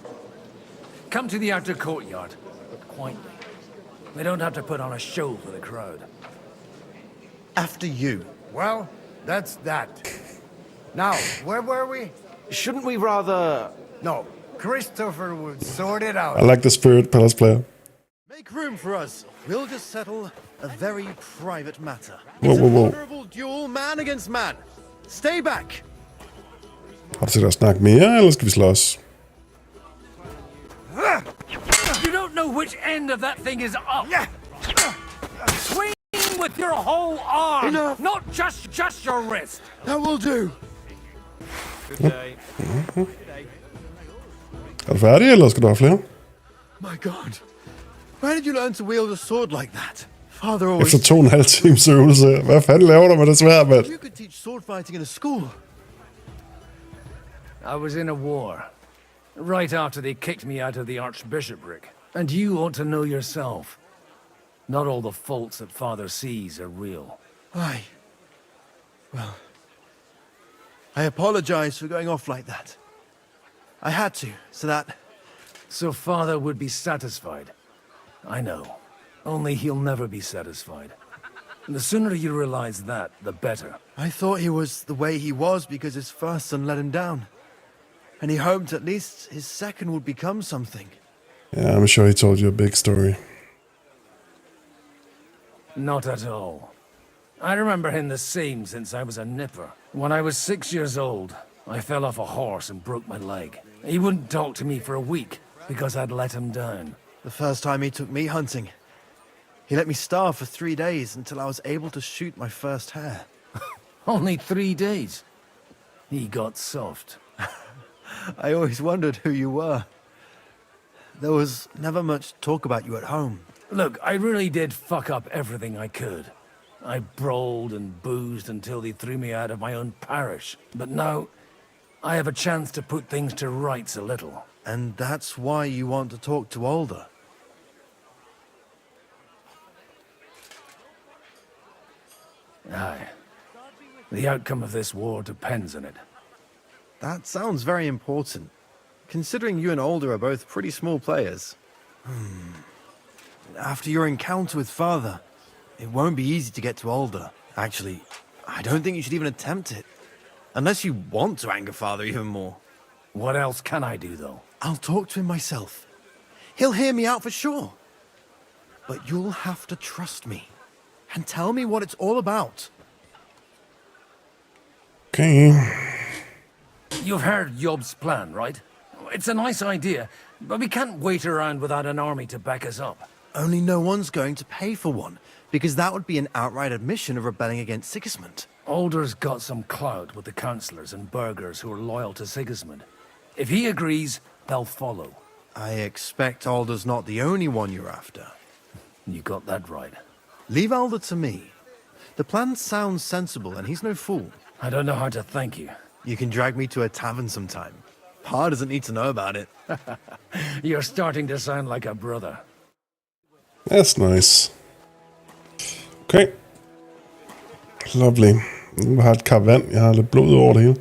Come to the outer courtyard, but quietly. We don't have to put on a show for the crowd. After you. Well, that's that. Now, where were we? Shouldn't we rather... No, Christopher would sort it out. I like the spirit, Palace player. Make room for us. We'll just settle a very private matter. Whoa, It's whoa, an whoa. honorable duel, man against man. Stay back. Har du til at snakke mere, eller skal vi slås? You don't know which end of that thing is up. Swing with your whole arm, Enough. not just your wrist. That will do. Good day. Er du færdig, eller skal du have flere? My God. Where did you learn to wield a sword like that? Father always... Efter 2,5 times øvelse. Hvad fanden laver du med det svært, mand? You could teach sword fighting in a school. I was in a war, right after they kicked me out of the Archbishopric. And you ought to know yourself. Not all the faults that Father sees are real. Why? Well, I apologize for going off like that. I had to, so that... So Father would be satisfied. I know. Only he'll never be satisfied. And the sooner you realize that, the better. I thought he was the way he was because his first son let him down. And he hoped at least his second would become something. Yeah, I'm sure he told you a big story. Not at all. I remember him the same since I was a nipper. When I was 6 years old, I fell off a horse and broke my leg. He wouldn't talk to me for a week because I'd let him down. The first time he took me hunting, he let me starve for 3 days until I was able to shoot my first hare. Only 3 days. He got soft. I always wondered who you were. There was never much talk about you at home. Look, I really did fuck up everything I could. I brawled and boozed until they threw me out of my own parish. But now, I have a chance to put things to rights a little. And that's why you want to talk to Alder. Aye. The outcome of this war depends on it. That sounds very important, considering you and Alder are both pretty small players. After your encounter with Father, it won't be easy to get to Alder. Actually, I don't think you should even attempt it. Unless you want to anger Father even more. What else can I do, though? I'll talk to him myself. He'll hear me out for sure. But you'll have to trust me and tell me what it's all about. Okay. You've heard Yob's plan, right? It's a nice idea, but we can't wait around without an army to back us up. Only no one's going to pay for one, because that would be an outright admission of rebelling against Sigismund. Alder's got some clout with the councillors and burghers who are loyal to Sigismund. If he agrees, they'll follow. I expect Alder's not the only one you're after. You got that right. Leave Alder to me. The plan sounds sensible, and he's no fool. I don't know how to thank you. You can drag me to a tavern sometime. Pa doesn't need to know about it. You're starting to sound like a brother. That's nice. Okay. Lovely. Nu har jeg et kar vand. Jeg har lidt blod ud over det hele.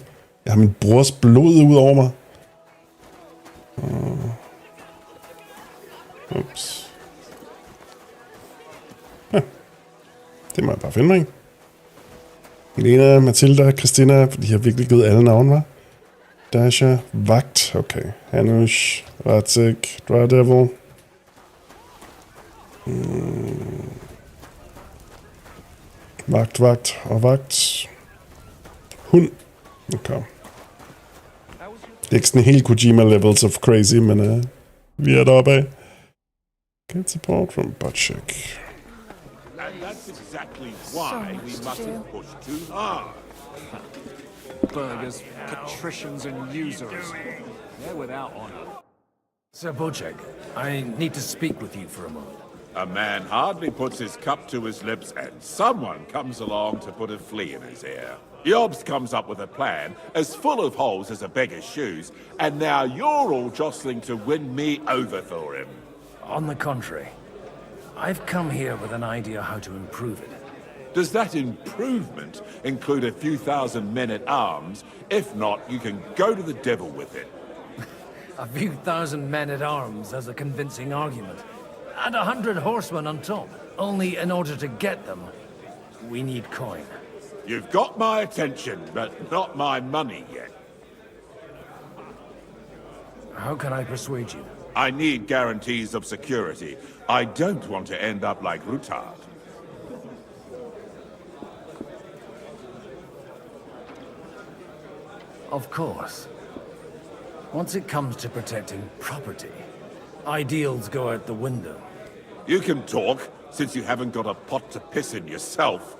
Jeg har min brors blod ud over mig. Ups. Ja. Det må jeg bare finde, ikke? Lena, Mathilda, Christina, for de har virkelig givet alle navne, hva'? Dasha, Vagt, okay. Hanush, Ratik, Daredevil. Vagt og Vagt. Hund. Okay. Det er ikke sådan helt Kojima levels of crazy, men vi er deroppe af. Get support from Butchik. And that's exactly why we mustn't push too hard. Burgers, patricians, and usurers. They're without honor. Sir Bocek, I need to speak with you for a moment. A man hardly puts his cup to his lips and someone comes along to put a flea in his ear. Jobst comes up with a plan as full of holes as a beggar's shoes, and now you're all jostling to win me over for him. On the contrary, I've come here with an idea how to improve it. Does that improvement include a few thousand men at arms? If not, you can go to the devil with it. A few thousand men at arms as a convincing argument. And 100 horsemen on top. Only in order to get them, we need coin. You've got my attention, but not my money yet. How can I persuade you? I need guarantees of security. I don't want to end up like Rutard. Of course. Once it comes to protecting property, ideals go out the window. You can talk, since you haven't got a pot to piss in yourself.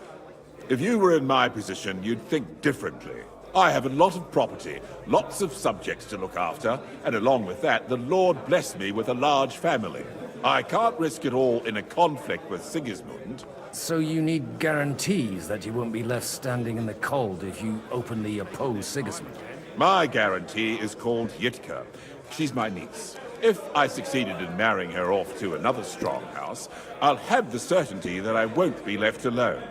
If you were in my position, you'd think differently. I have a lot of property, lots of subjects to look after, and along with that, the Lord blessed me with a large family. I can't risk it all in a conflict with Sigismund. So you need guarantees that you won't be left standing in the cold if you openly oppose Sigismund? My guarantee is called Yitka. She's my niece. If I succeeded in marrying her off to another strong house, I'll have the certainty that I won't be left alone.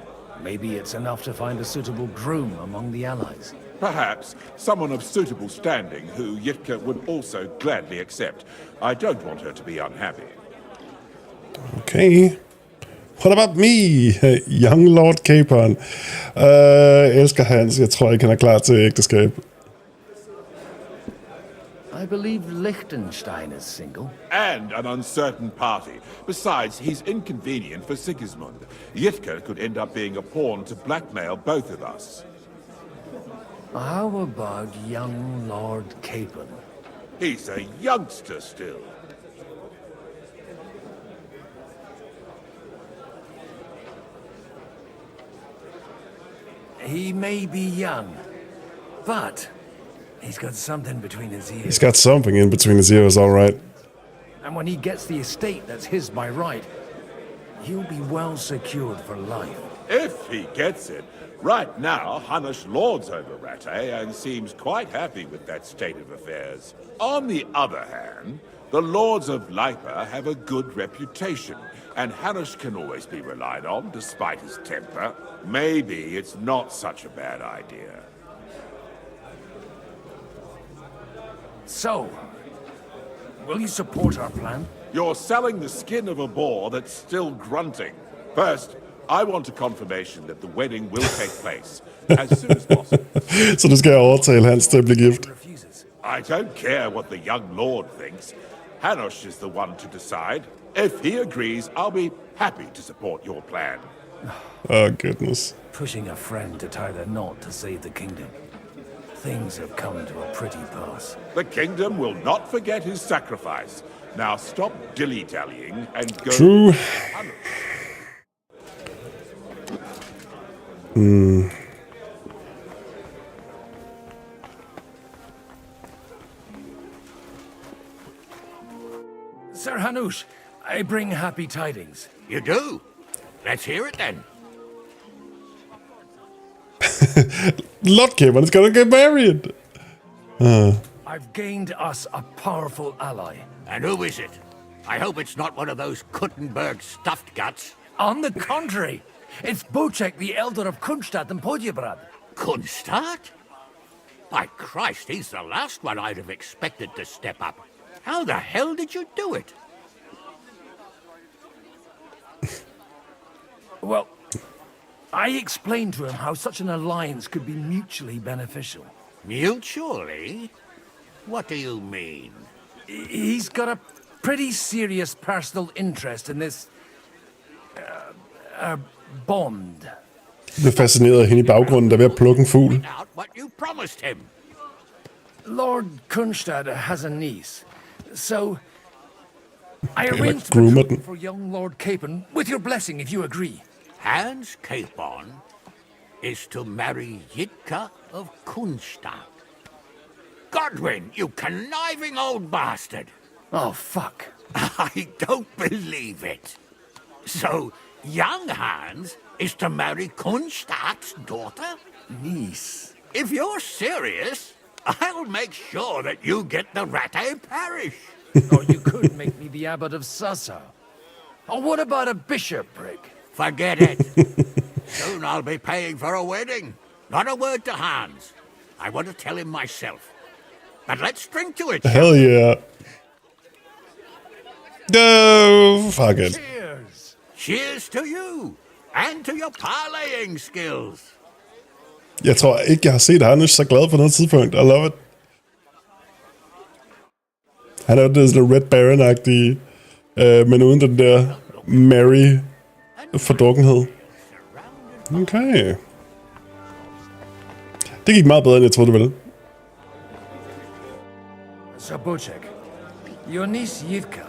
Maybe it's enough to find a suitable groom among the allies. Perhaps someone of suitable standing who Yitka would also gladly accept. I don't want her to be unhappy. Okay. What about me, young Lord Capon? Elsker Hans, jeg tror ikke, han er klar til ægteskab. I believe Liechtenstein is single. And an uncertain party. Besides, he's inconvenient for Sigismund. Yitka could end up being a pawn to blackmail both of us. How about young Lord Capon? He's a youngster still. He may be young, but he's got something between his ears. He's got something in between his ears, all right. And when he gets the estate that's his by right, he'll be well secured for life. If he gets it. Right now, Hanush lords over Rattay and seems quite happy with that state of affairs. On the other hand, the lords of Leipa have a good reputation, and Hanush can always be relied on, despite his temper. Maybe it's not such a bad idea. So, will you support our plan? You're selling the skin of a boar that's still grunting. First, I want a confirmation that the wedding will take place as soon as possible. Så du skal overtale Hans til at blive gift. I don't care what the young lord thinks. Hanush is the one to decide. If he agrees, I'll be happy to support your plan. Oh, goodness. Pushing a friend to tie the knot to save the kingdom. Things have come to a pretty pass. The kingdom will not forget his sacrifice. Now stop dilly-dallying and go... True. Sir Hanush, I bring happy tidings. You do? Let's hear it then. Lord Capon is gonna get married. I've gained us a powerful ally. And who is it? I hope it's not one of those Kuttenberg stuffed guts. On the contrary, it's Bocek, the elder of Kunstadt and Podjebrad. Kunstadt? By Christ, he's the last one I'd have expected to step up. How the hell did you do it? Well, I explained to him how such an alliance could be mutually beneficial. Mutually? What do you mean? He's got a pretty serious personal interest in this... bond. Jeg blev fascineret af hende i baggrunden, der er ved at plukke en fugl. Out what you promised him. Lord Kunstad has a niece, so I Eller arranged the groomer betrothal den. for young Lord Capon, with your blessing if you agree. Hans Capon is to marry Yitka of Kunstadt. Godwin, you conniving old bastard! Oh, fuck. I don't believe it. So, young Hans is to marry Kunstadt's daughter? Niece. If you're serious, I'll make sure that you get the Rattay parish. Or you could make me the abbot of Sassa. Or what about a bishopric? Forget it. Soon I'll be paying for a wedding. Not a word to Hans. I want to tell him myself. But let's drink to it. Hell yeah. No, fuck it. Cheers. Cheers to you. And to your parlaying skills. Jeg tror ikke, jeg har set Hanush så glad på noget tidspunkt. I love it. Han er jo det sådan Red Baron-agtige, men uden den der Mary fordrukkenhed. Okay. Det gik meget bedre, end jeg troede, det ville. So, Bocek, your niece Yitka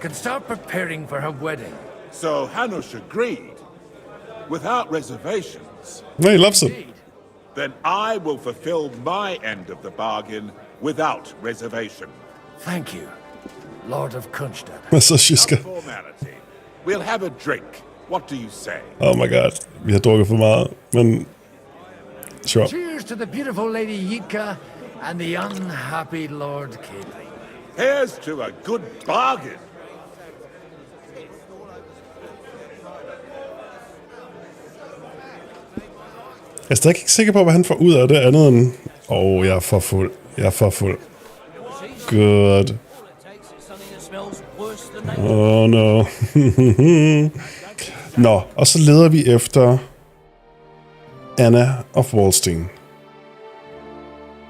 can start preparing for her wedding. So Hanush agreed, without reservations. No, he loves it. Then I will fulfill my end of the bargain without reservation. Thank you, Lord of Kunstad. Så Shiska. Formality. We'll have a drink. What do you say? Oh my god. Vi har drukket for meget, men... Sure. Cheers to the beautiful Lady Yitka and the unhappy Lord Capon. Here's to a good bargain. Jeg er stadig ikke sikker på, hvad han får ud af det andet end... jeg er for fuld. Jeg er for fuld. Good. Oh no. Nå, og så leder vi efter Anna of Wallstein.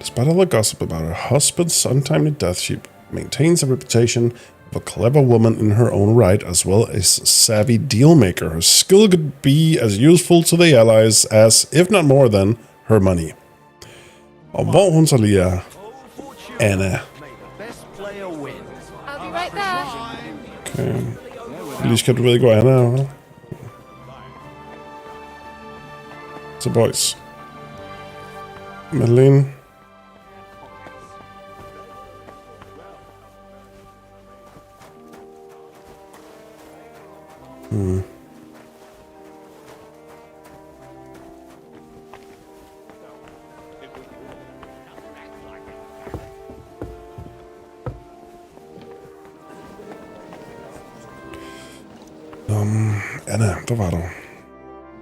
Despite all the gossip about her husband's untimely death, she maintains a reputation of a clever woman in her own right, as well as a savvy dealmaker. Her skill could be as useful to the allies as, if not more than, her money. Og hvor hun så lige er, Anna. I'll be right there. Okay. Liska, du ved ikke, hvor Anna er, vel? Så boys. Madeleine. Anna, hvor var du?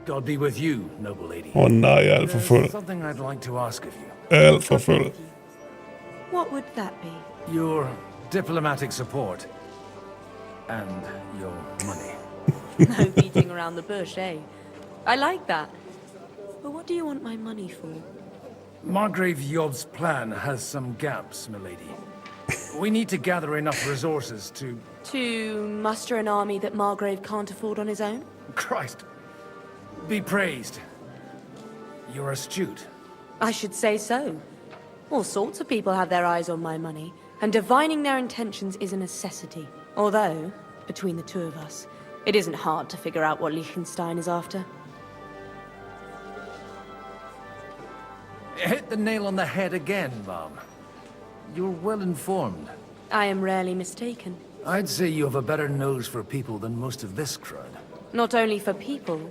God be with you, noble lady. Nej, jeg er alt for fuld. There's something I'd like to ask of you. Alt for fuld. What would that be? Your diplomatic support. And your money. No beating around the bush, eh? I like that. But what do you want my money for? Margrave Yob's plan has some gaps, milady. We need to gather enough resources to... To muster an army that Margrave can't afford on his own? Christ. Be praised. You're astute. I should say so. All sorts of people have their eyes on my money, and divining their intentions is a necessity. Although, between the two of us, it isn't hard to figure out what Liechtenstein is after. Hit the nail on the head again, Mom. You're well informed. I am rarely mistaken. I'd say you have a better nose for people than most of this crowd. Not only for people,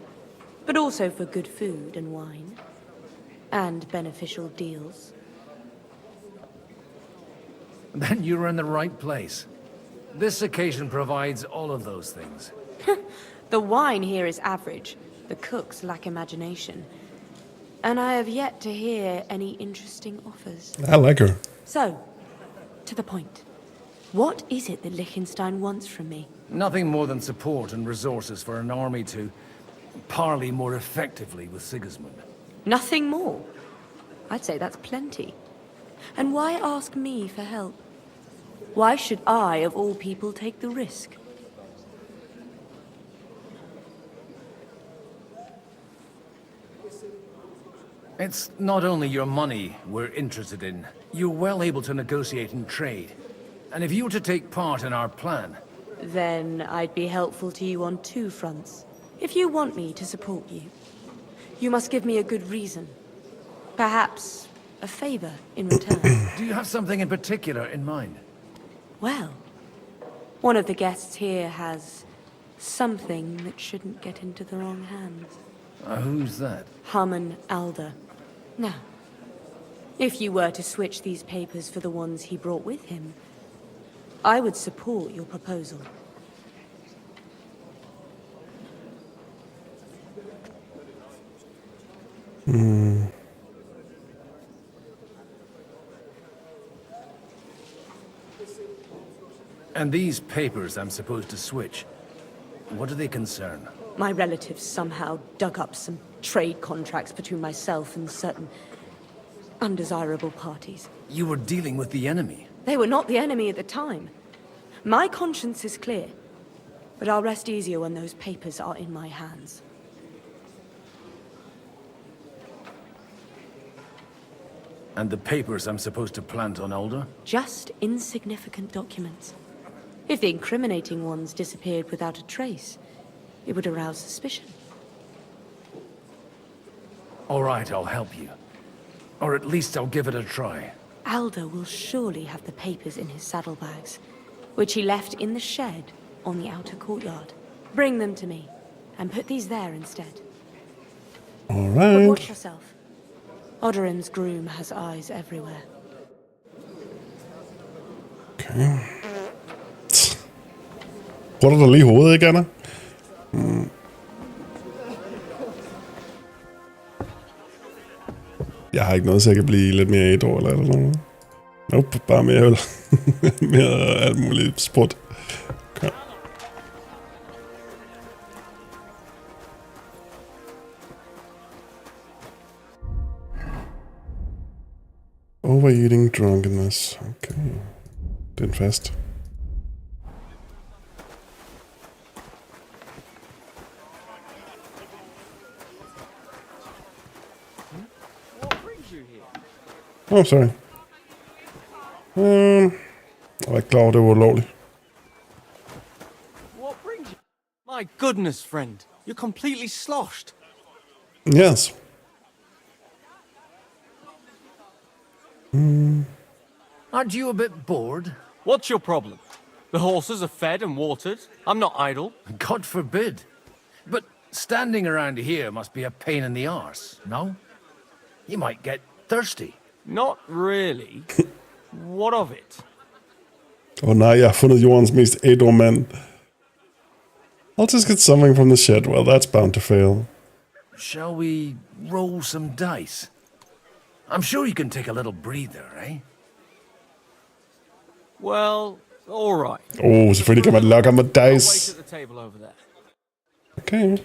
but also for good food and wine. And beneficial deals. Then you're in the right place. This occasion provides all of those things. The wine here is average. The cooks lack imagination. And I have yet to hear any interesting offers. I like her. So, to the point. What is it that Liechtenstein wants from me? Nothing more than support and resources for an army to parley more effectively with Sigismund. Nothing more? I'd say that's plenty. And why ask me for help? Why should I, of all people, take the risk? It's not only your money we're interested in. You're well able to negotiate and trade. And if you were to take part in our plan... Then I'd be helpful to you on two fronts. If you want me to support you, you must give me a good reason. Perhaps a favor in return. Do you have something in particular in mind? Well, one of the guests here has something that shouldn't get into the wrong hands. Who's that? Harman Alder. Now, if you were to switch these papers for the ones he brought with him, I would support your proposal. And these papers I'm supposed to switch, what do they concern? My relatives somehow dug up some trade contracts between myself and certain undesirable parties. You were dealing with the enemy. They were not the enemy at the time. My conscience is clear, but I'll rest easier when those papers are in my hands. And the papers I'm supposed to plant on Alder? Just insignificant documents. If the incriminating ones disappeared without a trace, it would arouse suspicion. All right, I'll help you. Or at least I'll give it a try. Alder will surely have the papers in his saddlebags, which he left in the shed on the outer courtyard. Bring them to me, and put these there instead. All But right. watch yourself. Odorin's groom has eyes everywhere. Okay. Prøv du lige hovedet, ikke, Anna? Jeg har ikke noget, så jeg kan blive lidt mere ædru eller noget. Nope, bare mere øl. Mere alt muligt sprut. Okay. Overeating, drunkenness. Okay. Den fast. Oh, sorry. Jeg var ikke klar over, det var ulovligt. What brings you? My goodness, friend. You're completely sloshed. Yes. Aren't you a bit bored? What's your problem? The horses are fed and watered. I'm not idle. God forbid. But standing around here must be a pain in the arse, no? You might get thirsty. Not really. What of it? Nej, jeg har fundet jordens mest ædru mand. I'll just get something from the shed. Well, that's bound to fail. Shall we roll some dice? I'm sure you can take a little breather, eh? Well, all right. Selvfølgelig kan man lokke med I'll dice. wait at the table over there. Okay.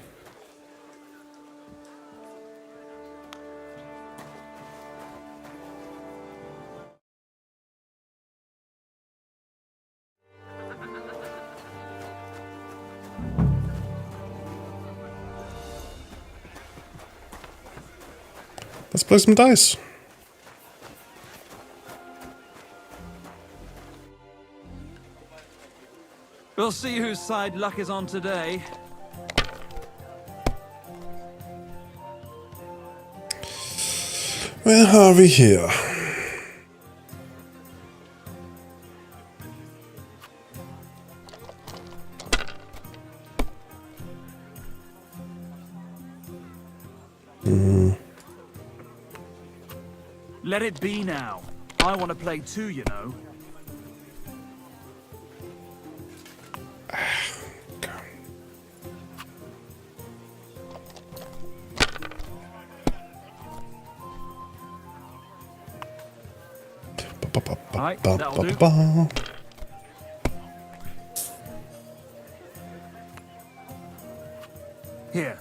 Let's play some dice. We'll see whose side luck is on today. Hvad har vi her? Let it be now. I want to play too, you know. Right, that'll do. Here.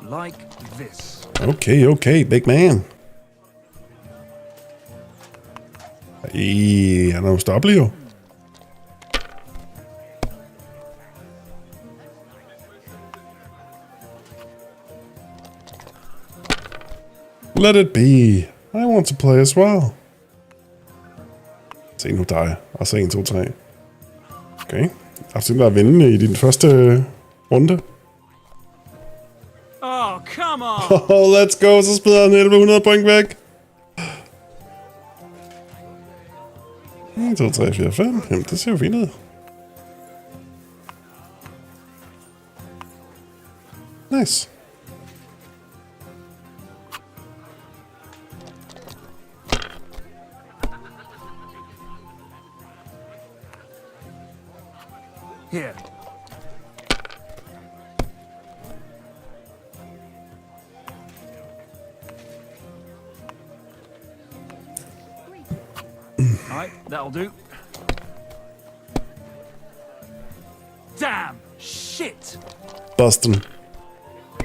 Like this. Okay, big man. Han er ustoppelig jo. Let it be. I want to play as well. Se nu dig. Og så 1, 2, 3. Okay. Absolut være vindende i din første runde. Oh, come on! Oh, let's go. Så smider han 1100 point væk. 1, 2, 3, 4, 5. Jamen, det ser jo fint ud. Nice. Here. Alright, that'll do. Damn! Shit! Bustin'.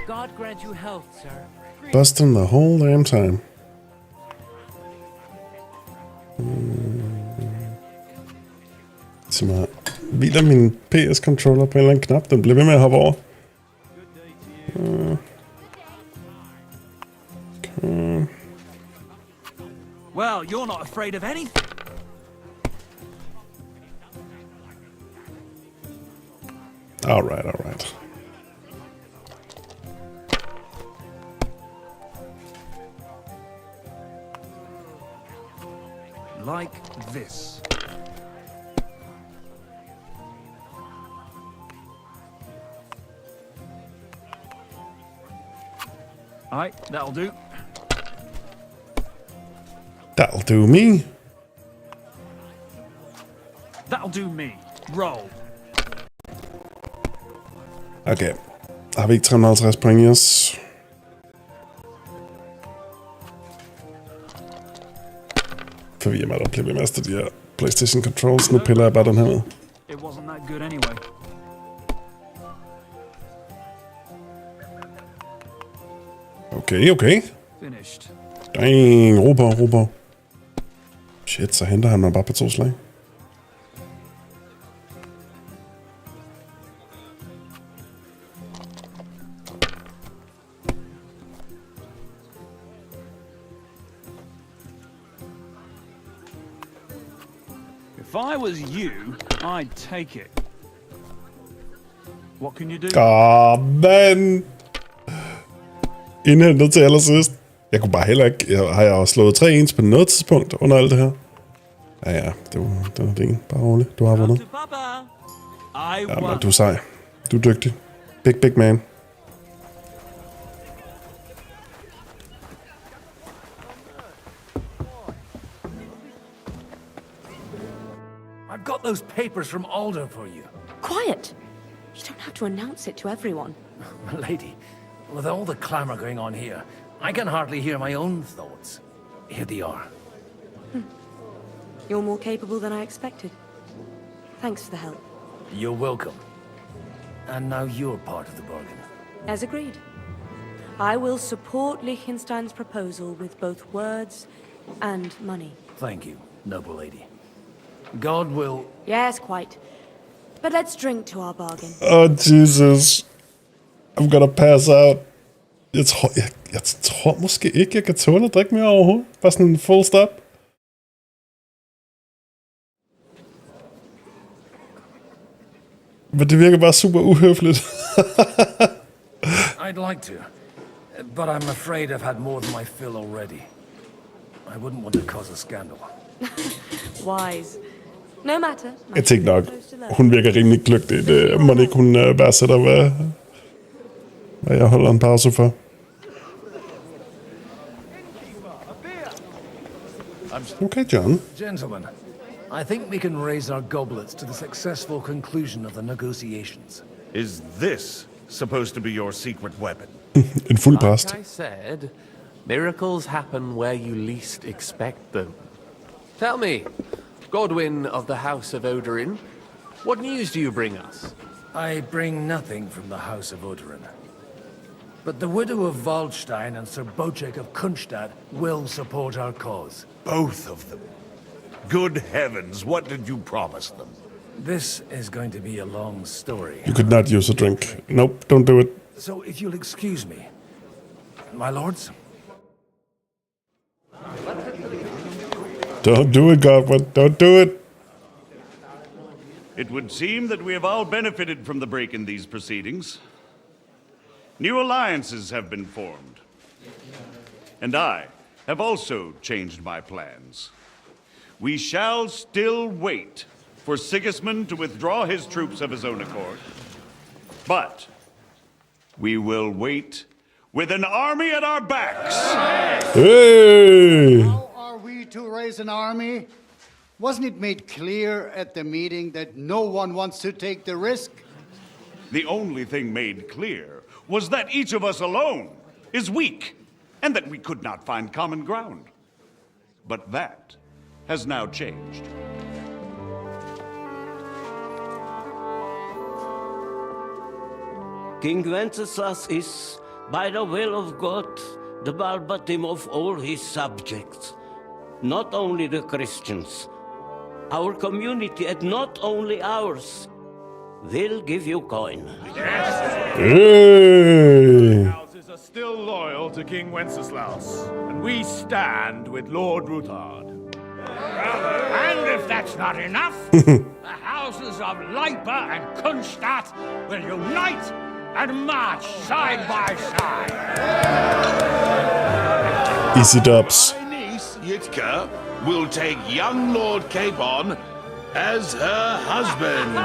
God grant you health, sir. Bustin' the whole damn time. Så meget. Hviler min PS-controller på en eller anden knap. Den bliver ved med at hoppe over. Okay. Well, you're not afraid of anything. Alright. Like this. Alright, that'll do. That'll do me. That'll do me. Roll. Okay. Har vi ikke 350 point i os? Forvirrer mig, der bliver med de her PlayStation controls. Nu piller jeg bare den her med. It wasn't that good anyway. Okay. Finished. Dang, ro på. Shit, så henter han mig bare på 2 slag. If I was you, I'd take it. What can you do? Man! Indhentet til allersidst. Jeg kunne bare heller ikke... Har jeg slået 3 ens på noget tidspunkt under alt det her? Ja, det var det. Bare roligt. Du har vundet. Ja, men du er sej. Du er dygtig. Big man. I've got those papers from Alder for you. Quiet! You don't have to announce it to everyone. Lady, with all the clamor going on here, I can hardly hear my own thoughts. Here they are. You're more capable than I expected. Thanks for the help. You're welcome. And now you're part of the bargain. As agreed. I will support Liechtenstein's proposal with both words and money. Thank you, noble lady. God will... Yes, quite. But let's drink to our bargain. Oh, Jesus. I'm gonna pass out. Jeg tror måske ikke, jeg kan tåle at drikke mere overhovedet. Bare sådan en full stop. Men det virker bare super uhøfligt. I'd like to, but I'm afraid I've had more than my fill already. I wouldn't want to cause a scandal. Wise. No matter. Jeg tænkte nok, hun virker rimelig gløgtig. Må ikke hun værdsætter, hvad jeg holder en pause for. Okay, John. Gentlemen, I think we can raise our goblets to the successful conclusion of the negotiations. Is this supposed to be your secret weapon? En fuld past. Like I said, miracles happen where you least expect them. Tell me, Godwin of the House of Odorin, what news do you bring us? I bring nothing from the House of Odorin. But the widow of Waldstein and Sir Bocek of Kunstadt will support our cause. Both of them. Good heavens, what did you promise them? This is going to be a long story. You could not use a drink. Nope, don't do it. So if you'll excuse me, my lords. Don't do it, Godwin. Don't do it. It would seem that we have all benefited from the break in these proceedings. New alliances have been formed. And I have also changed my plans. We shall still wait for Sigismund to withdraw his troops of his own accord. But we will wait with an army at our backs. Hey! How are we to raise an army? Wasn't it made clear at the meeting that no one wants to take the risk? The only thing made clear was that each of us alone is weak, and that we could not find common ground. But that has now changed. King Wenceslas is, by the will of God, the Balbatim of all his subjects. Not only the Christians, our community, and not only ours, will give you coin. Hey! Houses are still loyal to King Wenceslas, and we stand with Lord Ruthard. And if that's not enough, the houses of Leipa and Kunstadt will unite and march side by side. Easy dubs. My niece, Yitka, will take young Lord Capon as her husband.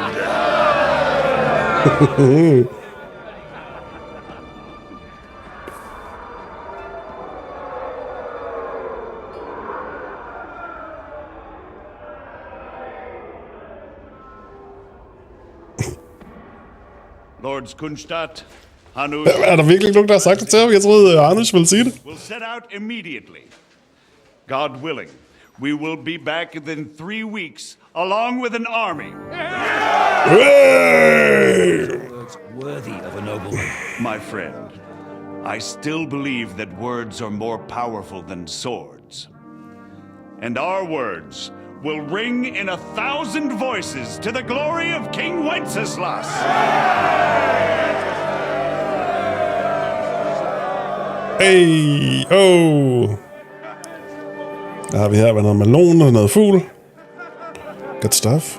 Lords Kunstadt, Hanush... Er der virkelig nogen, der har sagt det til ham? Jeg troede, Hanush ville sige det. We'll set out immediately. God willing, we will be back within 3 weeks, along with an army. Words worthy of a nobleman. My friend, I still believe that words are more powerful than swords. And our words will ring in 1,000 voices to the glory of King Wenceslas. Hey, oh. Der har vi her noget melon og noget fugl. Good stuff.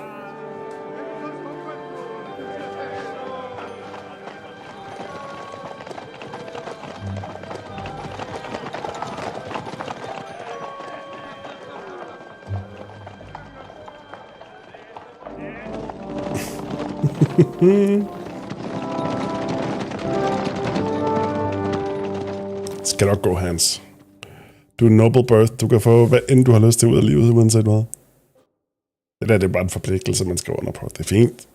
Det skal nok gå, Hans. Du er noble birth. Du kan få hvad end du har lyst til ud af livet, uanset hvad. Det er bare en forpligtelse, man skal under på. Det er fint.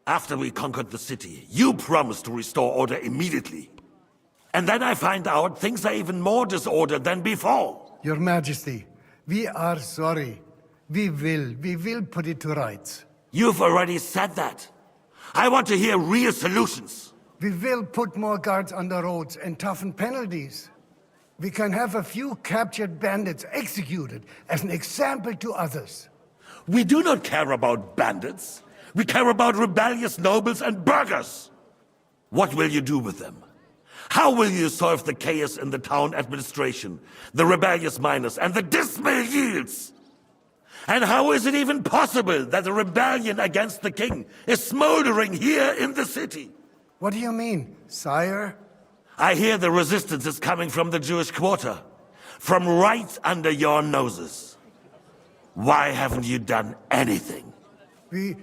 After we conquered the city, you promised to restore order immediately. And then I find out things are even more disordered than before. Your Majesty, we are sorry. We will put it to rights. You've already said that. I want to hear real solutions. We will put more guards on the roads and toughen penalties. We can have a few captured bandits executed as an example to others. We do not care about bandits. We care about rebellious nobles and burghers. What will you do with them? How will you solve the chaos in the town administration, the rebellious miners, and the dismal yields? And how is it even possible that a rebellion against the king is smoldering here in the city? What do you mean, sire? I hear the resistance is coming from the Jewish quarter, from right under your noses. Why haven't you done anything? We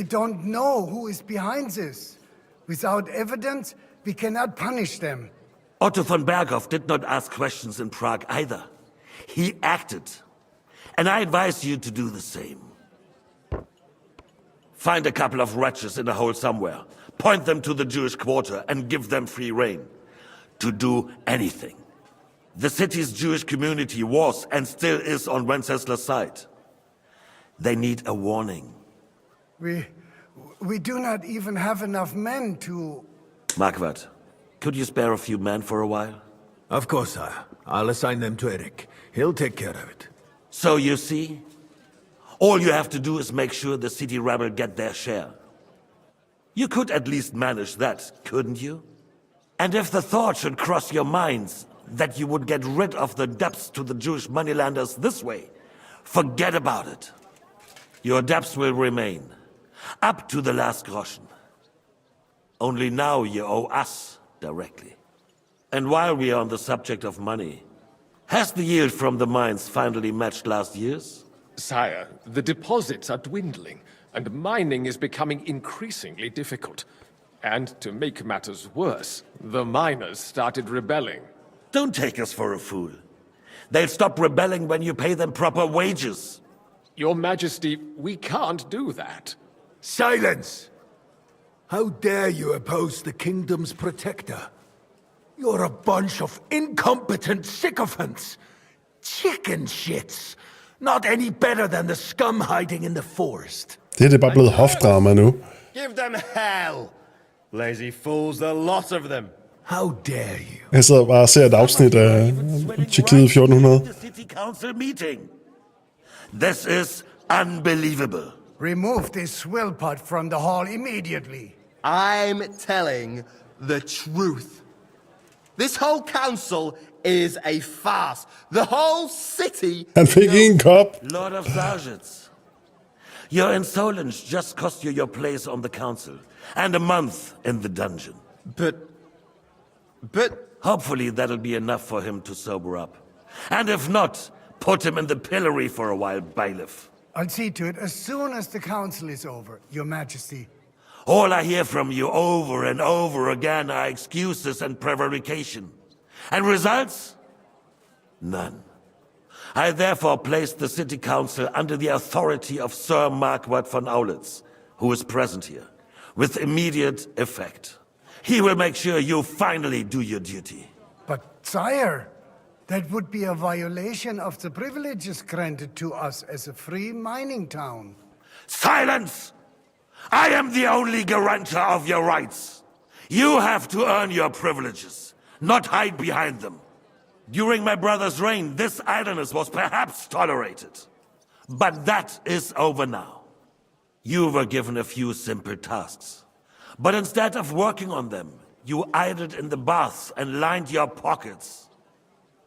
don't know who is behind this. Without evidence, we cannot punish them. Otto von Berghoff did not ask questions in Prague either. He acted. And I advise you to do the same. Find a couple of wretches in a hole somewhere, point them to the Jewish quarter, and give them free rein to do anything. The city's Jewish community was and still is on Wencesla's side. They need a warning. We do not even have enough men to... Marquardt, could you spare a few men for a while? Of course, sire. I'll assign them to Eric. He'll take care of it. So you see, all you have to do is make sure the city rebel get their share. You could at least manage that, couldn't you? And if the thought should cross your minds that you would get rid of the debts to the Jewish moneylenders this way, forget about it. Your debts will remain, up to the last groschen. Only now you owe us directly. And while we are on the subject of money, has the yield from the mines finally matched last year's? Sire, the deposits are dwindling, and mining is becoming increasingly difficult. And to make matters worse, the miners started rebelling. Don't take us for a fool. They'll stop rebelling when you pay them proper wages. Your Majesty, we can't do that. Silence! How dare you oppose the kingdom's protector? You're a bunch of incompetent sycophants. Chicken shits. Not any better than the scum hiding in the forest. Det er bare blevet hofdrama nu. Give them hell! Lazy fools, the lot of them. How dare you? Jeg sidder bare og ser et afsnit af Tjekkiet 1400. The city council meeting. This is unbelievable. Remove this swillpot from the hall immediately. I'm telling the truth. This whole council is a farce. The whole city... Han fik en kop. Lord of Sargents, your insolence just cost you your place on the council, and a month in the dungeon. But... Hopefully that'll be enough for him to sober up. And if not, put him in the pillory for a while, bailiff. I'll see to it as soon as the council is over, Your Majesty. All I hear from you over and over again are excuses and prevarication. And results? None. I therefore place the city council under the authority of Sir Marquardt von Aulitz, who is present here, with immediate effect. He will make sure you finally do your duty. But, sire, that would be a violation of the privileges granted to us as a free mining town. Silence! I am the only guarantor of your rights. You have to earn your privileges, not hide behind them. During my brother's reign, this idleness was perhaps tolerated. But that is over now. You were given a few simple tasks. But instead of working on them, you idled in the baths and lined your pockets.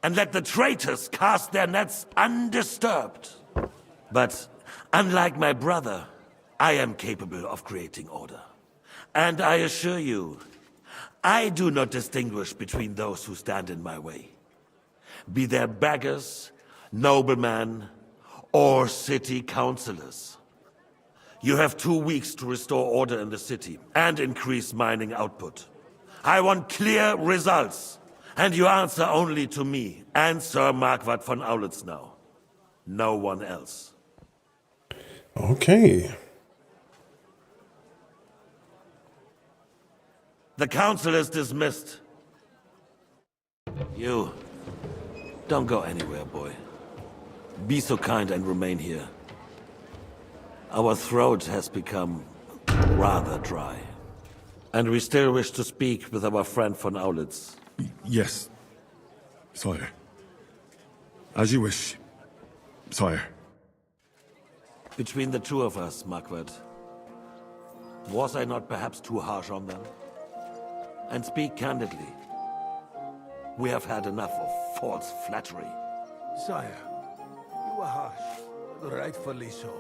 And let the traitors cast their nets undisturbed. But unlike my brother, I am capable of creating order. And I assure you, I do not distinguish between those who stand in my way. Be they beggars, noblemen, or city councillors. You have 2 weeks to restore order in the city and increase mining output. I want clear results, and you answer only to me and Sir Marquardt von Aulitz now. No one else. Okay. The council is dismissed. You, don't go anywhere, boy. Be so kind and remain here. Our throat has become rather dry. And we still wish to speak with our friend von Aulitz. Yes, sire. As you wish, sire. Between the two of us, Marquardt, was I not perhaps too harsh on them? And speak candidly, we have had enough of false flattery. Sire, you were harsh, rightfully so.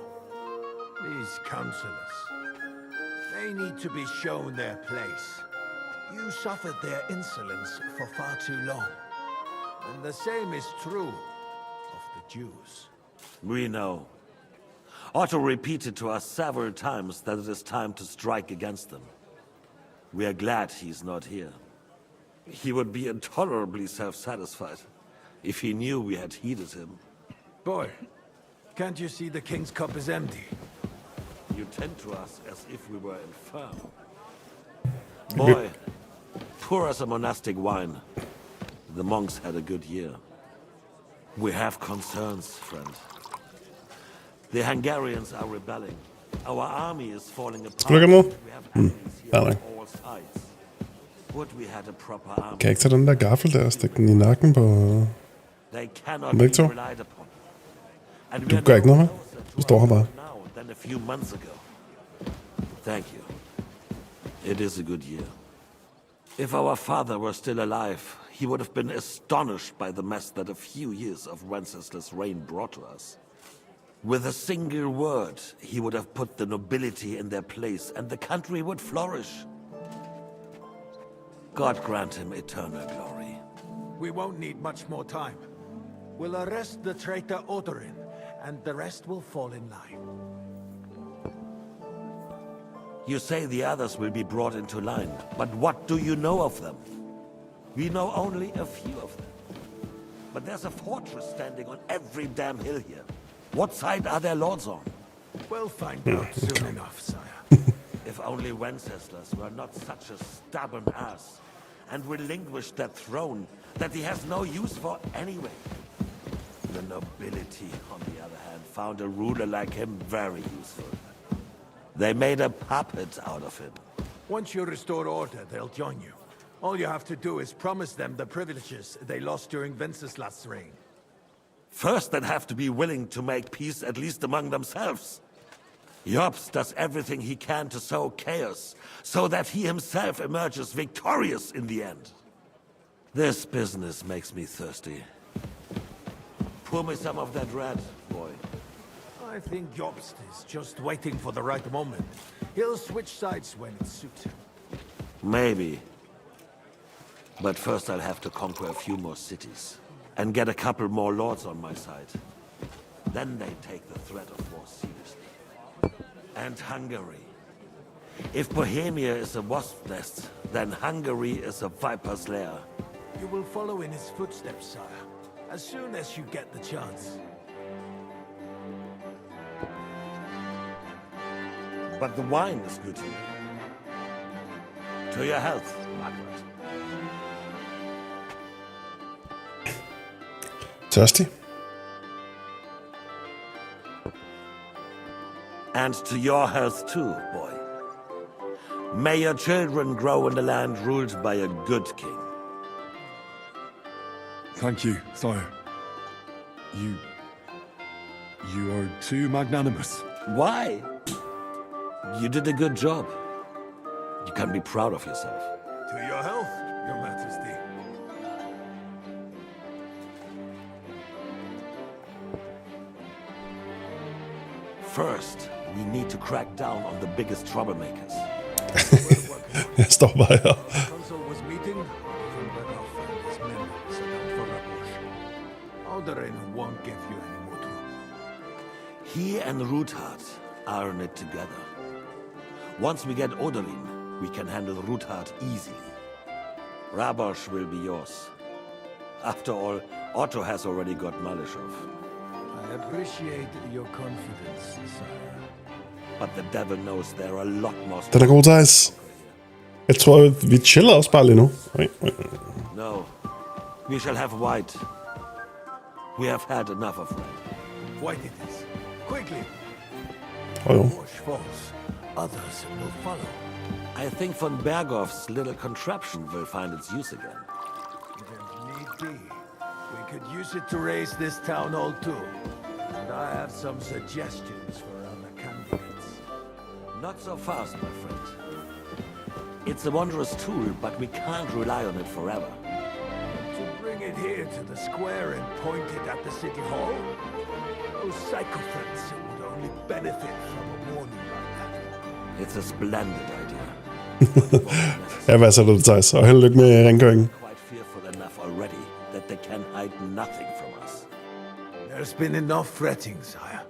These counselors, they need to be shown their place. You suffered their insolence for far too long. And the same is true of the Jews. We know. Otto repeated to us several times that it is time to strike against them. We are glad he's not here. He would be intolerably self-satisfied if he knew we had heeded him. Boy, can't you see the king's cup is empty? You tend to us as if we were infirm. Boy, pour us a monastic wine. The monks had a good year. We have concerns, friend. The Hungarians are rebelling. Our army is falling apart. Skal du ikke have noget? We have enemies here Nej, on nej. all sides. Would we had a proper army? Kan jeg ikke tage den der gaffel der og stikke den i nakken på... They cannot begge be to? relied upon. And we Du are gør ikke no noget her. closer Du to står her our bare. goal now than a few months ago. Thank you. It is a good year. If our father were still alive, he would have been astonished by the mess that a few years of Wenceslas' reign brought to us. With a single word, he would have put the nobility in their place, and the country would flourish. God grant him eternal glory. We won't need much more time. We'll arrest the traitor Odorin, and the rest will fall in line. You say the others will be brought into line, but what do you know of them? We know only a few of them. But there's a fortress standing on every damn hill here. What side are their lords on? We'll find out soon enough, sire. If only Wenceslas were not such a stubborn ass, and relinquished that throne that he has no use for anyway. The nobility, on the other hand, found a ruler like him very useful. They made a puppet out of him. Once you restore order, they'll join you. All you have to do is promise them the privileges they lost during Wenceslas' reign. First, they'd have to be willing to make peace at least among themselves. Jobst does everything he can to sow chaos, so that he himself emerges victorious in the end. This business makes me thirsty. Pour me some of that red, boy. I think Jobst is just waiting for the right moment. He'll switch sides when it suits him. Maybe. But first I'll have to conquer a few more cities. And get a couple more lords on my side. Then they take the threat of war seriously. And Hungary. If Bohemia is a wasp nest, then Hungary is a viper's lair. You will follow in his footsteps, sire, as soon as you get the chance. But the wine is good here. To your health, Margaret. Thirsty? And to your health too, boy. May your children grow in a land ruled by a good king. Thank you, sire. You are too magnanimous. Why? You did a good job. You can be proud of yourself. To your health, your majesty. First, we need to crack down on the biggest troublemakers. Jeg står bare her. Council was meeting. Odorin and his men set out for ambush. Odorin won't give you any more trouble. He and Ruthard are in it together. Once we get Odorin, we can handle Ruthard easily. Rabosh will be yours. After all, Otto has already got Malishov. I appreciate your confidence, sire. But the devil knows there are a lot more... Den er god, Thijs. Jeg tror, vi chiller også bare lige nu. No. We shall have white. We have had enough of red. White it is. Quickly. falls, others will follow. I think von Berghoff's little contraption will find its use again. If need be, we could use it to raise this town hall too. And I have some suggestions for other candidates. Not so fast, my friend. It's a wondrous tool, but we can't rely on it forever. To bring it here to the square and point it at the city hall? Those sycophants would only benefit from a warning like that. It's a splendid idea. Ja, hvad så det, Thijs? Og held og lykke med rengøringen. Quite fearful enough already that they can hide nothing from us. There's been enough fretting, sire.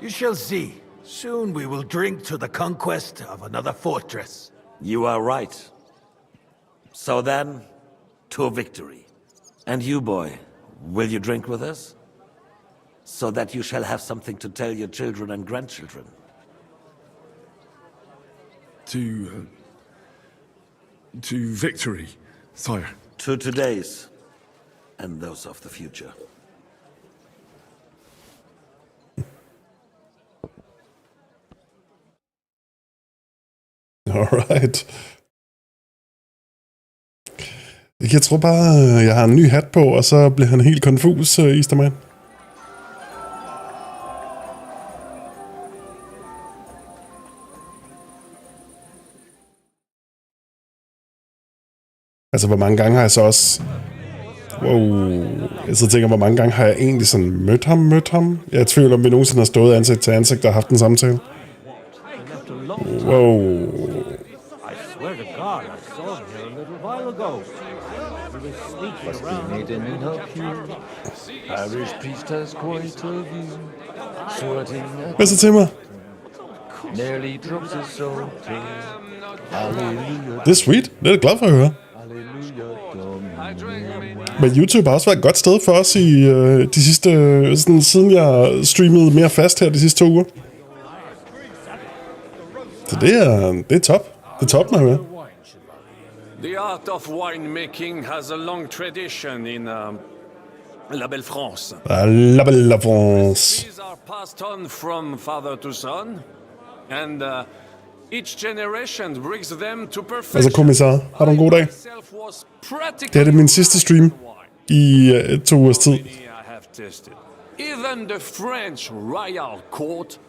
You shall see. Soon we will drink to the conquest of another fortress. You are right. So then, to victory. And you, boy, will you drink with us? So that you shall have something to tell your children and grandchildren. To victory, sire. To today's, and those of the future. Alright. Jeg tror bare, jeg har en ny hat på, og så bliver han helt konfus, Easterman. Altså, hvor mange gange har jeg så også... Wow. Jeg så tænker, hvor mange gange har jeg egentlig sådan mødt ham? Jeg er i tvivl om, vi nogensinde har stået ansigt til ansigt og haft en samtale. Wow. I swear to God, I saw him here a little while ago. He was sneaking around. He didn't help you. Parish priest has quite a view. Sweating at Hvad så til mig? nearly drops his soul. Hallelujah. Det er sweet. Det er jeg glad for at høre. Men YouTube har også været et godt sted for os i de sidste... Sådan, siden jeg streamede mere fast her de sidste 2 uger. Så det er top. Det er top, man hører. The art of winemaking has a long tradition in La Belle France. La Belle France. These are passed on from father to son, and each generation brings them to perfection. Altså, kommissar, har du en god dag? Det er min sidste stream i 2 ugers tid. Even the French royal court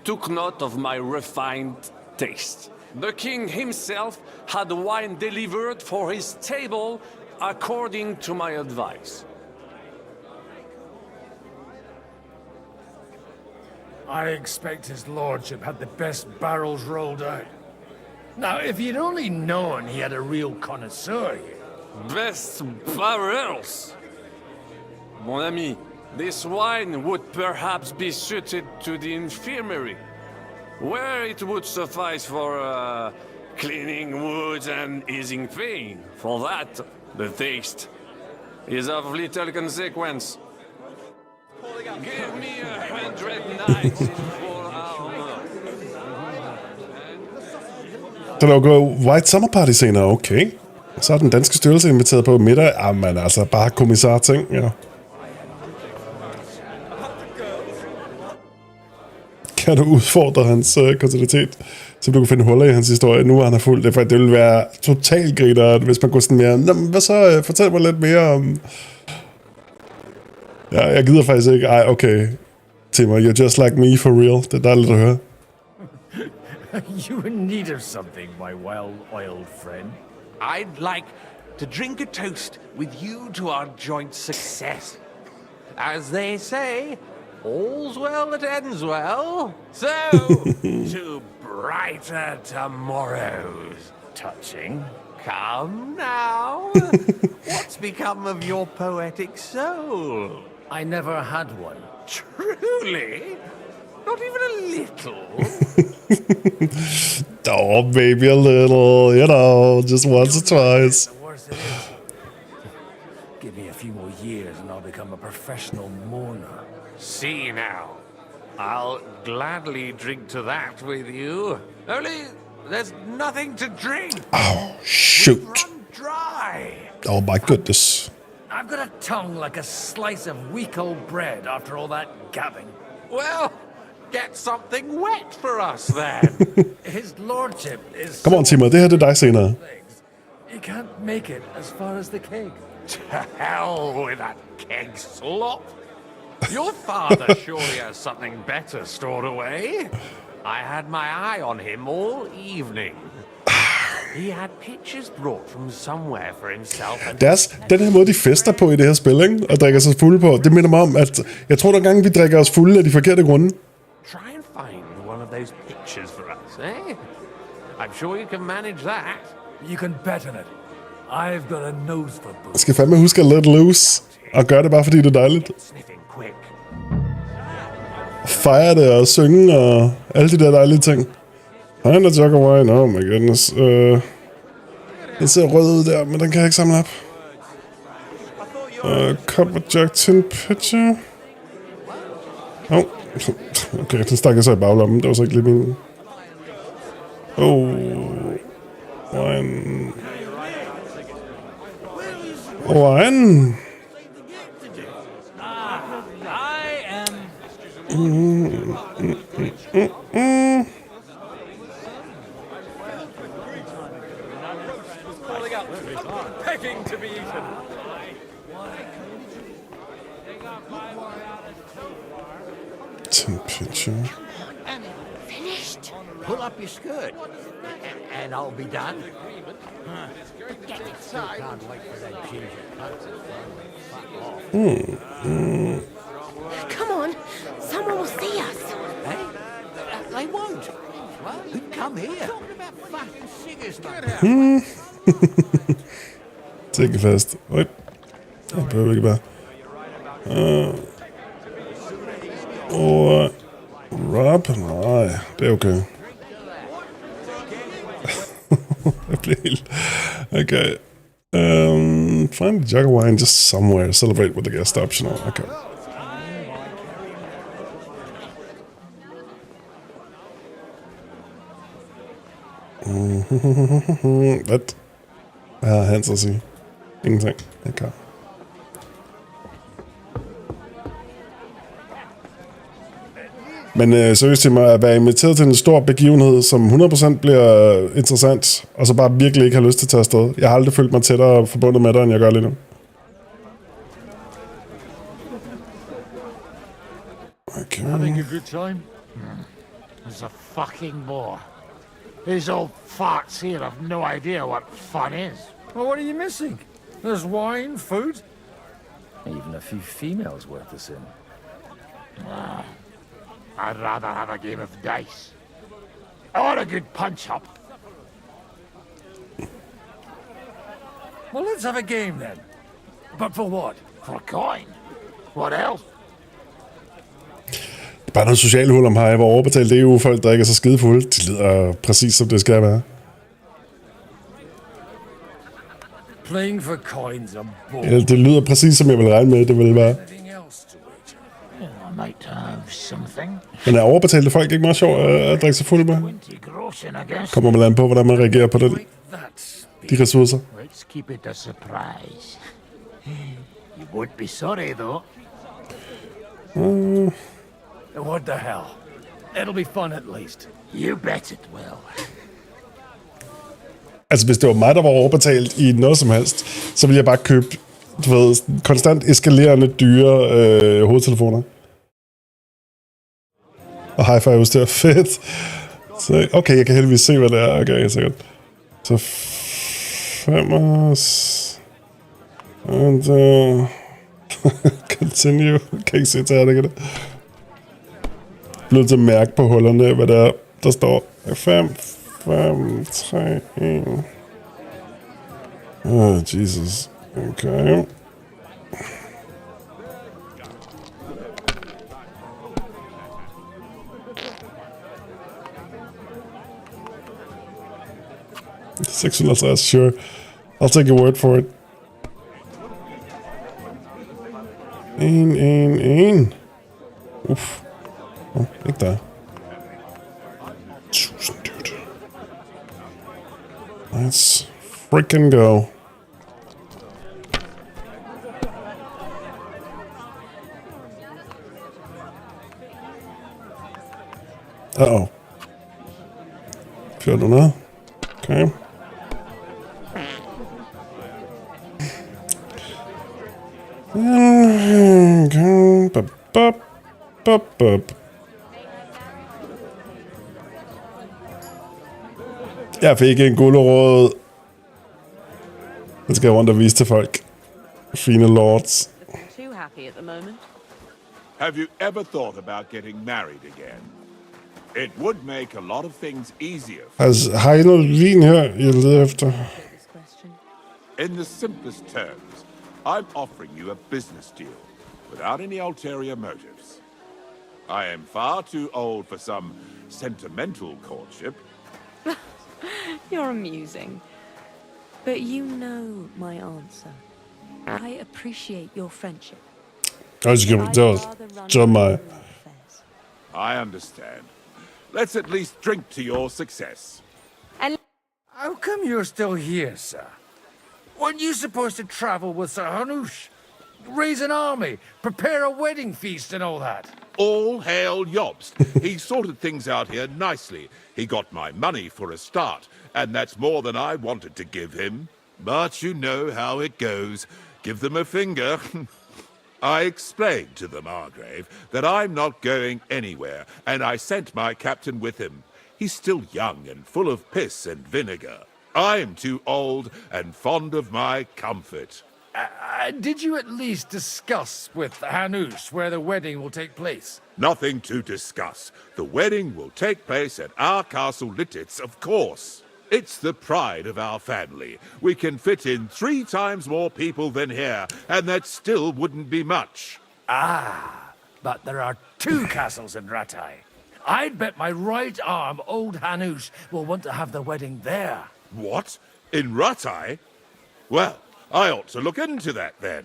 took note of my refined taste. The king himself had wine delivered for his table according to my advice. I expect his lordship had the best barrels rolled out. Now, if you'd only known he had a real connoisseur here. Best barrels? Mon ami, this wine would perhaps be suited to the infirmary, where it would suffice for cleaning wounds and easing pain. For that, the taste is of little consequence. Give me 100 knights in full armor. Der er jo White Summer Party senere, okay. Så er den danske styrelse inviteret på middag. Jamen altså, bare kommissar-ting, ja. Kan du udfordre hans kontinuitet, så du kan finde huller i hans historie, nu han er fuld. Det ville være totalt griner, hvis man kunne sådan mere... Nå, hvad så? Fortæl mig lidt mere om... Ja, jeg gider faktisk ikke. Ej, okay. Timmer, you're just like me for real. Det er dejligt at høre. You in need of something, my well-oiled friend. I'd like to drink a toast with you to our joint success. As they say, all's well that ends well. So, to brighter tomorrows. Touching. Come now. What's become of your poetic soul? I never had one. Truly? Not even a little? Oh, maybe a little, you know, just once or twice. The worse it is. Give me a few more years and I'll become a professional mourner. See now. I'll gladly drink to that with you. Only there's nothing to drink. Oh, shoot. Run dry. Oh my goodness. I've got a tongue like a slice of week-old bread after all that gabbing. Well, get something wet for us then. His lordship is... Come on, Timur, det her det er dig senere. He can't make it as far as the keg. To hell with that keg slop. Your father surely has something better stored away. I had my eye on him all evening. He had pictures brought from somewhere for himself and... Den her måde, de fester på i det her spil, ikke? Og drikker sig fulde på, det minder mig om, at jeg tror, der gange vi drikker os fulde af de forkerte grunde. Try and find one of those pictures for us, eh? I'm sure you can manage that. You can bet on it. I've got a nose for booze. Jeg skal fandme huske at let loose, og gøre det bare fordi det er dejligt. Fejre det og synge og alle de der dejlige ting. Find a jug of wine, oh my goodness. Den ser rød ud der, men den kan jeg ikke samle op. Cup of jug tin pitcher. Oh, okay, den stak jeg så i baglommen, det var så ikke lidt min. Wine. Wine. Pecking to be eaten. Temperature. Finished. Pull up your skirt, and I'll be done. Get inside. Can't wait for that ginger. Come on, someone will see us. Hey, they won't. Who'd come here? Talking about fucking singers, Take it fast. Oj. Jeg behøver ikke bare. Rob? Nej, det er okay. Jeg bliver helt... Okay. Find a jug of wine just somewhere. Celebrate with the guest optional. Okay. Hvad? Hvad har Hans at sige? Ingenting. Okay. Men seriøst til mig, at være inviteret til en stor begivenhed, som 100% bliver interessant, og så bare virkelig ikke har lyst til at tage afsted. Jeg har aldrig følt mig tættere forbundet med dig, end jeg gør lige nu. Okay. Having a good time? It's a fucking bore. These old farts here have no idea what fun is. Well, what are you missing? There's wine, food, even a few females worth the sin. I'd rather have a game of dice. Or a good punch-up. Well, let's have a game then. But for what? For a coin. What else? Bare noget socialt hul om her, hvor overbetalt EU-folk, der ikke er så skidefulde. De lyder præcis, som det skal være. Playing for coins and balls. Ja, det lyder præcis, som jeg vil regne med, det vil være. I might have something. Men er overbetalte folk ikke meget sjovt at drikke sig fuld med? Kommer man an på, hvordan man reagerer på det. De ressourcer. Let's keep it a surprise. You won't be sorry, though. What the hell? It'll be fun at least. You bet it will. Altså, hvis det var mig, der var overbetalt i noget som helst, så ville jeg bare købe, du ved, konstant eskalerende dyre hovedtelefoner. Og hi-fi-udstyr. Fedt. Så, okay, jeg kan heldigvis se, hvad det er. Okay, sikkert. Så 5 and continue. Kan ikke se til her, det kan det. Blevet til at mærke på hullerne, hvad der er. Der står 5, 3, 1. Oh, Jesus. Okay. $650, sure. I'll take your word for it. 1. Uff. Oh, ikke der. 1000, dude. Let's freaking go. Uh-oh. 1400. Okay. Jeg fik en gulerod. Den skal jeg rundt og vise til folk. Fine lords. Too happy at the moment. Have you ever thought about getting married again? It would make a lot of things easier. Altså, har I noget vin her, jeg leder efter? In the simplest terms, I'm offering you a business deal without any ulterior motives. I am far too old for some sentimental courtship. You're amusing. But you know my answer. I appreciate your friendship. I understand. Let's at least drink to your success. And how come you're still here, sir? Weren't you supposed to travel with Sir Hanush? Raise an army, prepare a wedding feast and all that? All hail Jobst. He sorted things out here nicely. He got my money for a start, and that's more than I wanted to give him. But you know how it goes. Give them a finger. I explained to the Margrave that I'm not going anywhere, and I sent my captain with him. He's still young and full of piss and vinegar. I'm too old and fond of my comfort. Did you at least discuss with Hanush where the wedding will take place? Nothing to discuss. The wedding will take place at our castle Littitz, of course. It's the pride of our family. We can fit in 3 times more people than here, and that still wouldn't be much. Ah, but there are 2 castles in Rattay. I'd bet my right arm old Hanush will want to have the wedding there. What? In Rattay? Well, I ought to look into that then.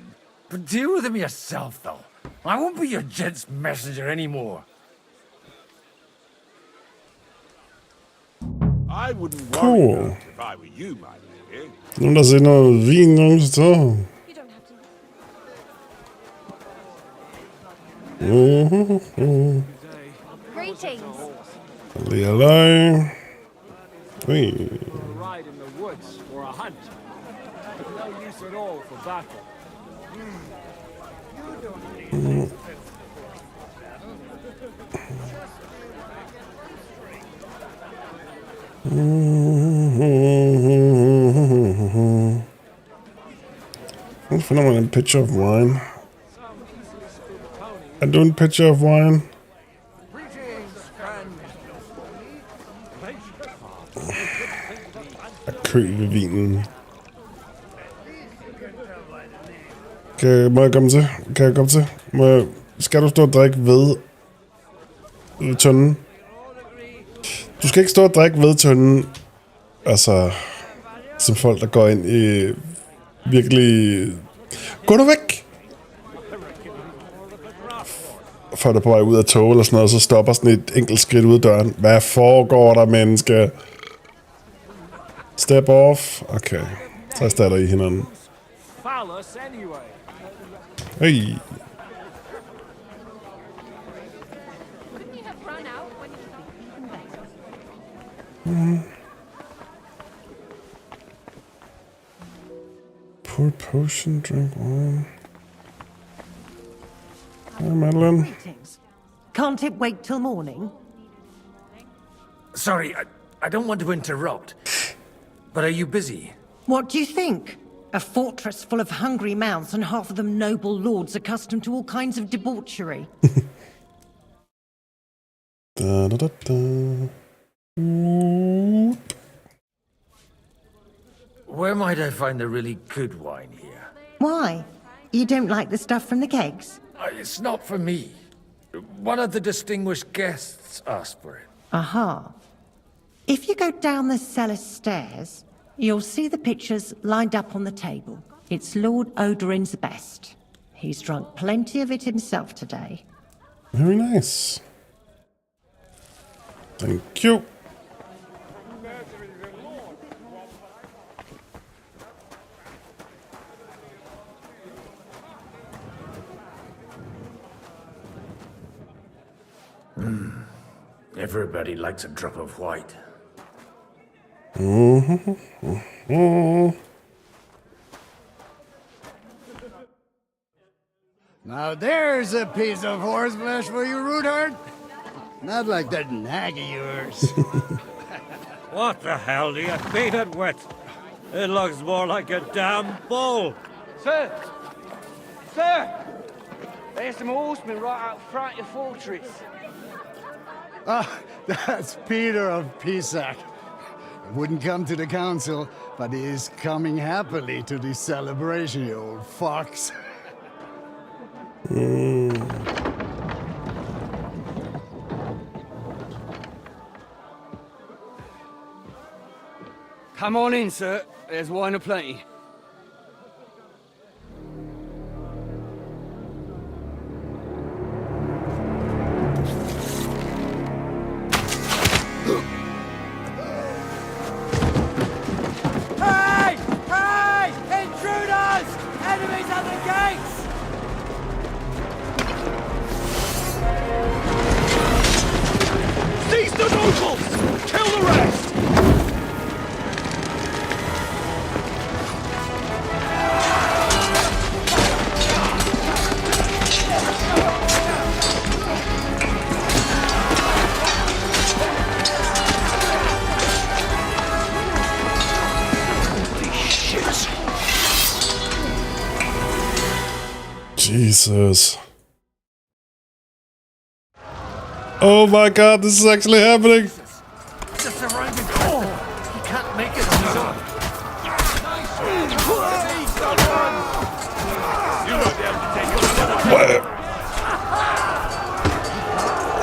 But deal with him yourself, though. I won't be your gent's messenger anymore. I wouldn't worry Cool. about it if I were you, my lady. Nogen, der ser noget vin nogen steder. Greetings. Lige alej. Ui. A ride in the woods or a hunt. No use at all for battle. Let's find out a picture of wine. I'm doing a picture of wine. Jeg køber vinen. Må jeg komme til? Kan jeg komme til? Skal du stå og drikke ved tønden? Du skal ikke stå og drikke ved tønden. Altså, som folk, der går ind i virkelig... Gå du væk! Folk er på vej ud af tog eller sådan noget, og så stopper sådan et enkelt skridt ud af døren. Hvad foregår der, menneske? Step off. Okay. Så starter I hinanden. Hey. Pour potion, drink wine. Hi, Madeline. Can't it wait till morning? Sorry, I don't want to interrupt. But are you busy? What do you think? A fortress full of hungry mouths and half of them noble lords accustomed to all kinds of debauchery. Da, da, da, da. Where might I find a really good wine here? Why? You don't like the stuff from the kegs? It's not for me. One of the distinguished guests asked for it. Aha. If you go down the cellar stairs, you'll see the pictures lined up on the table. It's Lord Odorin's best. He's drunk plenty of it himself today. Very nice. Thank you. Everybody likes a drop of white. Now there's a piece of horseflesh for you, Rootheart. Not like that nag of yours. What the hell do you feed it with? It looks more like a damn bull. Sir! Sir! There's some horsemen right out front of the fortress. Ah, that's Peter of Pisac. Wouldn't come to the council, but he is coming happily to the celebration, you old fox. Come on in, sir. There's wine aplenty. Hey! Hey! Intruders! Enemies at the gates! Seize the nobles! Kill the rest! Jesus. Oh my god, this is actually happening. Just around the corner. He can't make it on his own. What?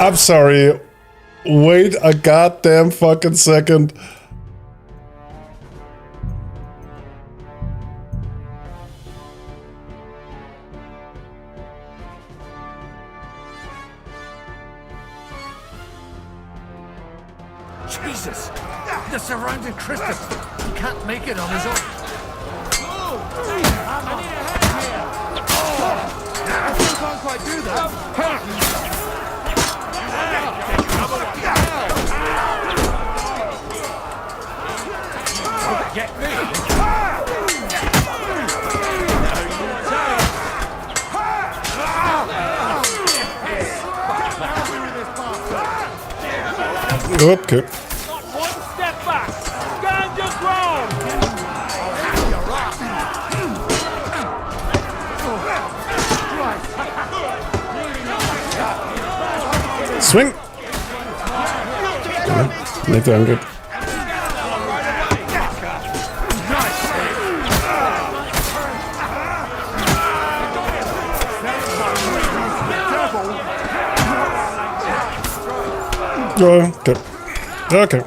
I'm sorry. Wait a goddamn fucking second. Jesus! They're surrounding Christoph. He can't make it on his own. I still can't quite do that. Get me! Okay. One step back! Stand your ground! Swing! Make the angreb. Okay. Okay.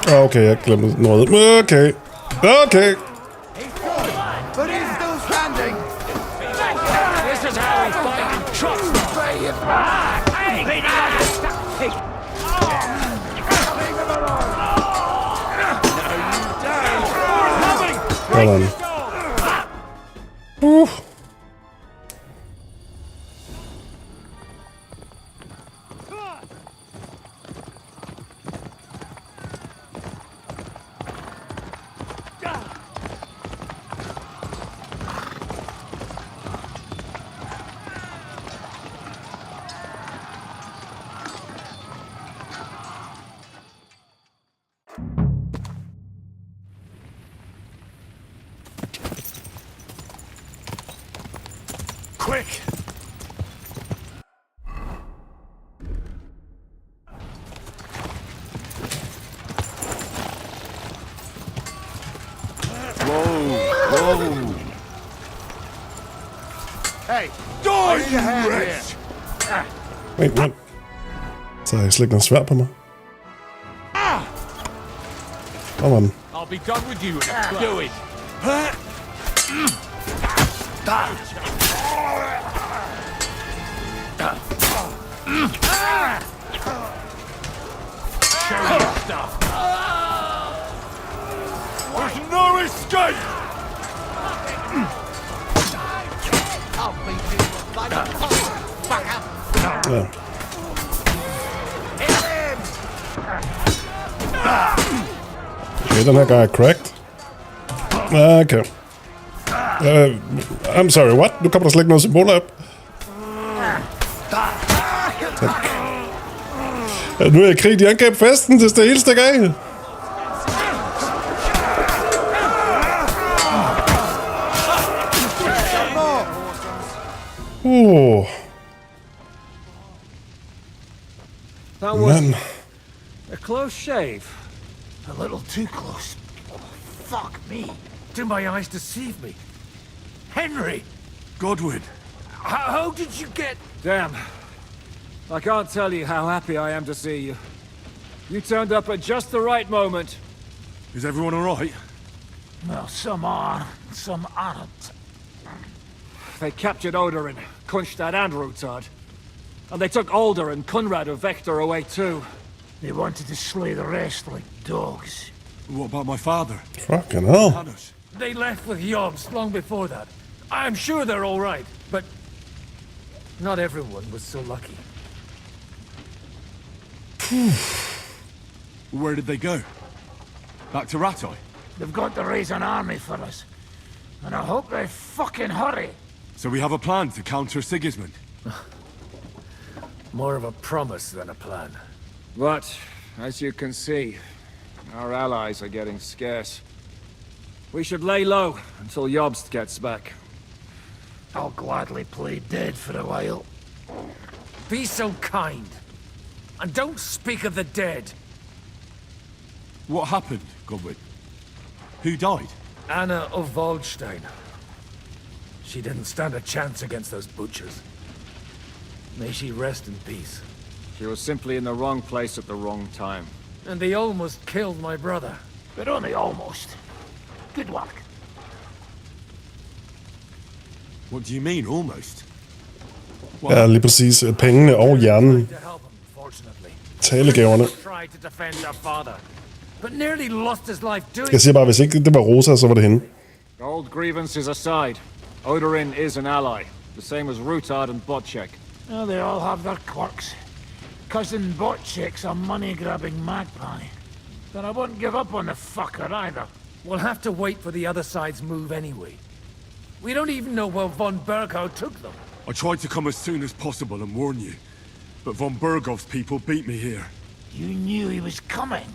Okay, jeg glemte noget. Okay. Okay. But he's still standing. This is how we fight and trust the brave. Hold on. Quick! Whoa! Hey, door your hand here! Wait, what? Så har jeg slet ikke noget sværd på mig. Kom on. I'll be done with you. Do it. Show your stuff. no escape! I'll beat you like a fucker. Ja. Okay, den her guy er cracked. Okay. I'm sorry, what? Nu kommer der slet ikke noget symbol op. Nu er jeg krig, de angreb festen, det er det hele stikker af. That was Man. a close shave. A little too close. Fuck me. Do my eyes deceive me? Henry! Godwin! How did you get... Damn. I can't tell you how happy I am to see you. You turned up at just the right moment. Is everyone alright? Well, some are, some aren't. They captured Odorin, Kunstad and Rutard. And they took Alder and Kunrad of Vector away too. They wanted to slay the rest like dogs. What about my father? Fucking hell. They left with Yobs long before that. I'm sure they're all right, but not everyone was so lucky. Where did they go? Back to Ratoi? They've got to raise an army for us. And I hope they fucking hurry. So we have a plan to counter Sigismund? More of a promise than a plan. But, as you can see, our allies are getting scarce. We should lay low until Jobst gets back. I'll gladly play dead for a while. Be so kind. And don't speak of the dead. What happened, Godwin? Who died? Anna of Waldstein. She didn't stand a chance against those butchers. May she rest in peace. She was simply in the wrong place at the wrong time. And they almost killed my brother. But only almost. Good work. What do you mean, almost? Ja, lige præcis. Pengene og hjernen. Talegaverne. Tried to defend their father, but nearly lost his life doing. Jeg siger bare, hvis ikke det var Rosa, så var det hende. Old grievances aside, Odorin is an ally, the same as Rutard and Botchek. Oh, they all have their quirks. Cousin Botchek's a money-grabbing magpie. But I won't give up on the fucker either. We'll have to wait for the other side's move anyway. We don't even know where von Berghow took them. I tried to come as soon as possible and warn you. But von Bergov's people beat me here. You knew he was coming.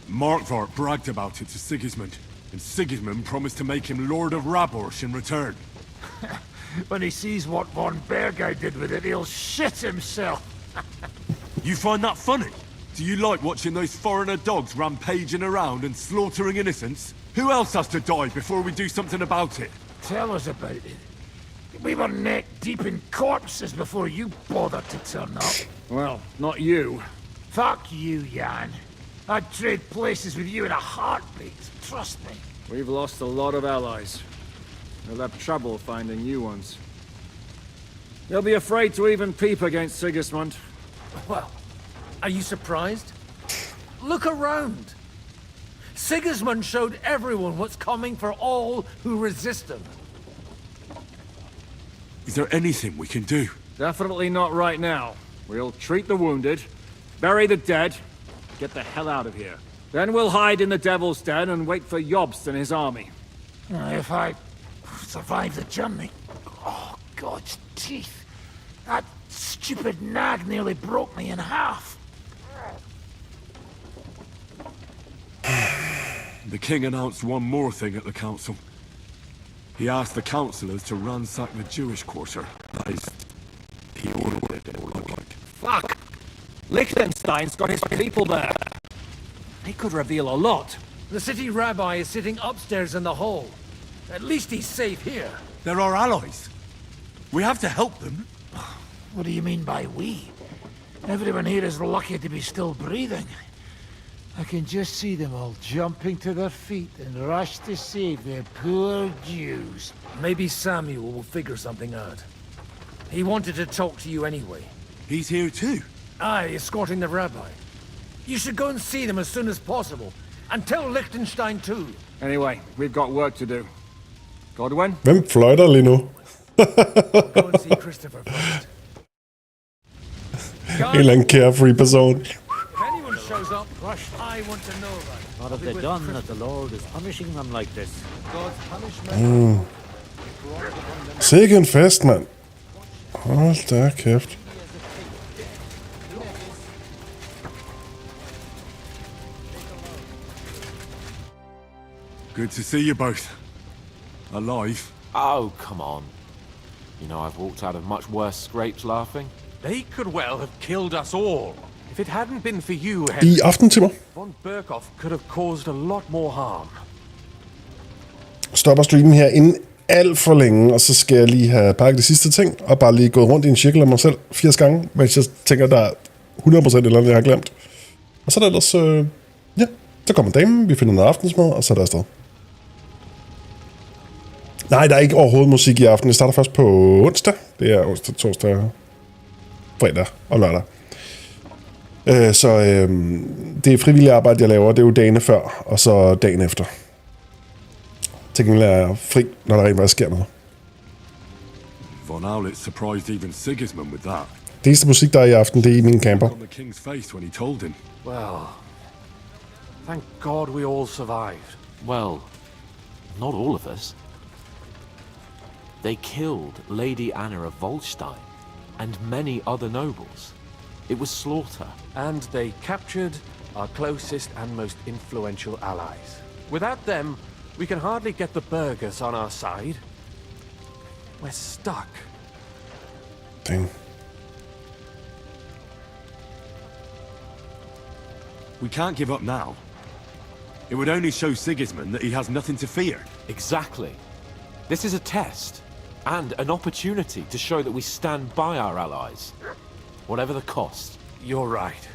Markvart bragged about it to Sigismund, and Sigismund promised to make him Lord of Raborsh in return. When he sees what von Berghow did with it, he'll shit himself. You find that funny? Do you like watching those foreigner dogs rampaging around and slaughtering innocents? Who else has to die before we do something about it? Tell us about it. We were neck deep in corpses before you bothered to turn up. Well, not you. Fuck you, Jan. I'd trade places with you in a heartbeat, trust me. We've lost a lot of allies. We'll have trouble finding new ones. They'll be afraid to even peep against Sigismund. Well, are you surprised? Look around. Sigismund showed everyone what's coming for all who resist him. Is there anything we can do? Definitely not right now. We'll treat the wounded, bury the dead, get the hell out of here. Then we'll hide in the Devil's Den and wait for Jobst and his army. If I survive the journey... Oh, God's teeth. That stupid nag nearly broke me in half. The king announced one more thing at the council. He asked the councillors to ransack the Jewish quarter. That is, he ordered it, like. Fuck! Liechtenstein's got his people there. He could reveal a lot. The city rabbi is sitting upstairs in the hall. At least he's safe here. They're our allies. We have to help them. What do you mean by we? Everyone here is lucky to be still breathing. I can just see them all jumping to their feet and rush to save their poor Jews. Maybe Samuel will figure something out. He wanted to talk to you anyway. He's here too? Aye, escorting the rabbi. You should go and see them as soon as possible. And tell Liechtenstein too. Anyway, we've got work to do. Godwin? Hvem fløjter lige nu? Go and see Christopher first. En eller anden carefree person. If anyone shows up, I want to know about it. What have they done that the Lord is punishing them like this? God's punishment. Mm. Sikke en fest, mand. Hold da kæft. Good to see you both. Alive. Oh, come on. You know, I've walked out of much worse scrapes laughing. They could well have killed us all. If it hadn't been for you, Henry, I aftentimer. von Berkhoff could have caused a lot more harm. Stopper streamen her inden alt for længe, og så skal jeg lige have pakket de sidste ting, og bare lige gået rundt i en cirkel af mig selv 80 gange, mens jeg tænker, der er 100% eller andet, jeg har glemt. Og så er der ellers, ja, så kommer damen, vi finder noget aftensmad, og så er der afsted. Nej, der er ikke overhovedet musik i aften. Det starter først på onsdag. Det er onsdag, torsdag, fredag og lørdag. Så det er frivilligt arbejde, jeg laver. Det er jo dagene før, og så dagen efter. Til gengæld er jeg fri, når der rent faktisk sker noget. Von Aulitz surprised even Sigismund with that. Det eneste musik, der er i aften, det er i min camper. On the king's face when he told him. Well, thank God we all survived. Well, not all of us. They killed Lady Anna of Volstein and many other nobles. It was slaughter. And they captured our closest and most influential allies. Without them, we can hardly get the burghers on our side. We're stuck. Dang. We can't give up now. It would only show Sigismund that he has nothing to fear. Exactly. This is a test and an opportunity to show that we stand by our allies, whatever the cost. You're right.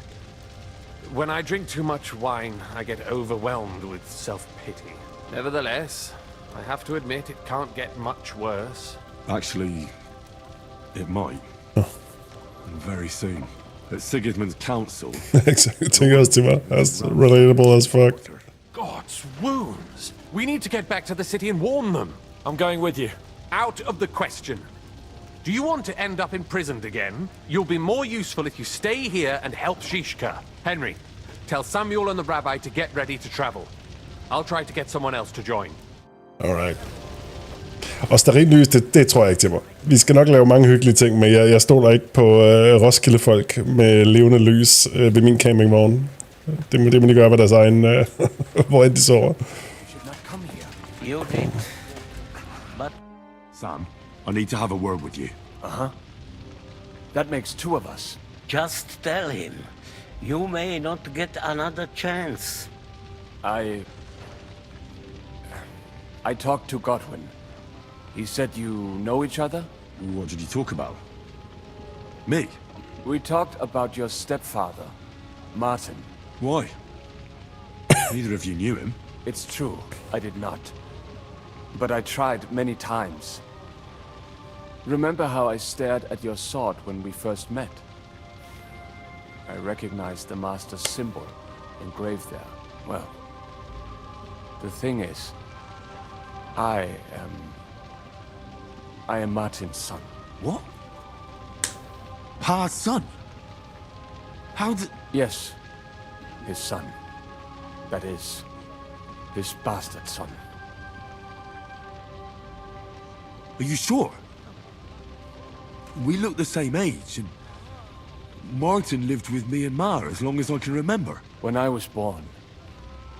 When I drink too much wine, I get overwhelmed with self-pity. Nevertheless, I have to admit it can't get much worse. Actually, it might. And very soon. At Sigismund's council. Exactly. Tænker også til mig. That's relatable as fuck. God's wounds! We need to get back to the city and warn them. I'm going with you. Out of the question. Do you want to end up imprisoned again? You'll be more useful if you stay here and help Shishka. Henry, tell Samuel and the rabbi to get ready to travel. I'll try to get someone else to join. Alright. Og stearinlys, det tror jeg ikke til mig. Vi skal nok lave mange hyggelige ting, men jeg stoler ikke på Roskilde-folk med levende lys ved min campingvogn. Det må de gøre med deres egen, hvor end de sover. You did. But... Sam, I need to have a word with you. Uh-huh. That makes two of us. Just tell him. You may not get another chance. I talked to Godwin. He said you know each other? What did you talk about? Me? We talked about your stepfather, Martin. Why? Neither of you knew him. It's true, I did not. But I tried many times. Remember how I stared at your sword when we first met? I recognized the Master's symbol engraved there. Well, the thing is, I am Martin's son. What? Pa's son? How did... Yes, his son. That is, his bastard son. Are you sure? We look the same age, and Martin lived with me and Ma as long as I can remember. When I was born,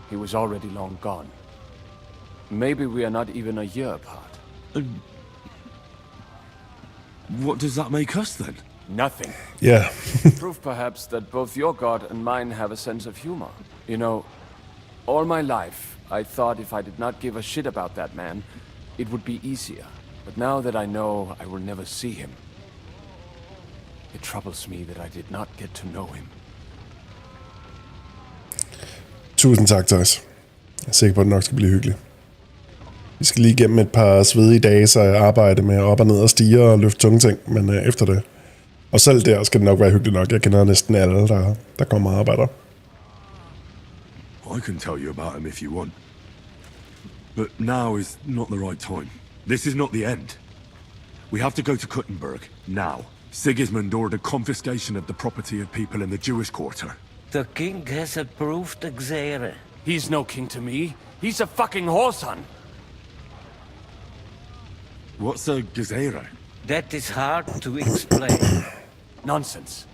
he was already long gone. Maybe we are not even a year apart. And what does that make us then? Nothing. Yeah. Proof perhaps that both your god and mine have a sense of humor. You know, all my life, I thought if I did not give a shit about that man, it would be easier. But now that I know I will never see him, it troubles me that I did not get to know him. Tusind tak, Thijs. Jeg er sikker på, at det nok skal blive hyggeligt. Vi skal lige igennem et par svedige dage, så jeg arbejder med op og ned og stiger og løfte tunge ting, men efter det. Og selv der skal det nok være hyggeligt nok. Jeg kender næsten alle, der kommer og arbejder. I can tell you about him if you want. But now is not the right time. This is not the end. We have to go to Kuttenberg, now. Sigismund ordered confiscation of the property of people in the Jewish quarter. The king has approved Exere. He's no king to me. He's a fucking whoreson. What's a Gezerah? That is hard to explain. Nonsense.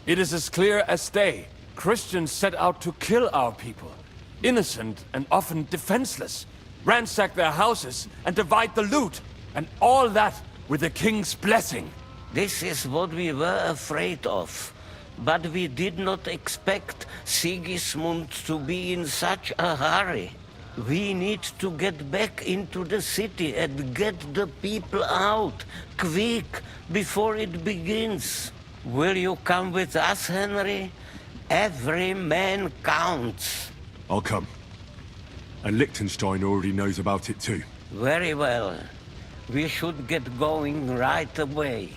It is as clear as day. Christians set out to kill our people. Innocent and often defenseless. Ransack their houses and divide the loot. And all that with the king's blessing. This is what we were afraid of. But we did not expect Sigismund to be in such a hurry. We need to get back into the city and get the people out, quick, before it begins. Will you come with us, Henry? Every man counts. I'll come. And Liechtenstein already knows about it too. Very well. We should get going right away.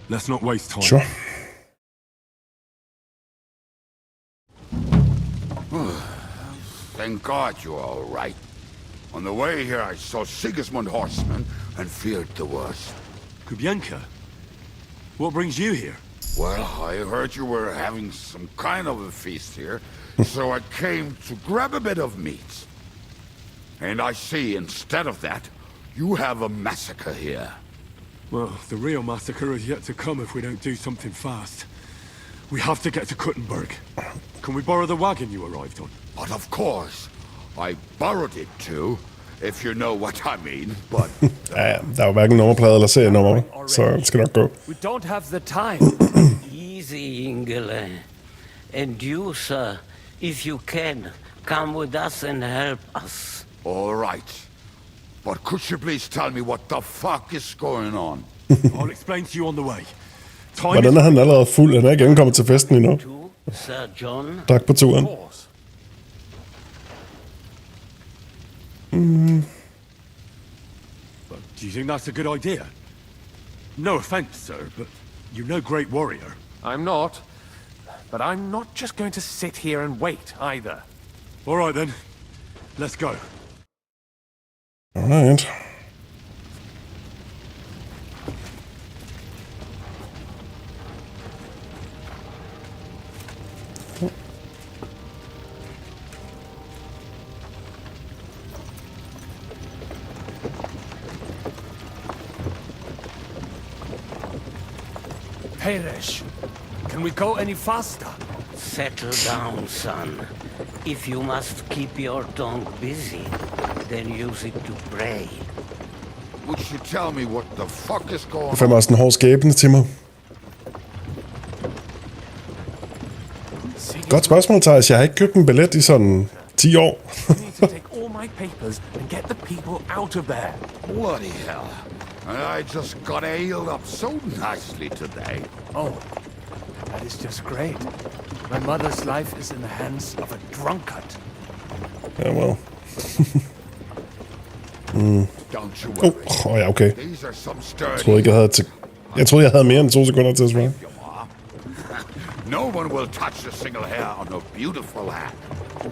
Let's not waste time. Sure. Thank God you're all right. On the way here, I saw Sigismund horsemen and feared the worst. Kubienka? What brings you here? Well, I heard you were having some kind of a feast here, so I came to grab a bit of meat. And I see, instead of that, you have a massacre here. Well, the real massacre is yet to come if we don't do something fast. We have to get to Kuttenberg. Can we borrow the wagon you arrived on? But of course. I borrowed it too, if you know what I mean, but... Ja, der er jo hverken nummerplade eller serienummer, så det skal nok gå. We don't have the time. Easy, Ingele. And you, sir, if you can, come with us and help us. All right. But could you please tell me what the fuck is going on? I'll explain to you on the way. Hvordan er han allerede fuld? Han er ikke ankommet til festen endnu. Sir John? Drak på turen. But do you think that's a good idea? No offense, sir, but you're no great warrior. I'm not. But I'm not just going to sit here and wait, either. All right, then. Let's go. All right. Peresh, can we go any faster? Settle down, son. If you must keep your tongue busy, then use it to pray. Would you tell me what the fuck is going on? Det er også en hård skæbne til mig. Godt spørgsmål, Thijs. Jeg har ikke købt en billet i sådan 10 år. To take all my papers and get the people out of there. Bloody hell. I just got ailed up so nicely today. Oh, that is just great. My mother's life is in the hands of a drunkard. Yeah, well. Don't you worry. Ja, okay. These are some Jeg troede, jeg havde mere end 2 sekunder til at svare. No one will touch a single hair on a beautiful hat.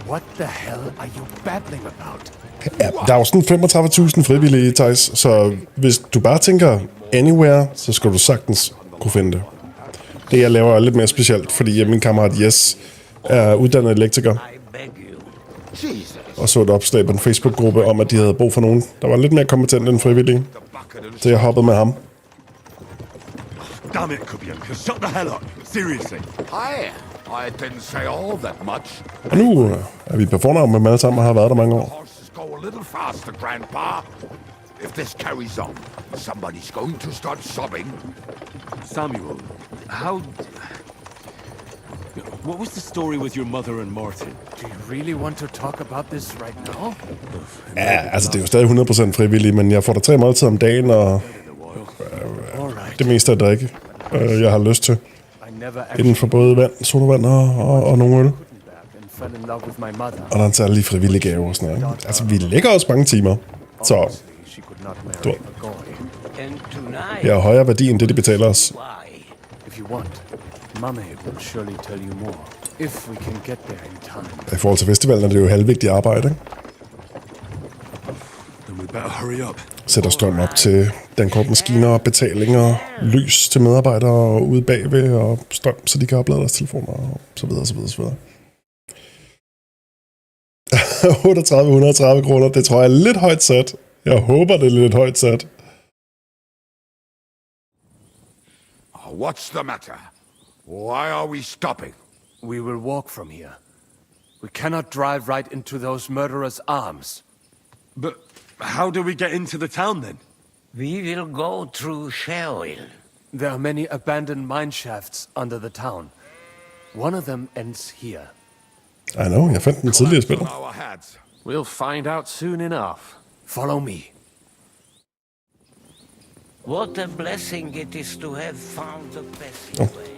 What the hell are you babbling about? Ja, der er jo sådan 35.000 frivillige, Thijs, så hvis du bare tænker anywhere, så skal du sagtens kunne finde det. Det, jeg laver, er lidt mere specielt, fordi min kammerat Jes er uddannet elektriker. Og så et opslag på en Facebook-gruppe om, at de havde brug for nogen, der var lidt mere kompetent end frivillige. Så jeg hoppede med ham. Damn it, Kubienka, shut the hell up. Seriously. I didn't say all that much. Og nu er vi på fornavn med dem alle sammen og har været der mange år. Go a little faster, Grandpa. If this carries on, somebody's going to start sobbing. Samuel, what was the story with your mother and Martin? Do you really want to talk about this right now? Ja, altså det er jo stadig 100% frivilligt, men jeg får da 3 måltider om dagen, og det meste af drikke, jeg har lyst til. Inden for både vand, sodavand og nogle øl. Og der er en særlig frivillig gave og sådan noget. Altså, vi lægger også mange timer, så jeg har højere værdi end det, de betaler os. Mummy will surely tell you more, if we can get there in time. I forhold til festivalen er det jo halvvigtigt arbejde, ikke? Then we better hurry up. Sætter strøm op til dankortmaskiner og betalinger, lys til medarbejdere ude bagved, og strøm, så de kan oplade deres telefoner, og så videre, så videre, så videre. 3830 kroner, det tror jeg er lidt højt sat. Jeg håber, det er lidt højt sat. What's the matter? Why are we stopping? We will walk from here. We cannot drive right into those murderers' arms. But how do we get into the town then? We will go through Sherwill. There are many abandoned mine shafts under the town. One of them ends here. I know, jeg fandt den tidligere spiller. We'll find out soon enough. Follow me. What a blessing it is to have found the passageway.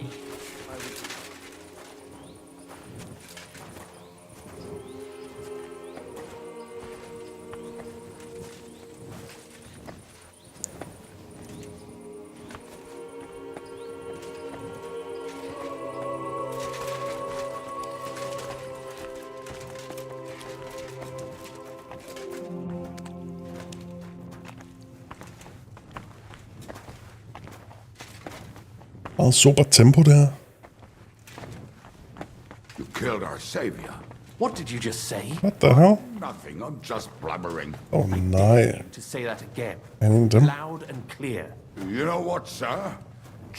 Meget sobert tempo, det her. You killed our savior. What did you just say? What the hell? Nothing, I'm just blabbering. Oh, nej. To say that again. En dem. Loud and clear. You know what, sir?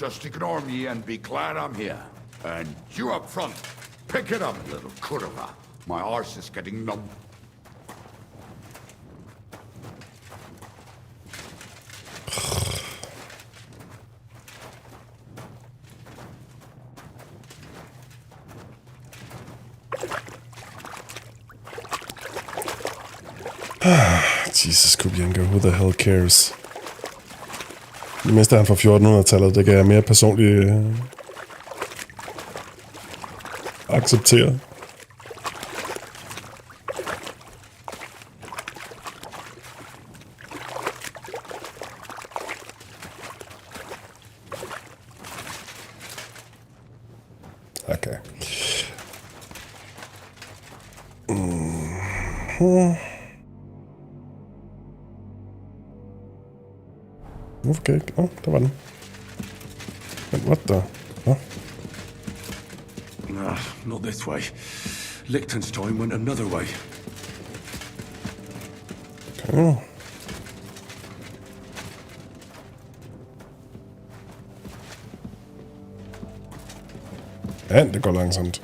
Just ignore me and be glad I'm here. And you up front, pick it up, little kurva. My arse is getting numb. Jesus, Kubienko, who the hell cares? Det meste han fra 1400-tallet, det kan jeg mere personligt acceptere. Okay. Hvorfor kan jeg ikke? Åh, der var den. Men what the? Nah, not this way. Liechtenstein went another way. Okay. Ja, det går langsomt.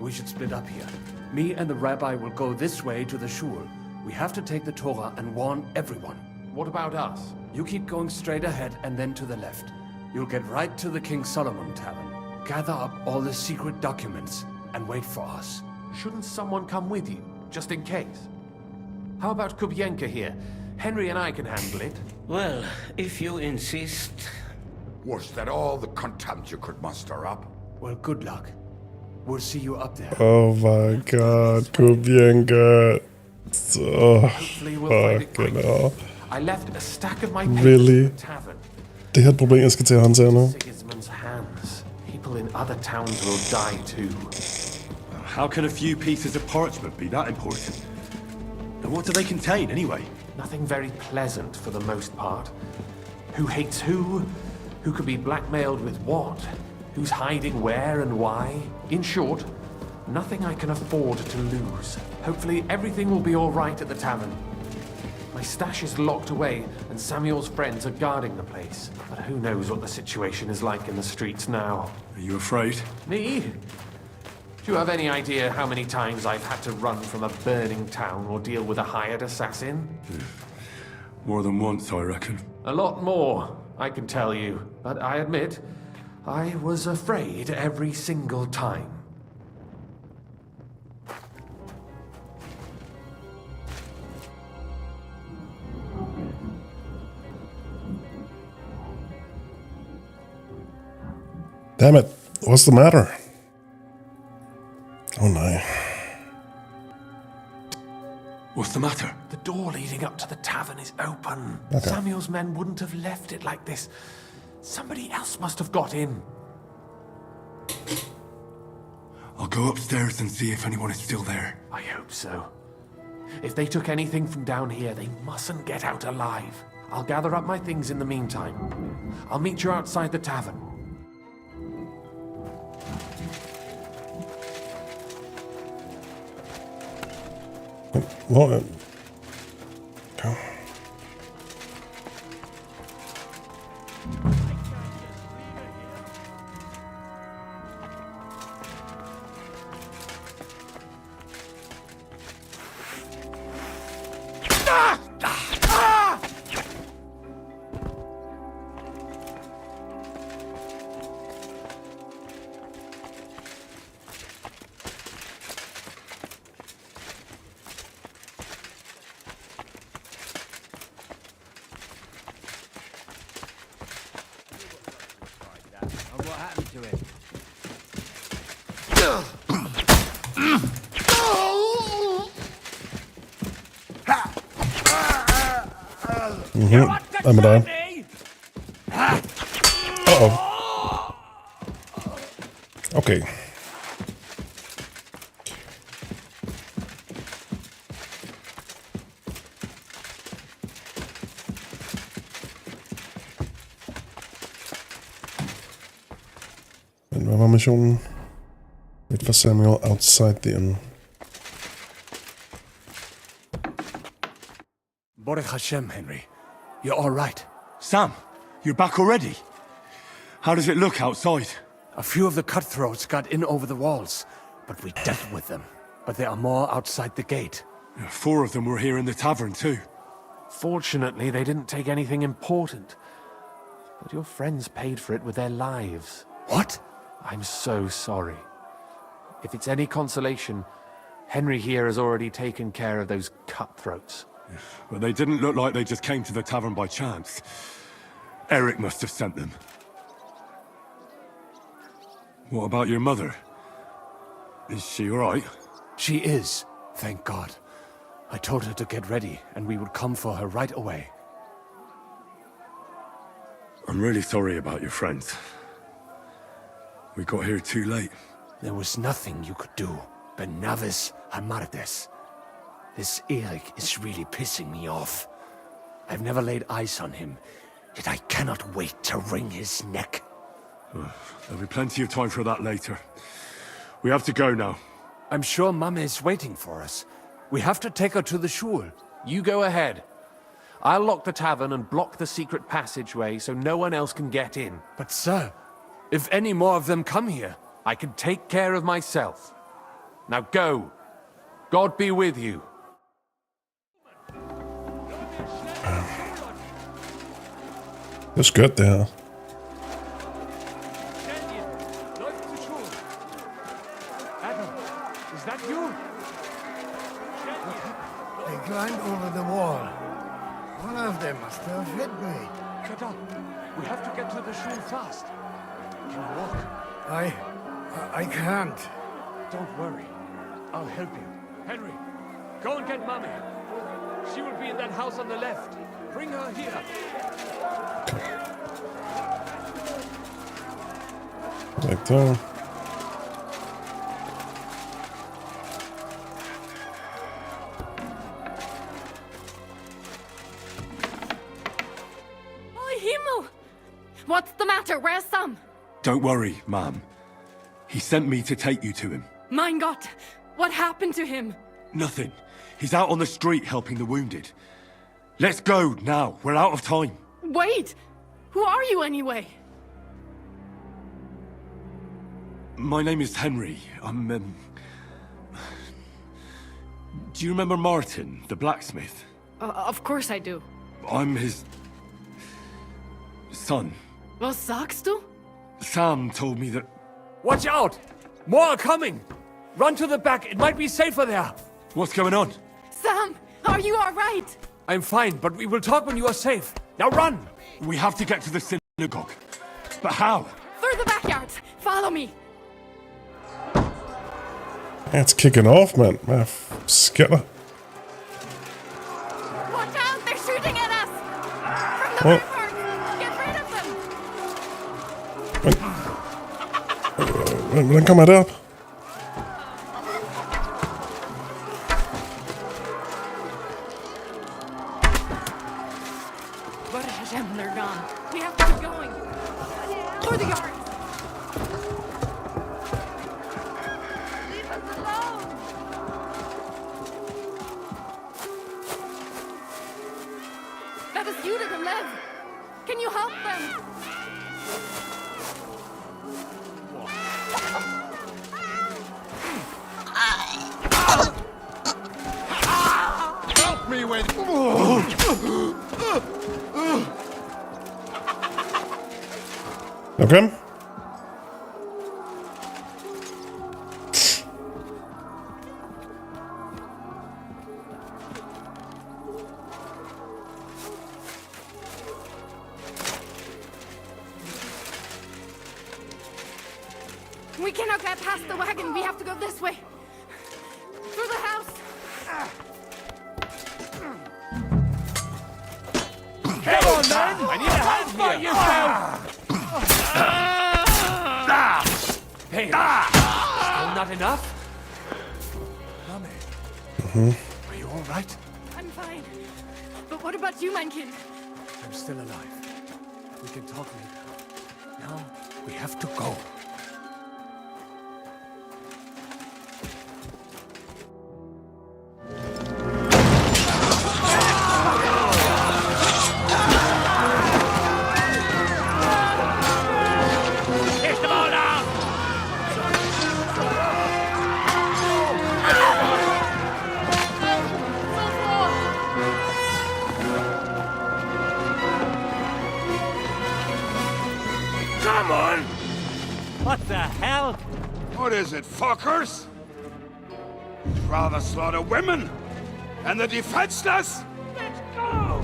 We should split up here. Me and the rabbi will go this way to the shul. We have to take the Torah and warn everyone. What about us? You keep going straight ahead and then to the left. You'll get right to the King Solomon Tavern. Gather up all the secret documents and wait for us. Shouldn't someone come with you, just in case? How about Kubienka here? Henry and I can handle it. Well, if you insist. Was that all the contempt you could muster up? Well, good luck. We'll see you up there. Oh my god, Kubienka. So fucking hell. I left a stack of my Really? at the tavern. Det her er et problem, jeg skal til at håndtere nu. Sigismund's hands. People in other towns will die too. How can a few pieces of parchment be that important? And what do they contain, anyway? Nothing very pleasant for the most part. Who hates who? Who could be blackmailed with what? Who's hiding where and why? In short, nothing I can afford to lose. Hopefully everything will be all right at the tavern. My stash is locked away, and Samuel's friends are guarding the place. But who knows what the situation is like in the streets now. Are you afraid? Me? Do you have any idea how many times I've had to run from a burning town or deal with a hired assassin? More than once, I reckon. A lot more, I can tell you. But I admit, I was afraid every single time. Damn it. What's the matter? Oh no. What's the matter? The door leading up to the tavern is open. Okay. Samuel's men wouldn't have left it like this. Somebody else must have got in. I'll go upstairs and see if anyone is still there. I hope so. If they took anything from down here, they mustn't get out alive. I'll gather up my things in the meantime. I'll meet you outside the tavern. What? Go. What happened to him? I'm done. Uh-oh. Okay. Men hvad var missionen? Wait for Samuel outside the inn. Baruch Hashem, Henry. You're all right. Sam, you're back already? How does it look outside? A few of the cutthroats got in over the walls, but we dealt with them. But there are more outside the gate. 4 of them were here in the tavern too. Fortunately, they didn't take anything important. But your friends paid for it with their lives. What? I'm so sorry. If it's any consolation, Henry here has already taken care of those cutthroats. But they didn't look like they just came to the tavern by chance. Eric must have sent them. What about your mother? Is she all right? She is, thank God. I told her to get ready, and we would come for her right away. I'm really sorry about your friends. We got here too late. There was nothing you could do. Benavis Amardes. This Eric is really pissing me off. I've never laid eyes on him, yet I cannot wait to wring his neck. There'll be plenty of time for that later. We have to go now. I'm sure Mama is waiting for us. We have to take her to the shul. You go ahead. I'll lock the tavern and block the secret passageway so no one else can get in. But sir, if any more of them come here, I can take care of myself. Now go. God be with you. Det er skørt, det her. Is that you? They climbed over the wall. One of them must have hit me. Shut up. We have to get to the shul fast. Can you walk? I can't. Don't worry. I'll help you. Henry, go and get Mommy. She will be in that house on the left. Bring her here. Like that. Oh, Himmel! What's the matter? Where's Sam? Don't worry, ma'am. He sent me to take you to him. Mein Gott! What happened to him? Nothing. He's out on the street helping the wounded. Let's go now. We're out of time. Wait! Who are you anyway? My name is Henry. I'm, Do you remember Martin, the blacksmith? Of course I do. I'm his... son. Was sagst du? Sam told me that... Watch out! More are coming! Run to the back, it might be safer there! What's going on? Sam, are you alright? I'm fine, but we will talk when you are safe. Now run! We have to get to the synagogue. But how? Through the backyard! Follow me. It's kicking off, man. Hvad sker der? Watch out! They're shooting at us! From the ramparts! Get rid of them! Hvordan kommer jeg derop? But they're gone. We have to keep going. Through the yard. Leave us alone. That is you to live. Can you help them? Help me with... Okay. We cannot get past the wagon. We have to go this way. Through the house. Come on, then! I need a hand here! Yourself! Hey, still not enough? Are you all right? I'm fine. But what about you, Mankin? I'm still alive. We can talk later. Now, we have to go. Come on! What the hell? What is it, fuckers? You'd rather slaughter women and the defenseless? Let's go!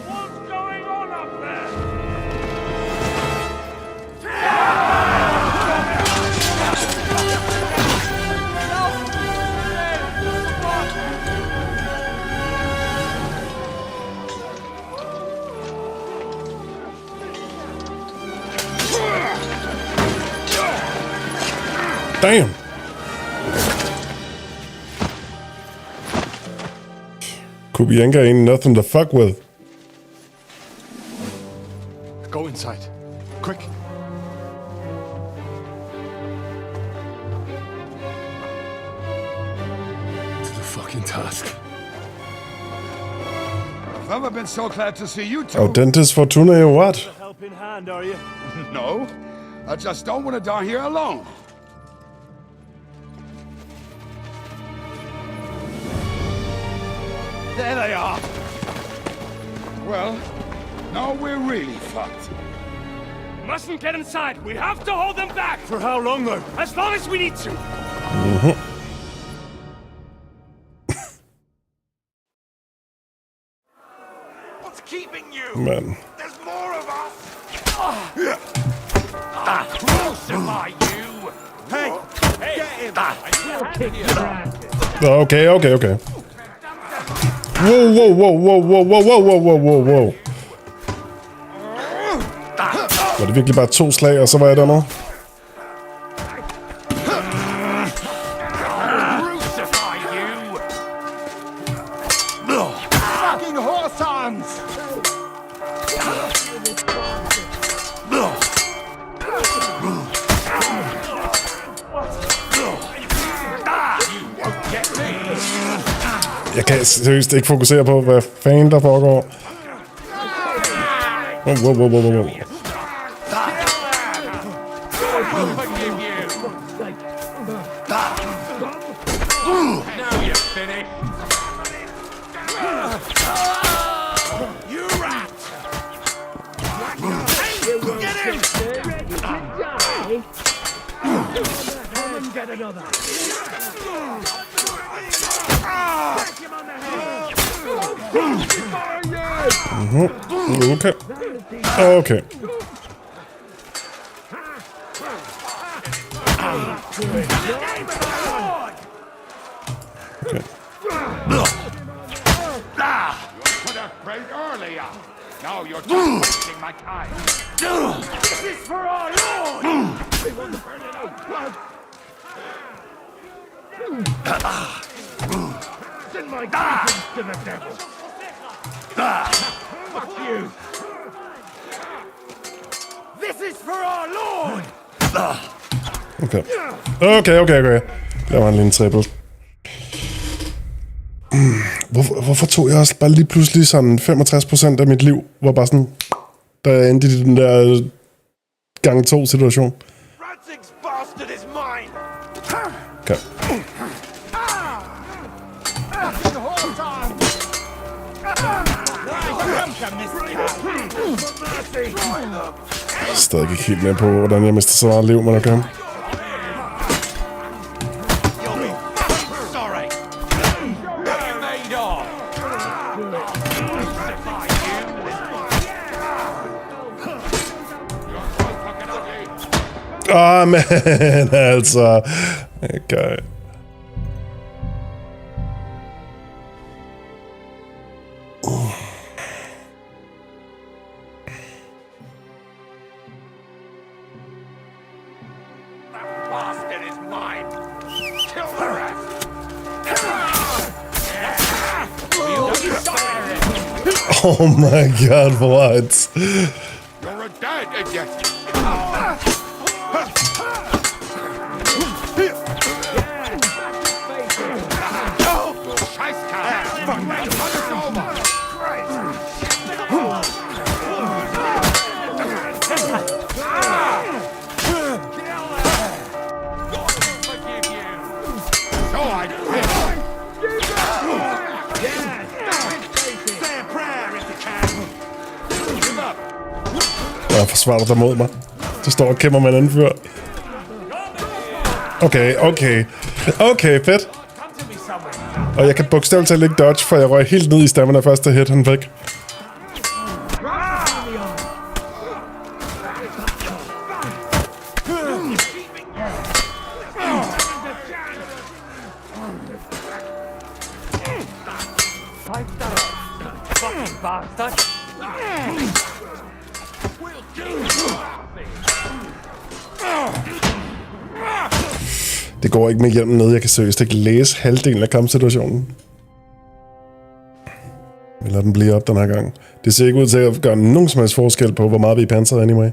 What's going on up there? Damn. Kubienka ain't nothing to fuck with. Go inside. Quick. To the fucking task. I've never been so glad to see you two. Audentis Fortuna or what? Helping hand, are you? No, I just don't want to die here alone. There they are! Well, now we're really fucked. Mustn't get inside! We have to hold them back! For how long, though? As long as we need to! What's keeping you? Man. There's more of us! Crucify you! Hey! Get him! Okay. Wow. Var det virkelig bare 2 slag, og så var jeg der nu? Crucify you! Fucking horsons! Jeg kan seriøst ikke fokusere på, hvad fanden der foregår. Wow. Now you're finished! You rat! Get him! Come and get another! Okay. Okay. Put a break earlier. Now you're just wasting my time. This is for our Lord! We want to burn it out blood! Send my greetings to the devil! Fuck you! This is for our Lord! Okay. Der var en lille triple. Hvorfor tog jeg også bare lige pludselig sådan 65% af mit liv, var bare sådan, da jeg endte i den der gang 2 situation. Okay. Stadig ikke helt med på, hvordan jeg mister så meget liv, men okay. Man, altså. Okay. Oh my god, what? You're a dead idiot. Jeg forsvarer dig mod mig. Du står og kæmper med en anden fyr. Okay, fedt. Og jeg kan bogstaveligt talt ikke dodge, for jeg røg helt ned i stammen af første hit, han fik. Det går ikke med hjelmen ned. Jeg kan seriøst ikke læse halvdelen af kampsituationen. Vi lader den blive op den her gang. Det ser ikke ud til at gøre nogen som helst forskel på, hvor meget vi er pansret anyway.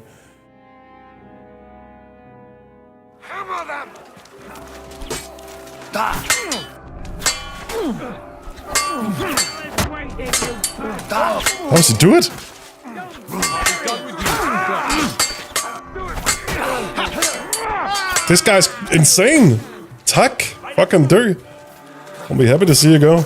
How does he do it? This guy's insane! Tak! Fucking dø! I'll be happy to see you go.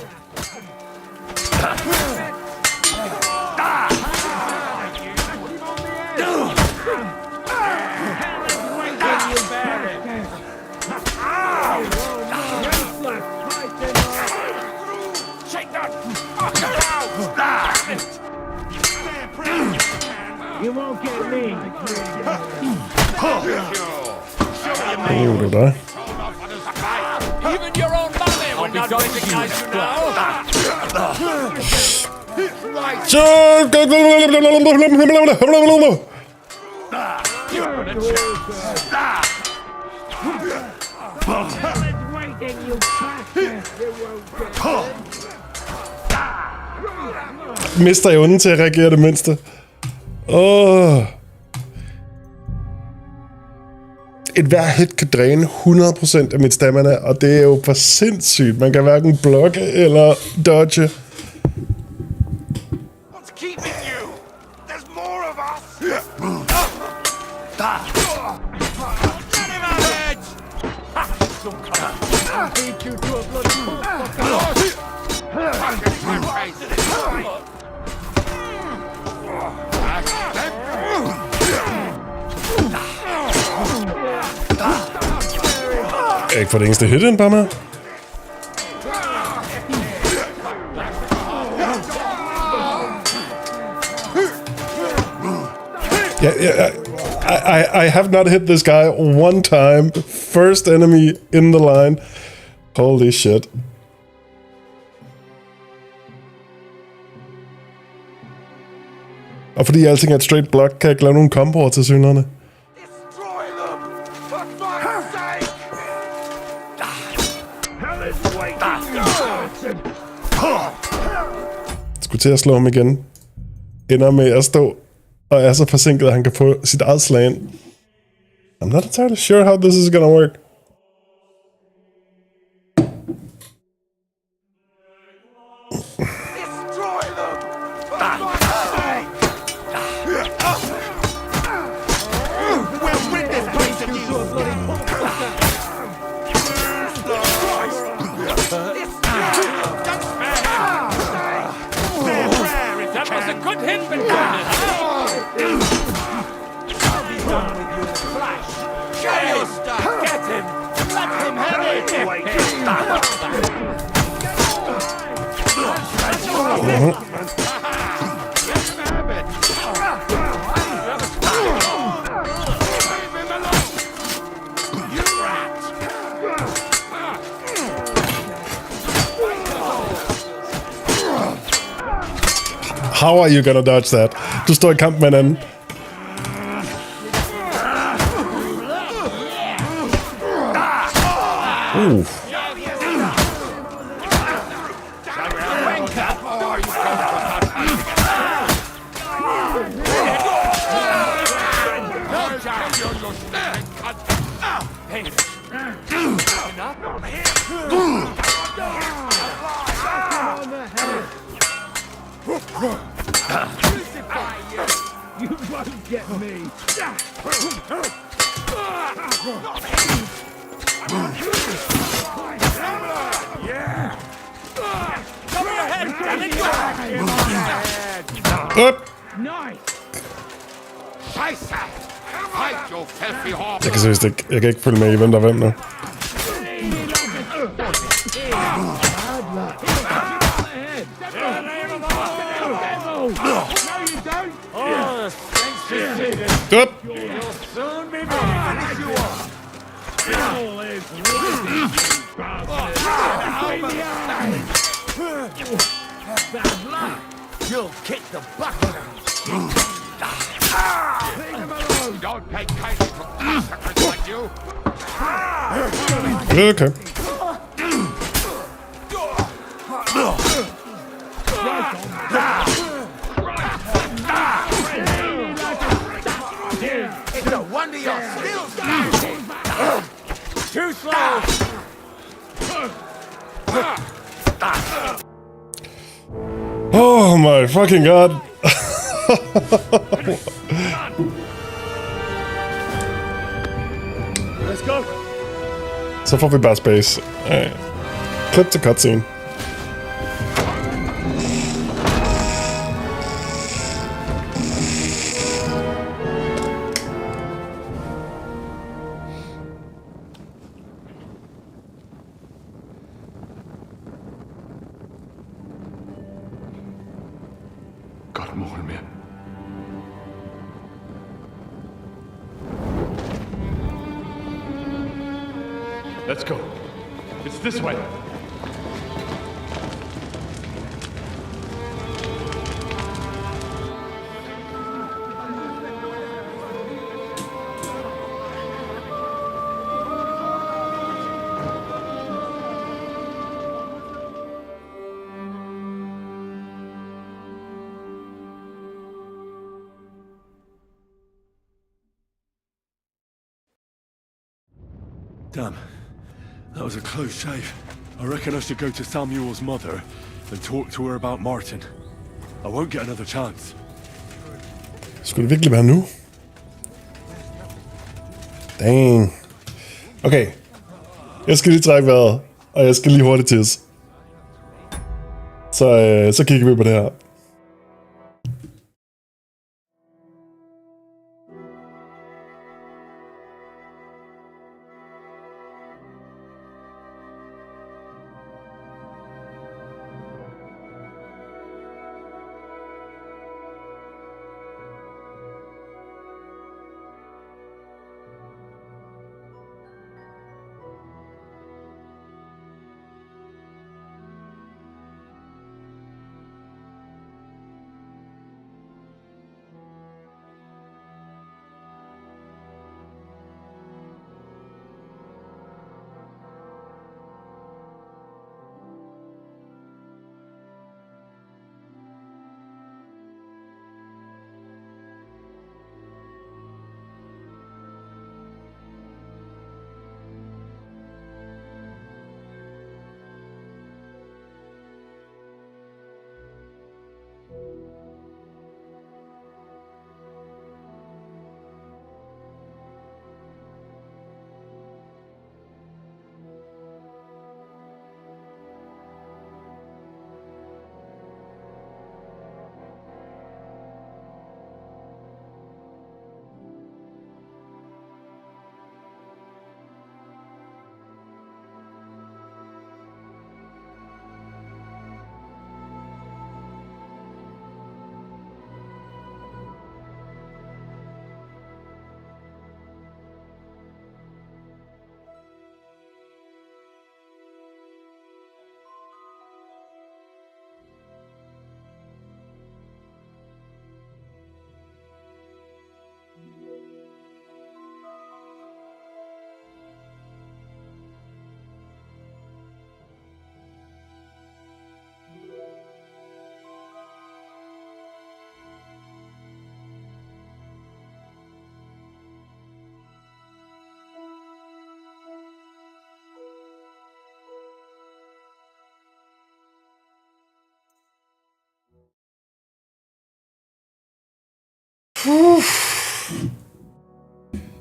You won't get me! Det er dig. Even your own mother will not recognize you now. Mister evnen til at reagere det mindste. Et hver hit kan dræne 100% af mit stamina, og det er jo for sindssygt. Man kan hverken blokke eller dodge. What's keeping you? There's more of us! I'll beat you to a bloody Jeg ikke for det eneste hit ind bare med. Ja. I have not hit this guy one time. First enemy in the line. Holy shit. Og fordi alting er et straight block, kan jeg ikke lave nogle komboer til synerne. Skulle til at slå ham igen. Ender med at stå og er så forsinket, at han kan få sit eget slag ind. I'm not entirely sure how this is gonna work. How are you gonna dodge that? Du står i kamp med en anden. You won't get me. Yeah. Cover your head. Up. Nice. Jeg kan seriøst ikke. Jeg kan ikke følge med i, hvem der er hvem nu. Up. You'll kick the bucket. Don't pay kindly to massacres like you. Okay. It's a wonder you're still standing. Too slow. Oh my fucking god. Let's go. Så får vi bare space. Klip til cutscene. Godt mål mere. Let's go. It's this way. Damn. That was a close shave. I reckon I should go to Samuel's mother and talk to her about Martin. I won't get another chance. Skulle det virkelig være nu? Dang. Okay. Jeg skal lige trække vejret, og jeg skal lige hurtigt tisse. Så kigger vi på det her.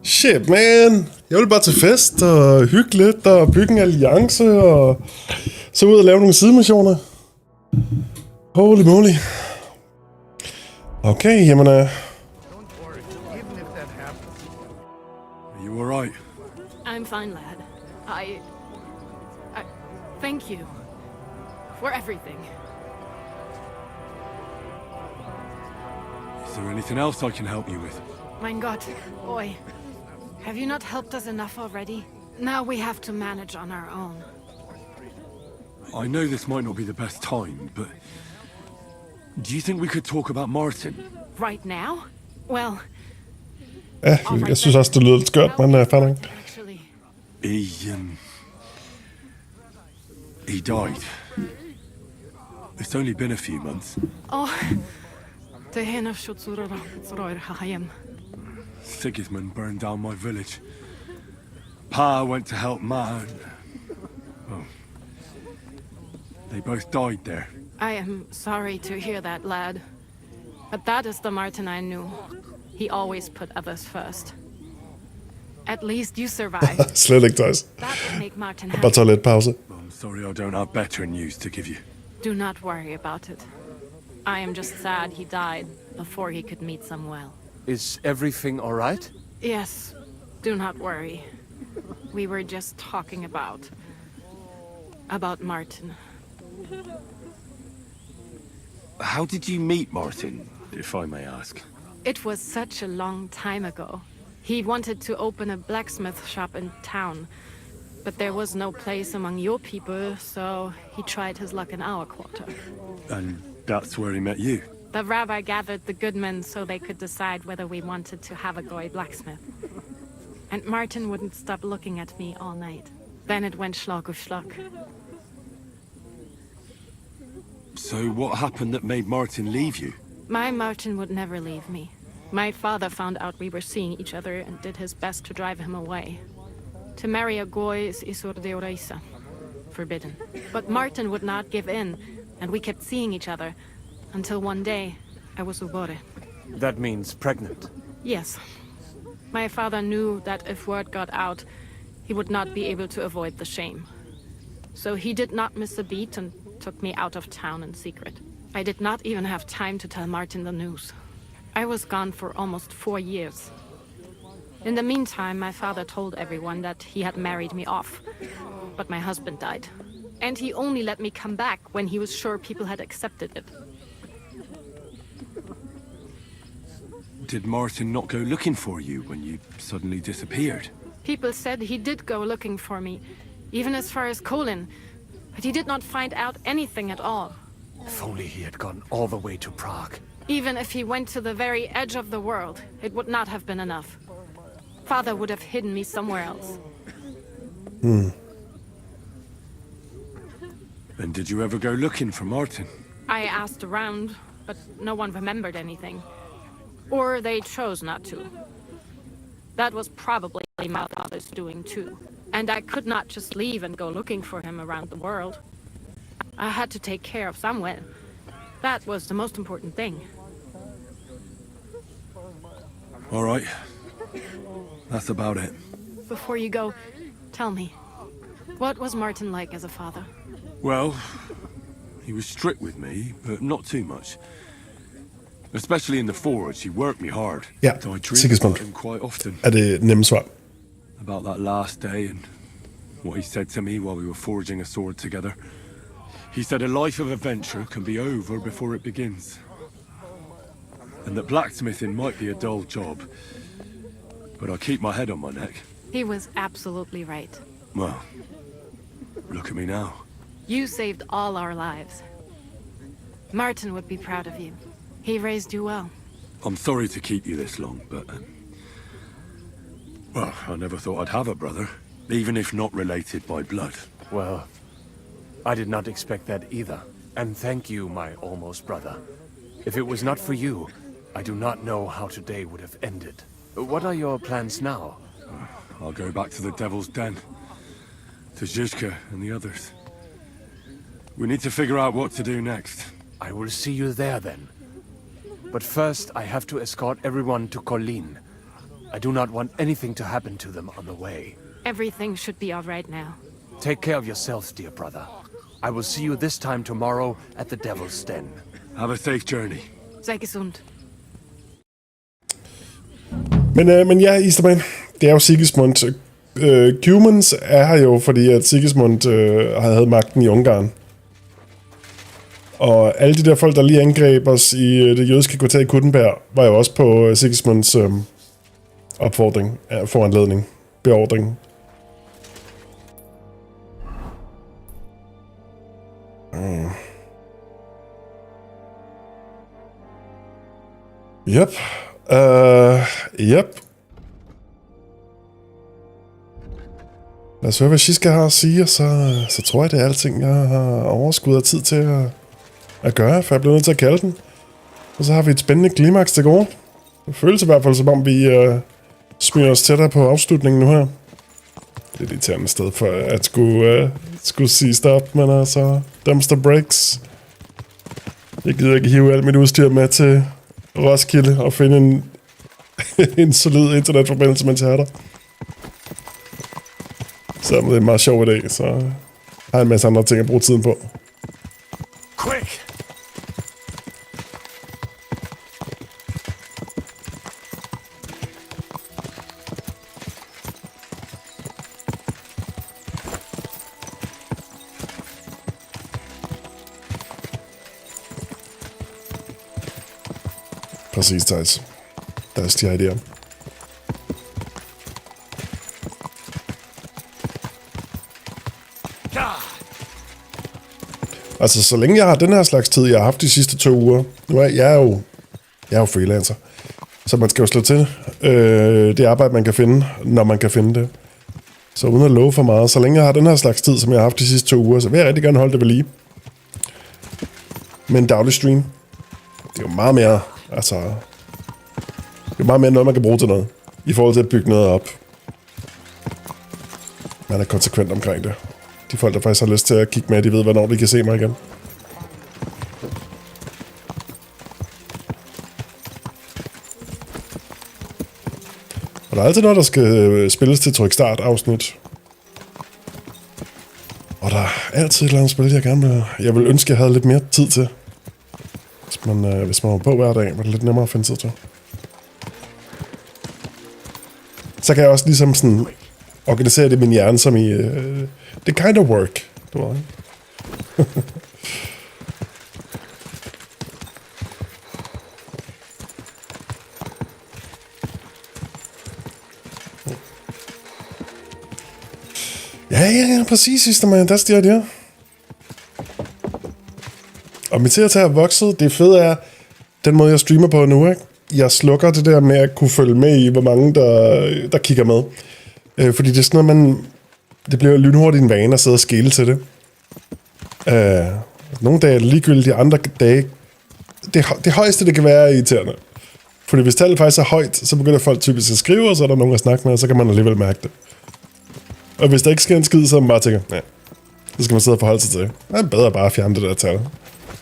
Shit, man. Jeg vil bare til fest og hygge lidt og bygge en alliance og så ud og lave nogle sidemissioner. Holy moly. Okay, jamen... You all right? I'm fine, lad. I thank you for everything. Is there anything else I can help you with? Mein Gott, boy. Have you not helped us enough already? Now we have to manage on our own. I know this might not be the best time, but... Do you think we could talk about Martin? Right now? Well... Ja, jeg synes også, det lyder lidt skørt, men fair nok. He died. It's only been a few months. Sigismund burned down my village. Pa went to help Ma. Well, they both died there. I am sorry to hear that, lad. But that is the Martin I knew. He always put others first. At least you survived. Slet ikke tøjs. That would make Martin Bare happy. toiletpause. I'm sorry I don't have better news to give you. Do not worry about it. I am just sad he died before he could meet some well. Is everything all right? Yes, do not worry. We were just talking about Martin. How did you meet Martin, if I may ask? It was such a long time ago. He wanted to open a blacksmith shop in town, but there was no place among your people, so he tried his luck in our quarter. And that's where he met you? The rabbi gathered the good men so they could decide whether we wanted to have a goy blacksmith. And Martin wouldn't stop looking at me all night. Then it went schlag auf schlag. So what happened that made Martin leave you? My Martin would never leave me. My father found out we were seeing each other and did his best to drive him away. To marry a goy is isur deoraisa, forbidden. But Martin would not give in, and we kept seeing each other, until one day I was ubore. That means pregnant. Yes. My father knew that if word got out, he would not be able to avoid the shame. So he did not miss a beat and took me out of town in secret. I did not even have time to tell Martin the news. I was gone for almost 4 years. In the meantime, my father told everyone that he had married me off. But my husband died. And he only let me come back when he was sure people had accepted it. Did Martin not go looking for you when you suddenly disappeared? People said he did go looking for me, even as far as Colin. But he did not find out anything at all. If only he had gone all the way to Prague. Even if he went to the very edge of the world, it would not have been enough. Father would have hidden me somewhere else. And did you ever go looking for Martin? I asked around, but no one remembered anything. Or they chose not to. That was probably my father's doing too. And I could not just leave and go looking for him around the world. I had to take care of someone. That was the most important thing. All right. That's about it. Before you go, tell me, what was Martin like as a father? Well, he was strict with me, but not too much. Especially in the forge, he worked me hard. Ja, So I dreamed Sigismund. about him quite often. Er det nemme svar? About that last day and what he said to me while we were forging a sword together. He said a life of adventure can be over before it begins. And that blacksmithing might be a dull job, but I keep my head on my neck. He was absolutely right. Well, look at me now. You saved all our lives. Martin would be proud of you. He raised you well. I'm sorry to keep you this long, but... well, I never thought I'd have a brother, even if not related by blood. Well, I did not expect that either. And thank you, my almost brother. If it was not for you, I do not know how today would have ended. What are your plans now? I'll go back to the Devil's Den. To Zizka and the others. We need to figure out what to do next. I will see you there then. But first, I have to escort everyone to Colleen. I do not want anything to happen to them on the way. Everything should be all right now. Take care of yourselves, dear brother. I will see you this time tomorrow at the Devil's Den. Have a safe journey. Sei gesund. Men ja, Easterman, det er jo Sigismund. Cumans er her jo, fordi at Sigismund havde magten i Ungarn. Og alle de der folk, der lige angreb os i det jødiske kvarter i Kuttenberg, var jo også på Sigismunds opfordring, foranledning, beordring. Yep. Yep. Lad os høre, hvad Shiska har at sige, og så tror jeg, det er alting, jeg har overskud af tid til at gøre, for jeg bliver nødt til at kalde den. Og så har vi et spændende klimaks til gode. Det føles i hvert fald, som om vi smyger os tættere på afslutningen nu her. Det er et irriterende sted for at skulle sige stop, men altså, dumpster breaks. Jeg gider ikke hive alt mit udstyr med til Roskilde og finde en solid internetforbindelse, mens jeg er der. Så det er en meget sjov idé, så har jeg en masse andre ting at bruge tiden på. Quick! Præcis, Thijs. That's the idea. Altså, så længe jeg har den her slags tid, jeg har haft de sidste 2 uger, nu er jeg er jo freelancer, så man skal jo slå til det arbejde, man kan finde, når man kan finde det. Så uden at love for meget, så længe jeg har den her slags tid, som jeg har haft de sidste 2 uger, så vil jeg rigtig gerne holde det ved lige. Men en daglig stream, det er jo meget mere, altså, det er meget mere noget, man kan bruge til noget, i forhold til at bygge noget op. Man er konsekvent omkring det. De folk, der faktisk har lyst til at kigge med, de ved, hvornår de kan se mig igen. Og der er altid noget, der skal spilles til Tryk Start afsnit. Og der er altid et eller andet spil, jeg vil ønske, jeg havde lidt mere tid til. Hvis man var på hver dag, var det lidt nemmere at finde tid til. Så kan jeg også ligesom sådan organisere det i min hjerne, som i det kind of work. Du ved. Ja, præcis, sidste man. That's the idea. Og mit til at vokset, det fede er, den måde jeg streamer på nu, ikke? Jeg slukker det der med at kunne følge med i, hvor mange der kigger med. Fordi det er sådan noget, det bliver lynhurtigt en vane at sidde og skele til det. Nogle dage er det ligegyldigt, de andre dage, det højeste, det kan være irriterende. Fordi hvis tallet faktisk er højt, så begynder folk typisk at skrive, og så er der nogen at snakke med, og så kan man alligevel mærke det. Og hvis der ikke sker en skid, så man bare tænker, ja, så skal man sidde og forholde sig til det. Det er bedre bare at fjerne det der tal.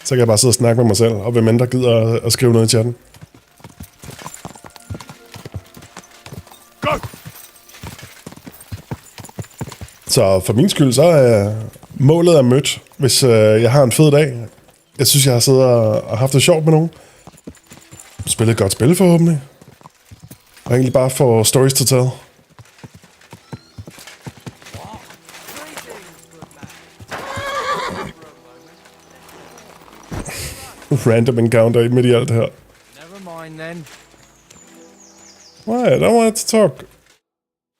Så kan jeg bare sidde og snakke med mig selv, og hvem end der gider at skrive noget i chatten. Så for min skyld, så er målet mødt, hvis jeg har en fed dag. Jeg synes, jeg har siddet og haft det sjovt med nogen. Spillet et godt spil forhåbentlig. Og egentlig bare få stories to tell. Random encounter midt i alt det her. Never mind then. Why? I don't want to talk.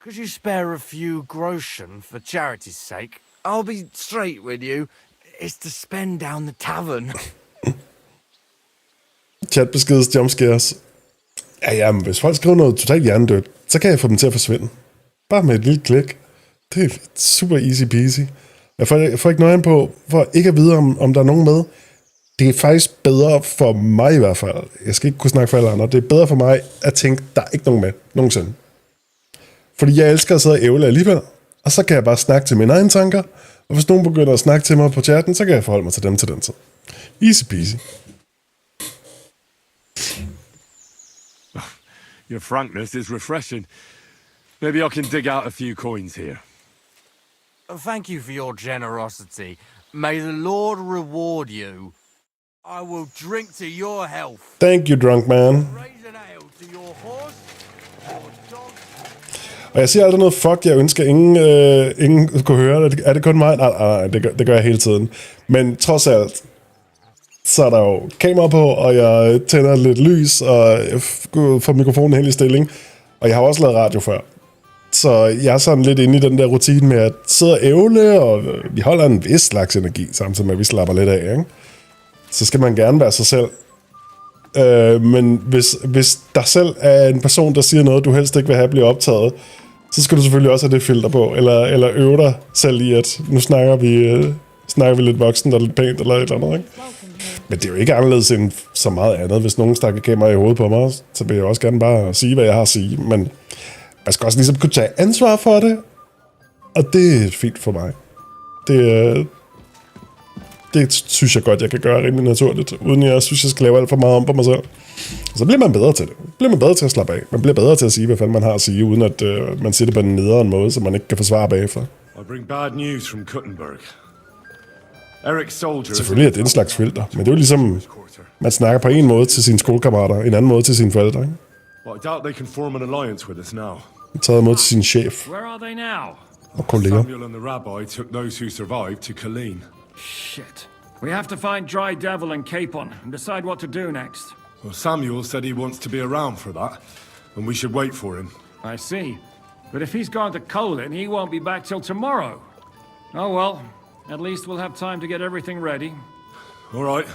Could you spare a few groschen for charity's sake? I'll be straight with you. It's to spend down the tavern. Chatbeskeds, jumpscares. Ja, men hvis folk skriver noget totalt hjernedødt, så kan jeg få dem til at forsvinde. Bare med et lille klik. Det er super easy peasy. Jeg får ikke noget på, for ikke at vide, om der er nogen med. Det er faktisk bedre for mig i hvert fald. Jeg skal ikke kunne snakke for alle andre. Det er bedre for mig at tænke, der er ikke nogen med. Nogensinde. Fordi jeg elsker at sidde og ævle alligevel. Og så kan jeg bare snakke til mine egne tanker. Og hvis nogen begynder at snakke til mig på chatten, så kan jeg forholde mig til dem til den tid. Easy peasy. Your frankness is refreshing. Maybe I can dig out a few coins here. Thank you for your generosity. May the Lord reward you. I will drink to your health. Thank you, drunk man. Raise an ale to your horse or dog. Og jeg siger aldrig noget fuck, jeg ønsker ingen kunne høre det. Er det kun mig? Nej, det gør jeg hele tiden. Men trods alt, så er der jo kamera på, og jeg tænder lidt lys, og får mikrofonen hen i stilling. Og jeg har også lavet radio før. Så jeg er sådan lidt inde i den der rutine med at sidde og ævle, og vi holder en vis slags energi, samtidig med at vi slapper lidt af, ikke? Så skal man gerne være sig selv. Men hvis der selv er en person, der siger noget, du helst ikke vil have blive optaget, så skal du selvfølgelig også have det filter på, eller øve dig selv i, at nu snakker vi lidt voksent og lidt pænt, eller et eller andet, ikke? Men det er jo ikke anderledes end så meget andet. Hvis nogen stakker kamera i hovedet på mig, så vil jeg også gerne bare sige, hvad jeg har at sige. Men man skal også ligesom kunne tage ansvar for det, og det er fint for mig. Det synes jeg godt, jeg kan gøre rimelig naturligt, uden jeg synes, jeg skal lave alt for meget om på mig selv. Og så bliver man bedre til det. Bliver man bedre til at slappe af. Man bliver bedre til at sige, hvad fanden man har at sige, uden at man siger det på en nederen måde, så man ikke kan forsvare bagefter. I bring bad news from Kuttenberg. Eric's soldiers... Selvfølgelig er det en slags filter, men det er jo ligesom, man snakker på en måde til sine skolekammerater, en anden måde til sine forældre, ikke? But I doubt they can form an alliance with us now. Taget mod til sin chef Where are they now? og kolleger. Samuel and the rabbi took those who survived to Colleen. Shit. We have to find Dry Devil and Capon and decide what to do next. Well, Samuel said he wants to be around for that, and we should wait for him. I see. But if he's gone to Colin, he won't be back till tomorrow. Oh well. At least we'll have time to get everything ready. All right.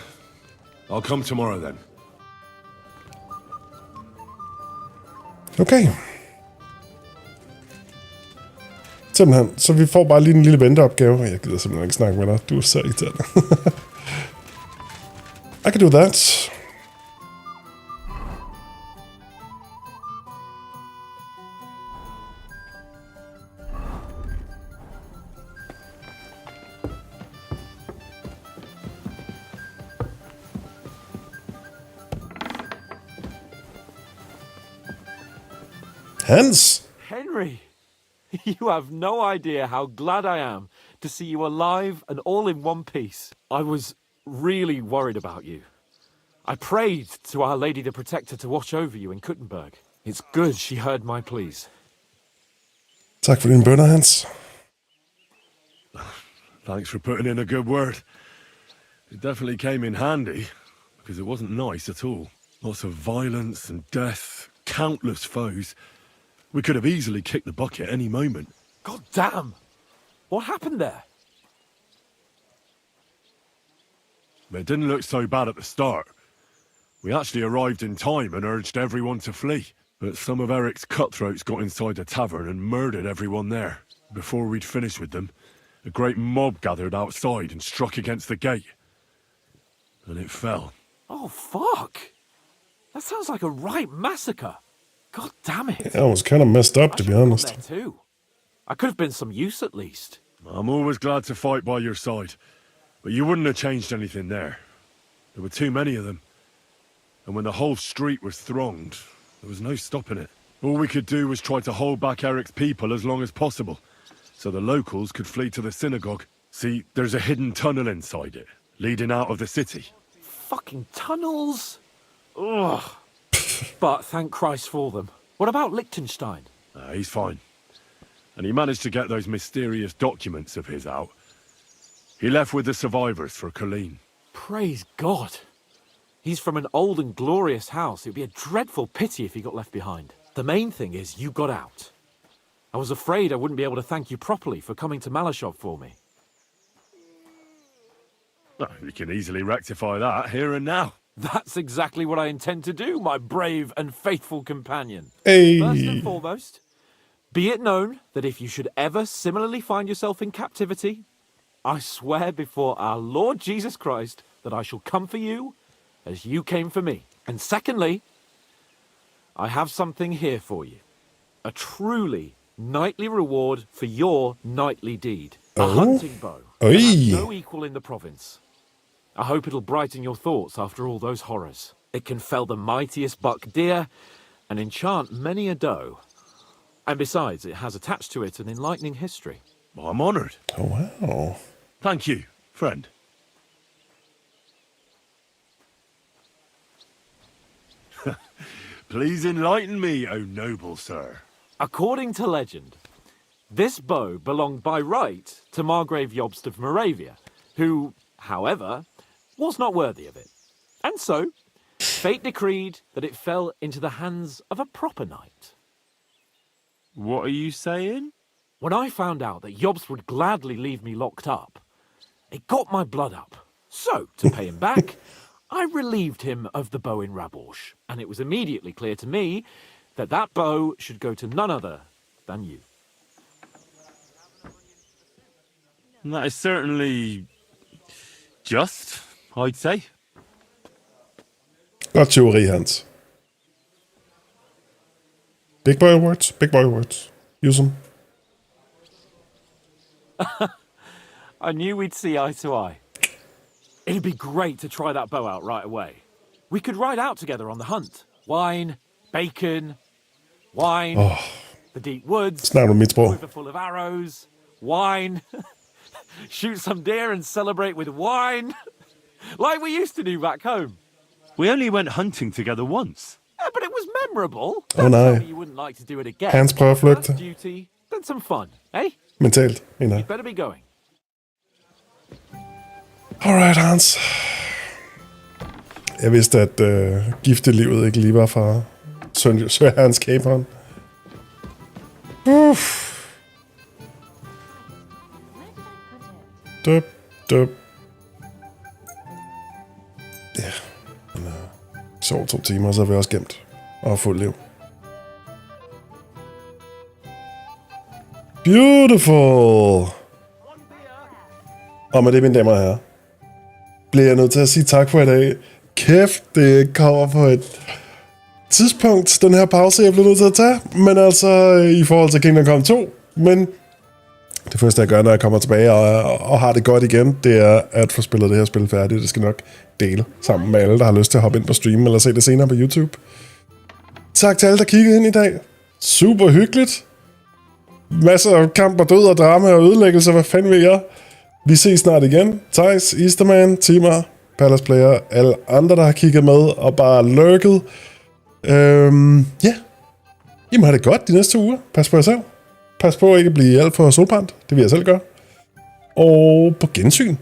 I'll come tomorrow then. Okay. Simpelthen. Så vi får bare lige en lille venteopgave. Jeg gider simpelthen ikke snakke med dig. Du er så irriterende. I can do that. Hans! Henry! You have no idea how glad I am to see you alive and all in one piece. I was really worried about you. I prayed to Our Lady the Protector to watch over you in Kuttenberg. It's good she heard my pleas. Tak for dine bønner, Hans. Thanks for putting in a good word. It definitely came in handy, because it wasn't nice at all. Lots of violence and death, countless foes. We could have easily kicked the bucket any moment. God damn! What happened there? It didn't look so bad at the start. We actually arrived in time and urged everyone to flee. But some of Eric's cutthroats got inside the tavern and murdered everyone there. Before we'd finished with them, a great mob gathered outside and struck against the gate. And it fell. Oh, fuck! That sounds like a right massacre. God damn it. Yeah, I was kind of messed up, to be honest. There too. I could have been some use at least. I'm always glad to fight by your side. But you wouldn't have changed anything there. There were too many of them. And when the whole street was thronged, there was no stopping it. All we could do was try to hold back Eric's people as long as possible, so the locals could flee to the synagogue. See, there's a hidden tunnel inside it, leading out of the city. Fucking tunnels! Ugh. But thank Christ for them. What about Liechtenstein? He's fine. And he managed to get those mysterious documents of his out. He left with the survivors for Colleen. Praise God. He's from an old and glorious house. It'd be a dreadful pity if he got left behind. The main thing is you got out. I was afraid I wouldn't be able to thank you properly for coming to Malashov for me. You can easily rectify that here and now. That's exactly what I intend to do, my brave and faithful companion. Hey. First and foremost, be it known that if you should ever similarly find yourself in captivity, I swear before our Lord Jesus Christ that I shall come for you as you came for me. And secondly, I have something here for you. A truly knightly reward for your knightly deed. A hunting bow. That has no equal in the province. I hope it'll brighten your thoughts after all those horrors. It can fell the mightiest buck deer and enchant many a doe. And besides, it has attached to it an enlightening history. Well, I'm honored. Oh, wow. Thank you, friend. Please enlighten me, O noble sir. According to legend, this bow belonged by right to Margrave Jobst of Moravia, who, however, was not worthy of it. And so, fate decreed that it fell into the hands of a proper knight. What are you saying? When I found out that Jobst would gladly leave me locked up, it got my blood up. So, to pay him back, I relieved him of the bow in Raborsch, and it was immediately clear to me that that bow should go to none other than you. That is certainly just, I'd say. Godt teori, Hans. Big boy words, big boy words. Use them. I knew we'd see eye to eye. It'd be great to try that bow out right away. We could ride out together on the hunt. Wine, bacon, wine, the deep woods, Snart om mit sprog. river full of arrows, wine, shoot some deer and celebrate with wine, like we used to do back home. We only went hunting together once. Yeah, but it was memorable. Oh, nej. Tell me you wouldn't like to do it again. Hans prøver at flygte. First duty, then some fun, eh? Mentalt, mener You jeg. better be going. Alright, Hans. Jeg vidste, at giftelivet ikke lige var fra Sir Hans Capon. Døb. Ja. Men, sov 2 timer, så er vi også gemt. Og fuld liv. Beautiful! Og med det, mine damer og herrer, bliver jeg nødt til at sige tak for i dag. Kæft, det kommer på et tidspunkt, den her pause, jeg bliver nødt til at tage. Men altså, i forhold til Kingdom Come 2. Men det første, jeg gør, når jeg kommer tilbage og har det godt igen, det er at få spillet det her spil færdigt. Det skal nok dele sammen med alle, der har lyst til at hoppe ind på stream eller se det senere på YouTube. Tak til alle, der kiggede ind i dag. Super hyggeligt. Masser af kamp og død og drama og ødelæggelse. Hvad fanden vil jeg? Vi ses snart igen. Thijs, Easterman, Timar, Palace Player, alle andre, der har kigget med og bare lurket. Ja. I må have det godt de næste 2 uger. Pas på jer selv. Pas på at ikke blive alt for solbrændt. Det vil jeg selv gøre. Og på gensyn.